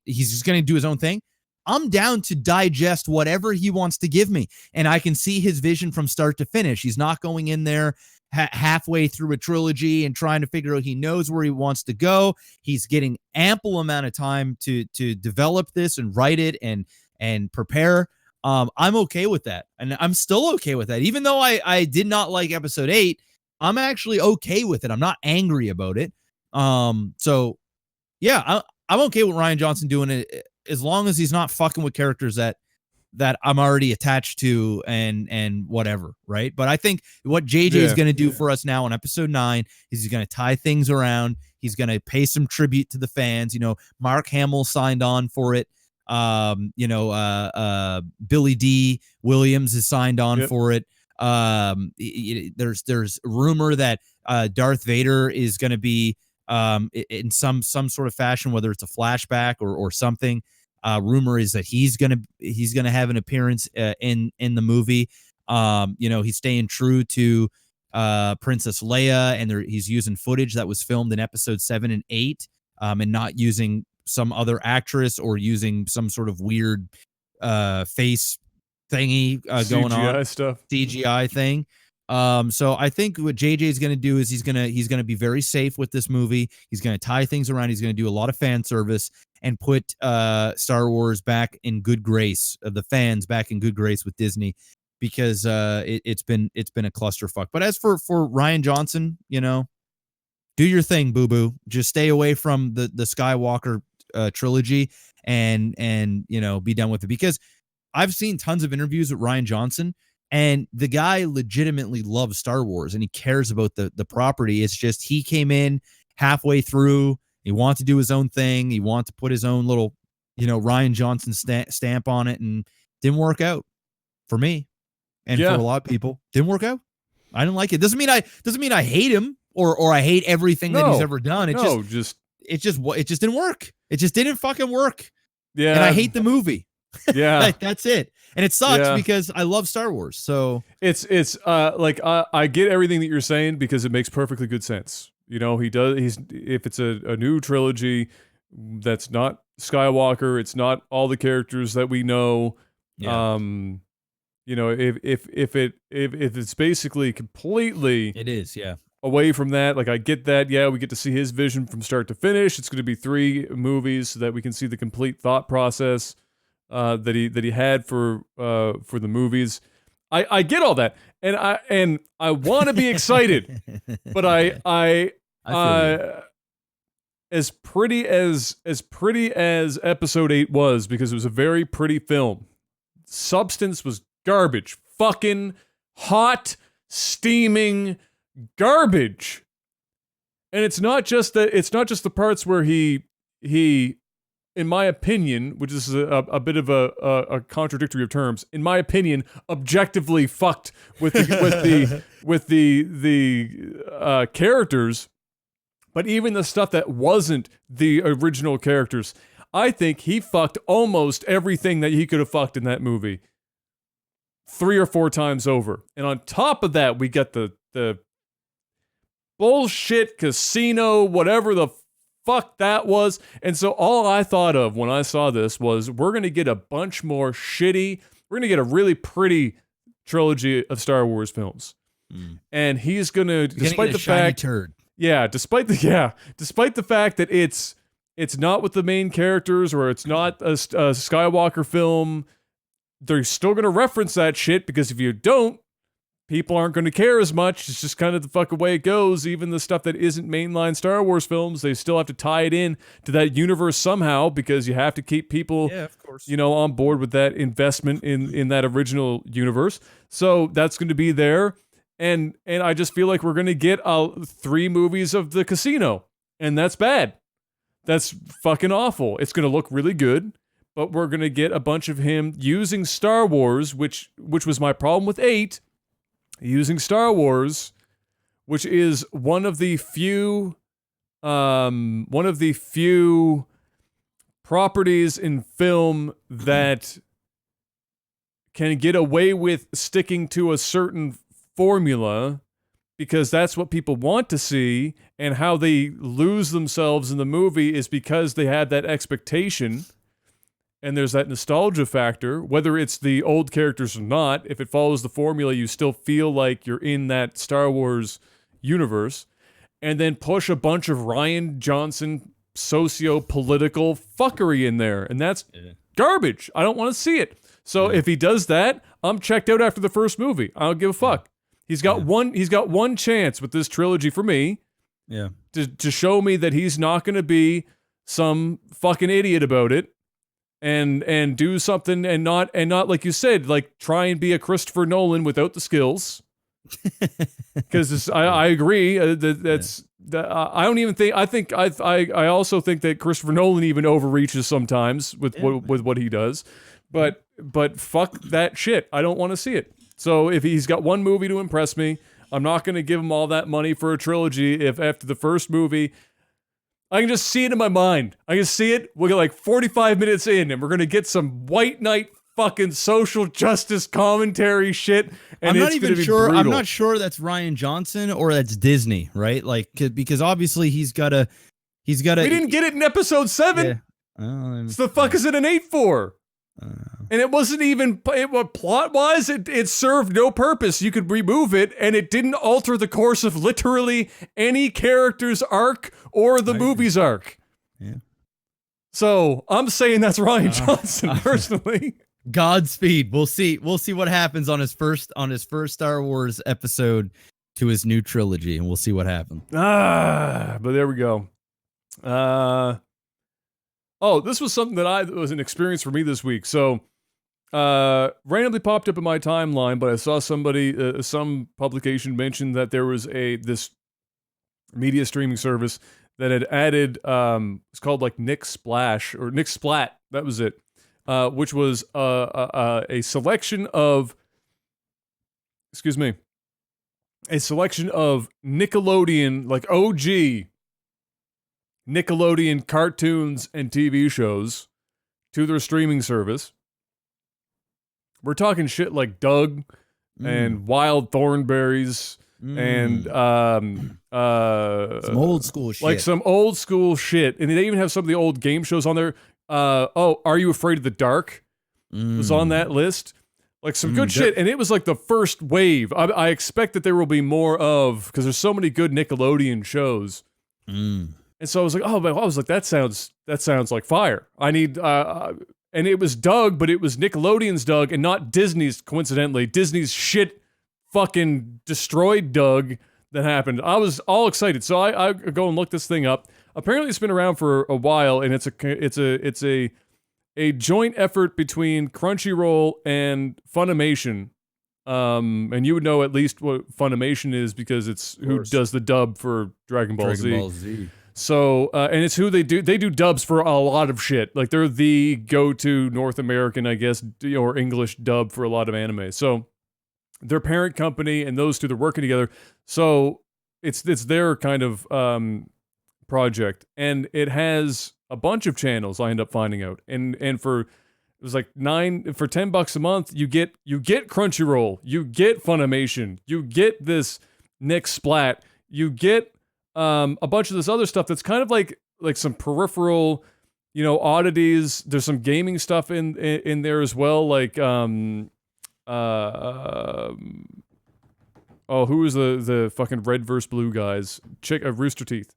he's just going to do his own thing, I'm down to digest whatever he wants to give me. And I can see his vision from start to finish. He's not going in there halfway through a trilogy and trying to figure out, he knows where he wants to go. He's getting ample amount of time to develop this and write it and prepare. I'm okay with that. And I'm still okay with that. Even though I did not like episode 8, I'm actually okay with it. I'm not angry about it. So yeah, I'm okay with Rian Johnson doing it, as long as he's not fucking with characters that I'm already attached to and whatever, right? But I think what JJ is going to do for us now on episode 9 is he's going to tie things around. He's going to pay some tribute to the fans. You know, Mark Hamill signed on for it. Billy D. Williams is signed on for it. There's rumor that Darth Vader is going to be in some sort of fashion, whether it's a flashback or something. Rumor is that he's gonna have an appearance in the movie. He's staying true to Princess Leia, and he's using footage that was filmed in episode 7 and 8, and not using some other actress or using some sort of weird face thingy going on, CGI thing. So I think what JJ is going to do is he's going to be very safe with this movie. He's going to tie things around. He's going to do a lot of fan service and put Star Wars back in good grace, the fans back in good grace with Disney, because it's been a clusterfuck. But as for Rian Johnson, you know, do your thing, boo boo. Just stay away from the Skywalker trilogy and you know, be done with it, because I've seen tons of interviews with Rian Johnson, and the guy legitimately loves Star Wars and he cares about the property. It's just he came in halfway through. He wanted to do his own thing. He wanted to put his own little, you know, Rian Johnson stamp on it, and didn't work out for me, and for a lot of people. Didn't work out. I didn't like it. Doesn't mean I hate him or I hate everything that he's ever done. It just didn't work. It just didn't fucking work. Yeah, and I hate the movie. Yeah, that's it. And it sucks because I love Star Wars. So it's like I get everything that you're saying, because it makes perfectly good sense. You know, if it's a new trilogy that's not Skywalker, it's not all the characters that we know. Yeah. You know, if it's basically completely, it is, away from that, like, I get that. Yeah, we get to see his vision from start to finish. It's going to be 3 movies so that we can see the complete thought process that he had for the movies. I get all that, and I want to be excited, but I as pretty as episode 8 was, because it was a very pretty film, substance was garbage, fucking hot, steaming garbage. And it's not just the parts where he in my opinion, which is a bit of a contradictory of terms, in my opinion, objectively fucked with the characters, but even the stuff that wasn't the original characters, I think he fucked almost everything that he could have fucked in that movie 3 or 4 times over. And on top of that, we got the bullshit casino, whatever the fuck that was. And so all I thought of when I saw this was, we're going to get a bunch more shitty, we're going to get a really pretty trilogy of Star Wars films. And he's going to, despite the fact, despite the fact that it's not with the main characters, or it's not a Skywalker film, they're still going to reference that shit, because if you don't, people aren't going to care as much. It's just kind of the fucking way it goes. Even the stuff that isn't mainline Star Wars films, they still have to tie it in to that universe somehow, because you have to keep people, Yeah, of course. on board with that investment in that original universe. So that's going to be there. And I just feel like we're going to get 3 movies of the casino, and that's bad. That's fucking awful. It's going to look really good, but we're going to get a bunch of him using Star Wars, which was my problem with 8, using Star Wars, which is one of the few properties in film that can get away with sticking to a certain formula, because that's what people want to see, and how they lose themselves in the movie is because they had that expectation, and there's that nostalgia factor, whether it's the old characters or not. If it follows the formula, you still feel like you're in that Star Wars universe, and then push a bunch of Rian Johnson socio-political fuckery in there, and that's garbage. I don't want to see it. So if he does that, I'm checked out after the first movie. I don't give a fuck. He's got one chance with this trilogy for me. Yeah. To show me that he's not going to be some fucking idiot about it, and do something, and not like you said, like try and be a Christopher Nolan without the skills. Because I agree that's I don't even think I also think that Christopher Nolan even overreaches sometimes with what he does, but fuck that shit. I don't want to see it. So if he's got one movie to impress me, I'm not going to give him all that money for a trilogy if after the first movie, I can just see it in my mind. I can see it. We'll get like 45 minutes in, and we're going to get some white knight fucking social justice commentary shit. And I'm not even sure. Brutal. I'm not sure that's Rian Johnson or that's Disney, right? Like, because obviously he's got a. We didn't get it in episode 7. Yeah. So the fuck is it an 8 for? And it wasn't even plot-wise. It served no purpose. You could remove it, and it didn't alter the course of literally any character's arc or the movie's arc. Yeah. So I'm saying that's Rian Johnson personally. Godspeed. We'll see what happens on his first Star Wars episode to his new trilogy, and we'll see what happens. But there we go. This was something that was an experience for me this week. So, randomly popped up in my timeline, but I saw somebody, some publication mentioned that there was this media streaming service that had added, it's called like Nick Splash or Nick Splat. That was it. Which was a selection of, Nickelodeon, like OG Nickelodeon cartoons and TV shows to their streaming service. We're talking shit like Doug and Wild Thornberries and Some old school shit. like some old school shit. And they even have some of the old game shows on there. Are You Afraid of the Dark was on that list. Like some good shit. And it was like the first wave. I expect that there will be more of, because there's so many good Nickelodeon shows. And so I was like, that sounds like fire. I need, and it was Doug, but it was Nickelodeon's Doug and not Disney's, coincidentally. Disney's shit fucking destroyed Doug that happened. I was all excited. So I go and look this thing up. Apparently it's been around for a while, and it's a joint effort between Crunchyroll and Funimation. And you would know at least what Funimation is, because it's who does the dub for Dragon Ball Z. So, and it's who they do dubs for a lot of shit. Like, they're the go-to North American, I guess, or English dub for a lot of anime. So, their parent company and those two, they're working together. So, it's their kind of project. And it has a bunch of channels, I end up finding out. And for, it was like for $10 a month, you get Crunchyroll, you get Funimation, you get this Nick Splat, you get a bunch of this other stuff that's kind of like some peripheral, oddities. There's some gaming stuff in there as well, like who was the fucking red versus blue guys? Rooster Teeth.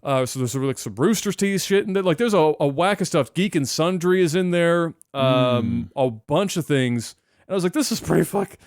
So there's like some Rooster Teeth shit in there. Like, there's a whack of stuff. Geek and Sundry is in there. A bunch of things. And I was like, this is pretty fucking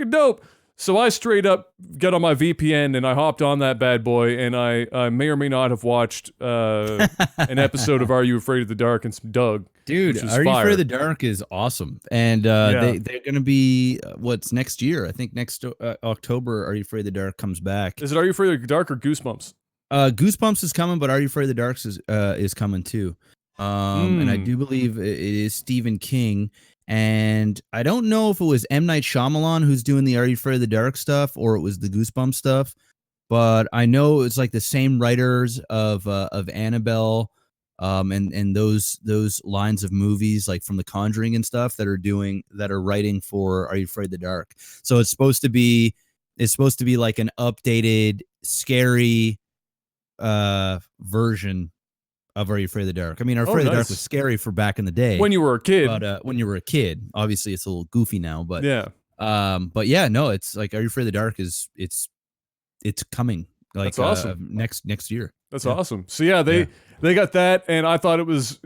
dope. So I straight up got on my VPN and I hopped on that bad boy, and I may or may not have watched an episode of Are You Afraid of the Dark and some Doug. Dude, which was Are You fire. Afraid of the Dark is awesome. And they're going to be, what's next year? I think next October, Are You Afraid of the Dark comes back. Is it Are You Afraid of the Dark or Goosebumps? Goosebumps is coming, but Are You Afraid of the Dark is coming too. And I do believe it is Stephen King. And I don't know if it was M. Night Shyamalan who's doing the Are You Afraid of the Dark stuff, or it was the Goosebumps stuff. But I know it's like the same writers of Annabelle, and those lines of movies like from The Conjuring and stuff that are writing for Are You Afraid of the Dark. So it's supposed to be like an updated, scary version of Are You Afraid of the Dark. I mean, Are You Afraid of the Dark was scary for back in the day when you were a kid. But when you were a kid, obviously it's a little goofy now. But yeah, no, it's like Are You Afraid of the Dark is it's coming. Like that's awesome. Next year. That's awesome. So yeah, they got that, and I thought it was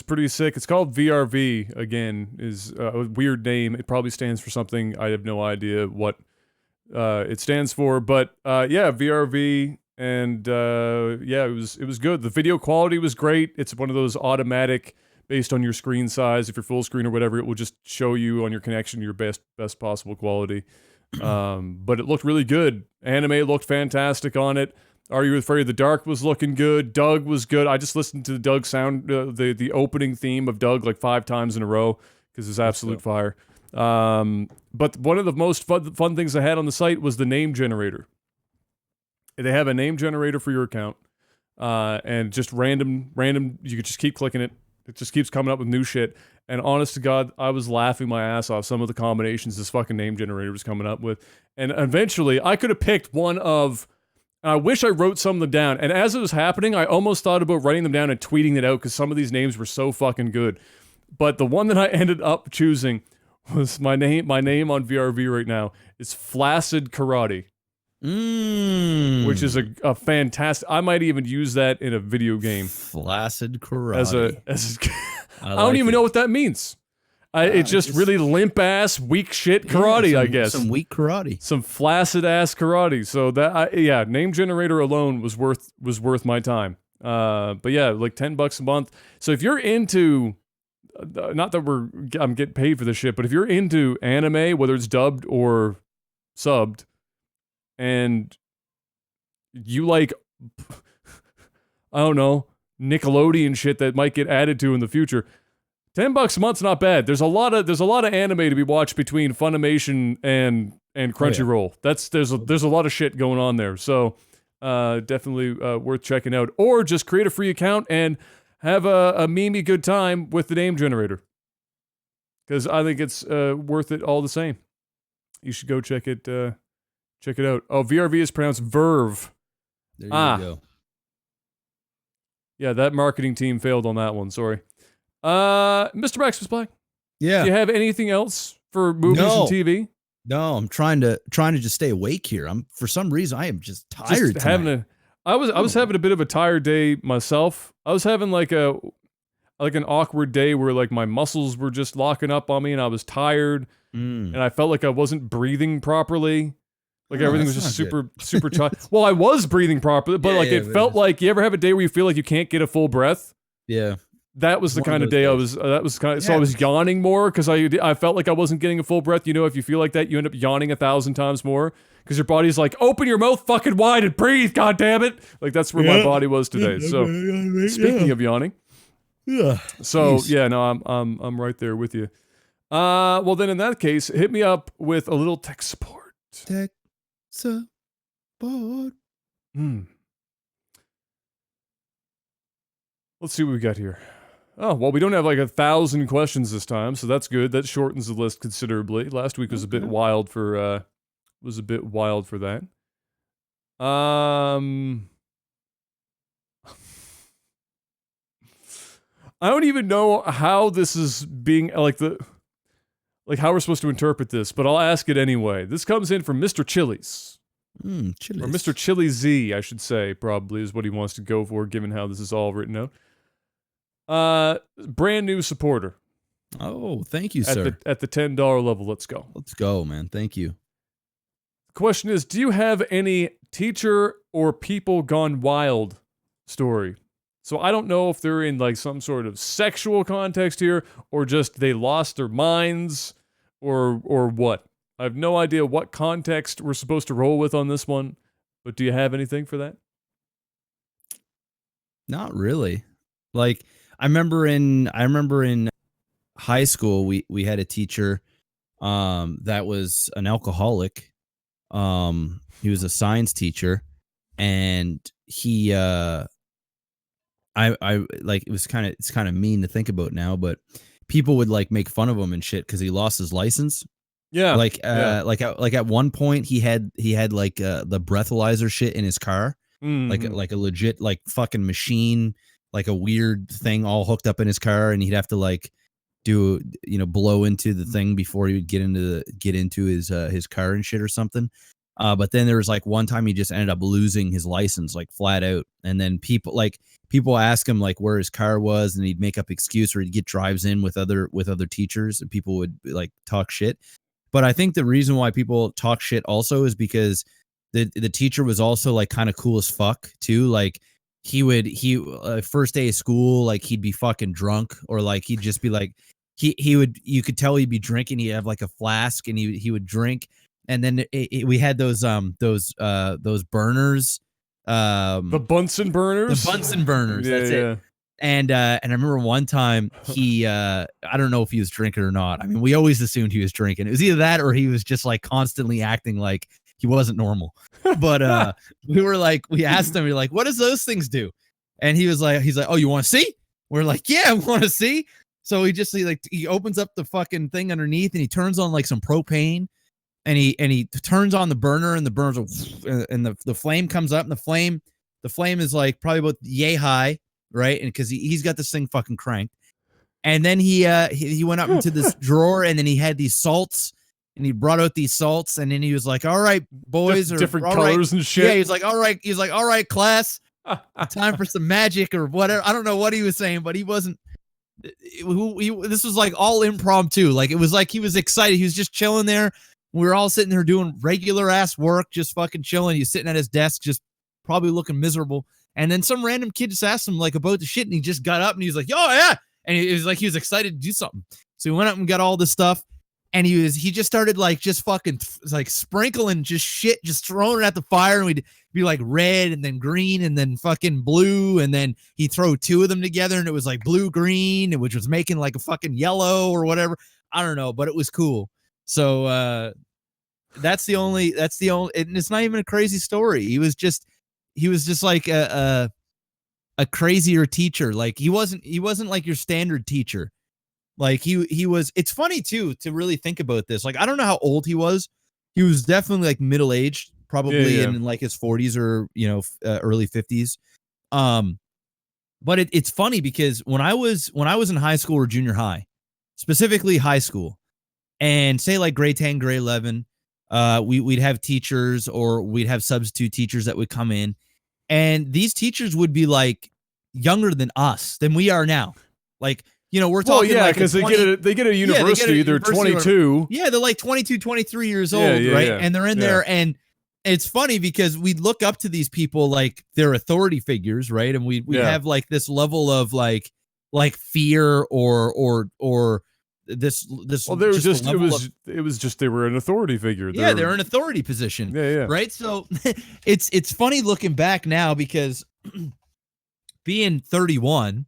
pretty sick. It's called VRV. Again, is a weird name. It probably stands for something. I have no idea what it stands for, but yeah, VRV. And yeah, it was good. The video quality was great. It's one of those automatic, based on your screen size. If you're full screen or whatever, it will just show you on your connection your best possible quality. But it looked really good. Anime looked fantastic on it. Are You Afraid of the Dark was looking good. Doug was good. I just listened to the Doug sound, the opening theme of Doug like 5 times in a row because it's absolute fire. But one of the most fun things I had on the site was the name generator. They have a name generator for your account, and just random. You could just keep clicking it. It just keeps coming up with new shit. And honest to God, I was laughing my ass off some of the combinations this fucking name generator was coming up with. And eventually, I could have picked one of. I wish I wrote some of them down. And as it was happening, I almost thought about writing them down and tweeting it out because some of these names were so fucking good. But the one that I ended up choosing was my name. My name on VRV right now is Flaccid Karate. Which is a fantastic. I might even use that in a video game. Flaccid Karate. I don't even know what that means. It's just really limp ass, weak shit karate. I guess some weak karate, some flaccid ass karate. So that name generator alone was worth my time. But yeah, like $10 a month. So if you're into, not that I'm getting paid for this shit, but if you're into anime, whether it's dubbed or subbed, and you like, I don't know, Nickelodeon shit that might get added to in the future, $10 a month's not bad. There's a lot of anime to be watched between Funimation and Crunchyroll. There's a lot of shit going on there. So definitely worth checking out. Or just create a free account and have a memey good time with the name generator. Because I think it's worth it all the same. You should go check it out. Oh, VRV is pronounced Verve. There you go. Yeah, that marketing team failed on that one. Sorry. Mr. MaximusBlack. Yeah. Do you have anything else for movies and TV? No, I'm trying to just stay awake here. For some reason I am just tired. I was having a bit of a tired day myself. I was having like an awkward day where like my muscles were just locking up on me and I was tired and I felt like I wasn't breathing properly. Like everything was just super tight. Well, I was breathing properly, but it felt like, you ever have a day where you feel like you can't get a full breath? Yeah. That was the kind of day I was. So I was yawning more because I felt like I wasn't getting a full breath. You know, if you feel like that, you end up yawning 1,000 times more because your body's like, open your mouth fucking wide and breathe. God damn it! Like that's where my body was today. So speaking of yawning, so no, I'm right there with you. Well then in that case, hit me up with a little tech support. Tech support. Let's see what we got here. Oh, well, we don't have like 1,000 questions this time, so that's good. That shortens the list considerably. Last week was a bit wild for that. I don't even know how this is being how we're supposed to interpret this, but I'll ask it anyway. This comes in from Mr. Chili's. Chili's. Or Mr. Chili Z, I should say, probably is what he wants to go for, given how this is all written out. Brand new supporter. Oh, thank you, sir. At the $10 level, let's go. Let's go, man. Thank you. question is, do you have any teacher or people gone wild story? So I don't know if they're in like some sort of sexual context here, or just they lost their minds, or what. I have no idea what context we're supposed to roll with on this one, but do you have anything for that? Not really. Like I remember in high school we had a teacher that was an alcoholic. He was a science teacher, and he I like, it's kind of mean to think about now, but people would like make fun of him and shit because he lost his license. Yeah. Like at one point he had like the breathalyzer shit in his car, like a legit like fucking machine, like a weird thing all hooked up in his car, and he'd have to like do, blow into the thing before he would get into his car and shit or something. But then there was like one time he just ended up losing his license, like flat out. And then people ask him like where his car was, and he'd make up excuse, or he'd get drives in with other teachers, and people would like talk shit. But I think the reason why people talk shit also is because the teacher was also like kind of cool as fuck too. Like he first day of school, like he'd be fucking drunk, or like he'd just be like you could tell he'd be drinking. He'd have like a flask, and he would drink. And then we had those burners, the Bunsen burners. The Bunsen burners. Yeah, that's yeah. it. And I remember one time he, I don't know if he was drinking or not. I mean, we always assumed he was drinking. It was either that or he was just like constantly acting like he wasn't normal. But we asked him, we were like, what does those things do? And he's like, oh, you want to see? We're like, yeah, I want to see. So he opens up the fucking thing underneath, and he turns on like some propane, and he turns on the burner, and the burners and the flame comes up, and the flame is like probably about yay high, right? And because he's got this thing fucking cranked. And then he went up into this drawer, and then he had these salts, and he brought out these salts, and then he was like, all right, boys, different colors and shit. Yeah, he's like, all right, class, time for some magic or whatever. I don't know what he was saying, but he wasn't. This was like all impromptu. Like it was like he was excited. He was just chilling there. We were all sitting there doing regular ass work, just fucking chilling. He's sitting at his desk, just probably looking miserable. And then some random kid just asked him like about the shit, and he just got up and he was like, "Oh yeah," and he was like, he was excited to do something. So he went up and got all this stuff, and he just started like just fucking like sprinkling just shit, just throwing it at the fire, and we'd be like red and then green and then fucking blue, and then he'd throw two of them together, and it was like blue green, which was making like a fucking yellow or whatever. I don't know, but it was cool. So that's the only, and it's not even a crazy story. He was just like a crazier teacher. Like he wasn't like your standard teacher. Like he was. It's funny too to really think about this. Like I don't know how old he was. He was definitely like middle aged, probably in like his 40s or early 50s. But it's funny because when I was in high school or junior high, specifically high school, and say like grade 10, grade 11, we'd have teachers, or we'd have substitute teachers that would come in, and these teachers would be like younger than we are now. Like, we're talking because they get a university, they're 22. Yeah, they're like 22, 23 years old, right? Yeah. And they're in there, and it's funny because we look up to these people like they're authority figures, right? And we have like this level of like fear or this. Well, they were it was just they were an authority figure. They're an authority position. Yeah. Right. So it's funny looking back now because being 31,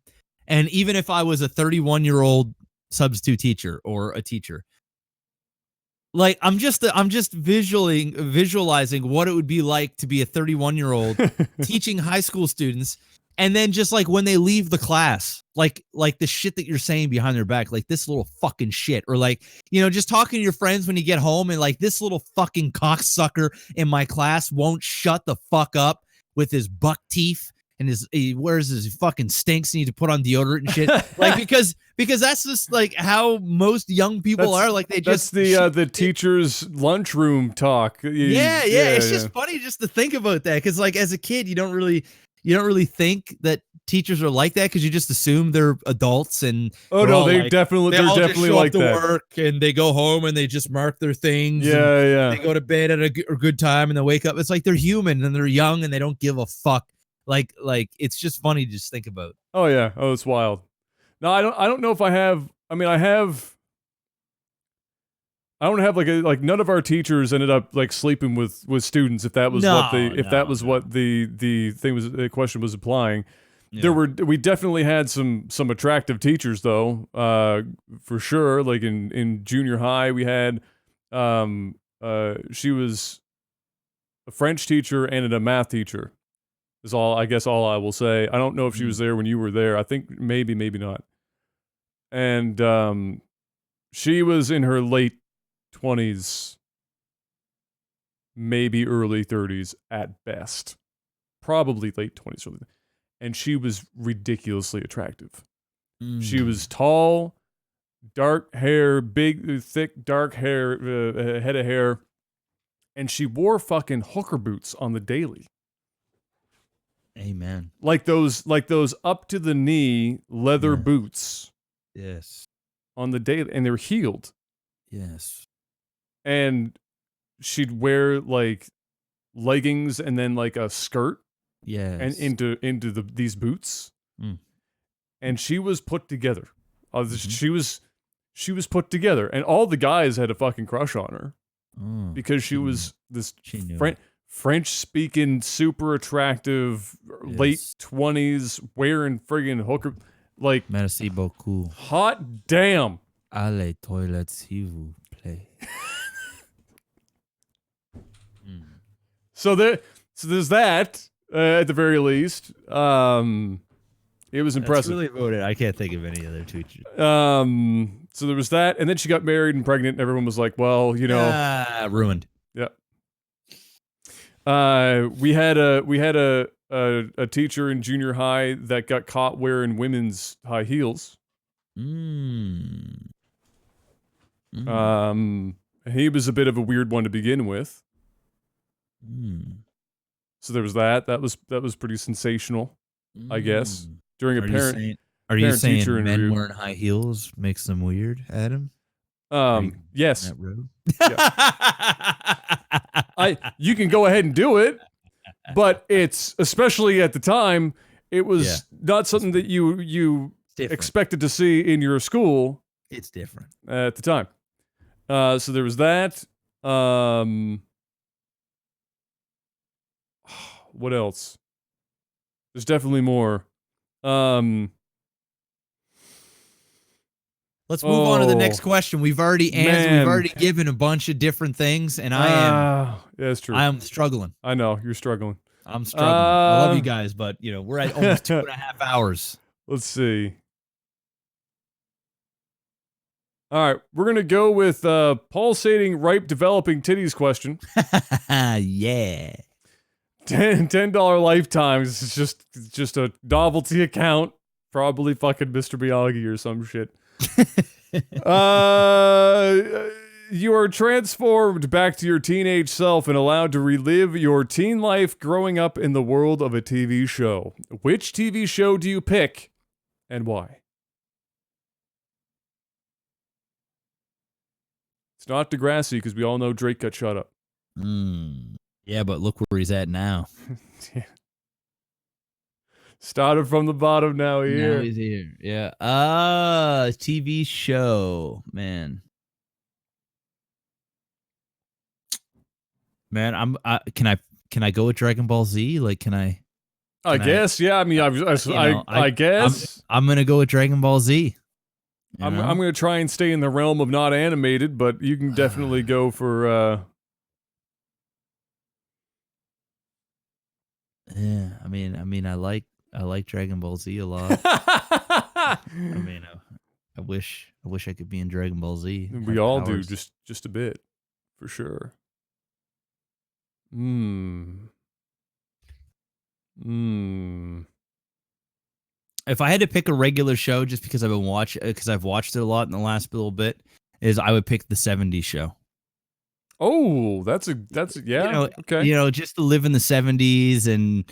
and even if I was a 31-year-old substitute teacher or a teacher, like I'm just visualizing what it would be like to be a 31-year-old teaching high school students. And then just like when they leave the class, like the shit that you're saying behind their back, like this little fucking shit, or like, just talking to your friends when you get home, and like this little fucking cocksucker in my class won't shut the fuck up with his buck teeth, and he wears his fucking stinks, and need to put on deodorant and shit. Like because that's just like how most young people are. Like they just the teacher's lunchroom talk. It's just funny just to think about that, because like as a kid you don't really think that teachers are like that because you just assume they're adults and Oh no, they're all definitely just show like up to that. work and they go home and they just mark their things. and Yeah. They go to bed at a good time and they wake up. It's like they're human and they're young and they don't give a fuck. Like it's just funny to just think about. Oh yeah. Oh, it's wild. No, I don't know if I have. I mean, I don't have like none of our teachers ended up like sleeping with students. If that was what the thing was, the question was applying. Yeah. We definitely had some attractive teachers though, for sure. Like in junior high, we had, she was a French teacher and a math teacher. Is all I will say. I don't know if she was there when you were there. I think maybe not. And she was in her late 20s, maybe early 30s at best. Probably late 20s, early. And she was ridiculously attractive. She was tall, dark hair, big, thick, dark hair, head of hair, and she wore fucking hooker boots on the daily. Amen. Like those up to the knee leather boots. Yes. On the daily, and they were heeled. Yes. And she'd wear like leggings and then like a skirt. Yes. And into these boots. And she was put together. She was put together, and all the guys had a fucking crush on her because she was this French-speaking, super attractive, late 20s, wearing friggin' hooker, like. Merci beaucoup. Hot damn. Allez toilette s'il vous plaît. So there's that. At the very least, it was impressive. That's really voted. I can't think of any other teachers. So there was that, and then she got married and pregnant, and everyone was like, "Well, you know, ruined." Yeah. We had a teacher in junior high that got caught wearing women's high heels. And he was a bit of a weird one to begin with. So there was that. That was pretty sensational, I guess. During a Are you saying teacher men interview. wearing high heels makes them weird, Adam? Yes. That road? You can go ahead and do it, but it's, especially at the time, it was not something that you expected to see in your school. It's different at the time. So there was that. What else? There's definitely more. Let's move on to the next question. We've already answered. We've already given a bunch of different things, and yeah, that's true. I am struggling. I know you're struggling. I'm struggling. I love you guys, but we're at almost 2.5 hours. Let's see. All right, we're gonna go with pulsating, ripe, developing titties question. Yeah. $10 lifetime. It's just a novelty account. Probably fucking Mr. Miyagi or some shit. You are transformed back to your teenage self and allowed to relive your teen life growing up in the world of a TV show. Which TV show do you pick and why? It's not Degrassi because we all know Drake got shut up. Yeah, but look where he's at now. Yeah. Started from the bottom, now here. Now he's here. Yeah. TV show, man. Man, can I go with Dragon Ball Z? Like, can I? I guess, yeah. I mean, I guess I'm gonna go with Dragon Ball Z. I'm gonna try and stay in the realm of not animated, but you can definitely go for. Yeah, I mean, I like Dragon Ball Z a lot. I mean, I wish I could be in Dragon Ball Z. We all do, just a bit, for sure. If I had to pick a regular show, just because I've watched it a lot in the last little bit, I would pick the '70s show. Oh, that's yeah. Okay. Just to live in the '70s and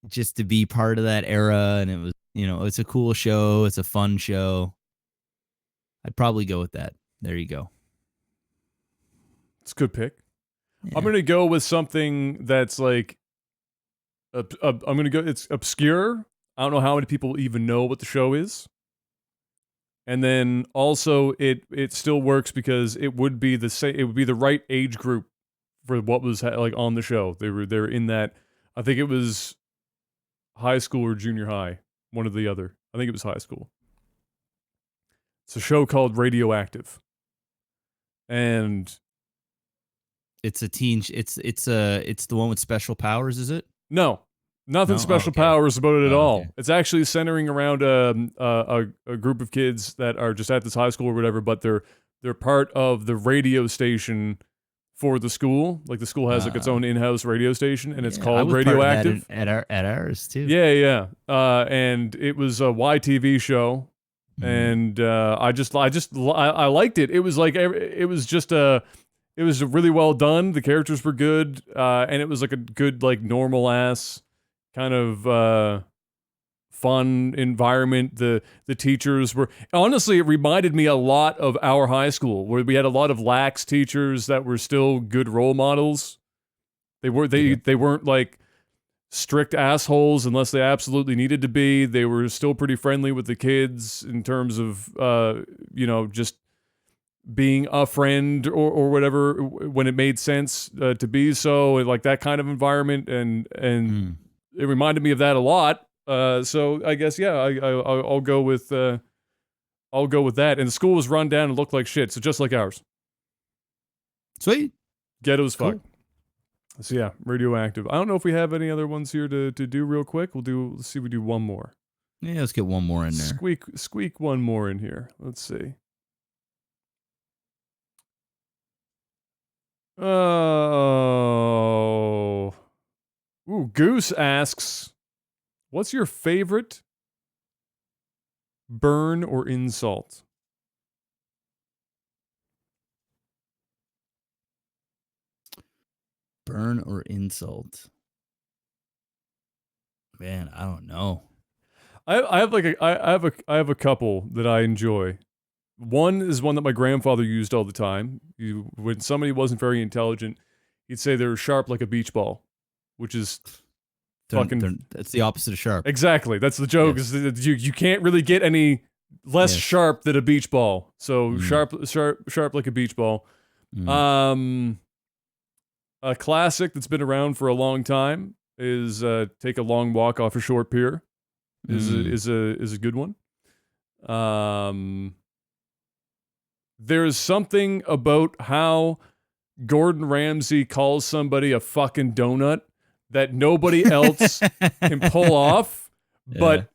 just to be part of that era, and it was, it's a cool show, it's a fun show. I'd probably go with that. There you go. It's a good pick. Yeah. I'm gonna go with something that's like, I'm gonna go. It's obscure. I don't know how many people even know what the show is. And then also, it still works because it would be the same. It would be the right age group for what was like on the show. They're in that. I think it was high school or junior high, one or the other. I think it was high school. It's a show called Radioactive, and it's a teen. It's the one with special powers, is it? no, nothing No? special Okay. powers about it at Oh, all. okay. It's actually centering around a group of kids that are just at this high school or whatever, but they're part of the radio station for the school. Like the school has like its own in-house radio station, and it's Yeah, I called was part of that Radioactive. at ours too. Yeah. And it was a YTV show, Mhm. and I liked it. It was like it was really well done. The characters were good, and it was like a good like normal ass kind of fun environment. The teachers were honestly, it reminded me a lot of our high school, where we had a lot of lax teachers that were still good role models. They weren't like strict assholes unless they absolutely needed to be. They were still pretty friendly with the kids in terms of just being a friend or whatever when it made sense to be so, like that kind of environment, and it reminded me of that a lot. So I guess I'll go with that. And the school was run down and looked like shit, so just like ours, Sweet. ghetto as fuck. Cool. So yeah, Radioactive. I don't know if we have any other ones here to do real quick. Let's see if we do one more. Yeah, let's get one more in there. Squeak one more in here. Let's see. Oh. Ooh, Goose asks, what's your favorite burn or insult? Burn or insult? Man, I don't know. I have a couple that I enjoy. One is one that my grandfather used all the time. When somebody wasn't very intelligent, he'd say they were sharp like a beach ball, which is That's the opposite of sharp. exactly. That's the joke. Yes. Is that you can't really get any less Yes. sharp than a beach ball. So sharp like a beach ball. A classic that's been around for a long time is take a long walk off a short pier. Is a good one. There's something about how Gordon Ramsay calls somebody a fucking donut that nobody else can pull off, but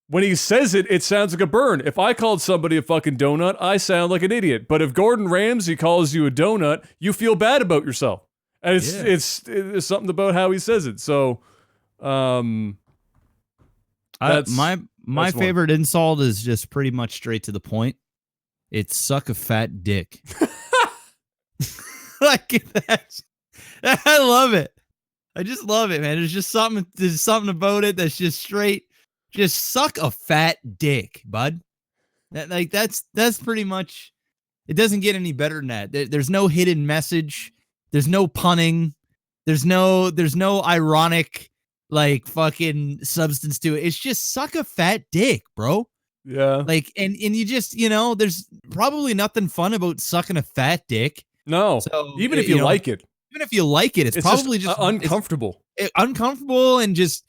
when he says it, it sounds like a burn. If I called somebody a fucking donut, I sound like an idiot. But if Gordon Ramsay calls you a donut, you feel bad about yourself. And it's something about how he says it. So, my that's favorite insult is just pretty much straight to the point. It's suck a fat dick. Like that. I love it. I just love it, man. There's something about it that's just straight. Just suck a fat dick, bud. That's pretty much. It doesn't get any better than that. There's no hidden message. There's no punning. There's no ironic like fucking substance to it. It's just suck a fat dick, bro. Yeah. Like and you just there's probably nothing fun about sucking a fat dick. No. So even if you like it. Even if you like it, it's probably just uncomfortable. Uncomfortable and just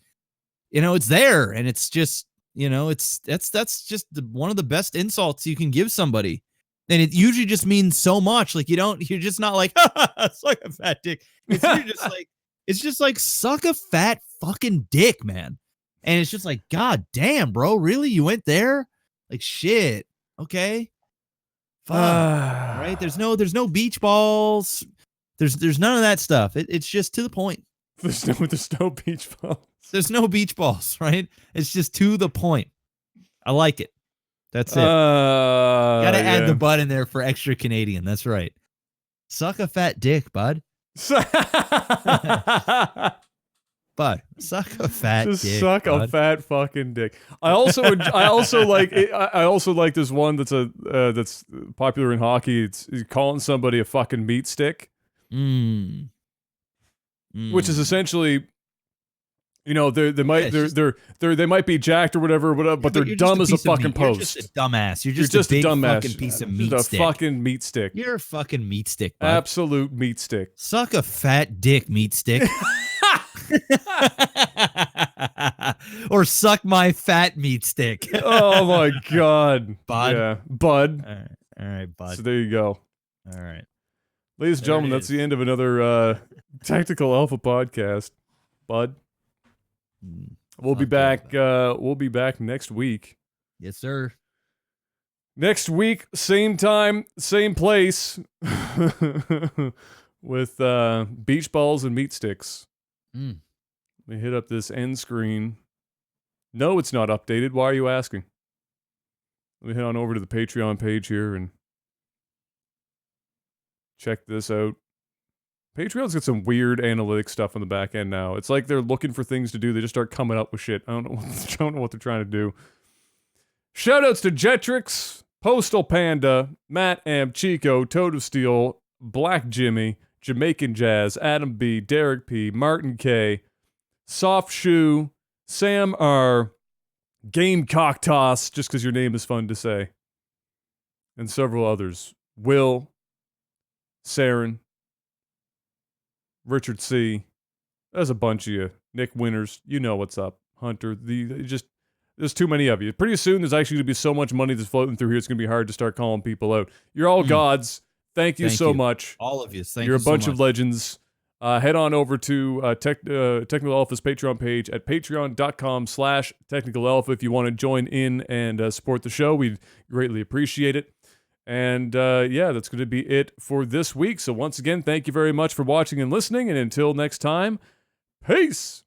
it's there and it's just that's just one of the best insults you can give somebody. And it usually just means so much. Like you're just not like suck a fat dick. It's just like suck a fat fucking dick, man. And it's just like, God damn, bro, really? You went there? Like shit. Okay. Fuck. Right? There's no beach balls. There's none of that stuff. It's just to the point. There's no beach balls. There's no beach balls, right? It's just to the point. I like it. That's it. Gotta add the bud in there for extra Canadian. That's right. Suck a fat dick, bud. Bud, suck a fat Just dick. suck a bud. fat fucking dick. I also like this one that's popular in hockey. It's calling somebody a fucking meat stick, Mm. which is essentially, they might be jacked or whatever, but they're you're just dumb as a piece of fucking meat. You're post. just a dumbass. You're You're just, just a big dumbass. fucking piece of meat Just a stick. fucking meat stick. You're a fucking meat stick, bud. Absolute meat stick. Suck a fat dick, meat stick. Or suck my fat meat stick. Oh my god, Bud. Yeah, bud. All right, bud. So there you go, All right. ladies and There gentlemen. it That's is. the end of another Tactical Alpha podcast. Bud, we'll be Okay, back. We'll be back next week. Yes, sir. Next week, same time, same place, with beach balls and meat sticks. Mm. Let me hit up this end screen. No, it's not updated. Why are you asking? Let me head on over to the Patreon page here and check this out. Patreon's got some weird analytic stuff on the back end now. It's like they're looking for things to do. They just start coming up with shit. I don't know what they're trying to do. Shoutouts to Jetrix, Postal Panda, Matt M, Chico, Toad of Steel, Black Jimmy, Jamaican Jazz, Adam B, Derek P, Martin K, Soft Shoe, Sam R, Gamecock Toss, just because your name is fun to say, and several others. Will, Saren, Richard C. There's a bunch of you. Nick Winters, you know what's up. Hunter, there's too many of you. Pretty soon, there's actually going to be so much money that's floating through here, it's going to be hard to start calling people out. You're all gods. Thank you so much. All of you. Thank You're you a bunch so of much. legends. Head on over to Technical Alpha's Patreon page at patreon.com/Technical Alpha if you want to join in and support the show. We'd greatly appreciate it. And that's going to be it for this week. So once again, thank you very much for watching and listening. And until next time, peace.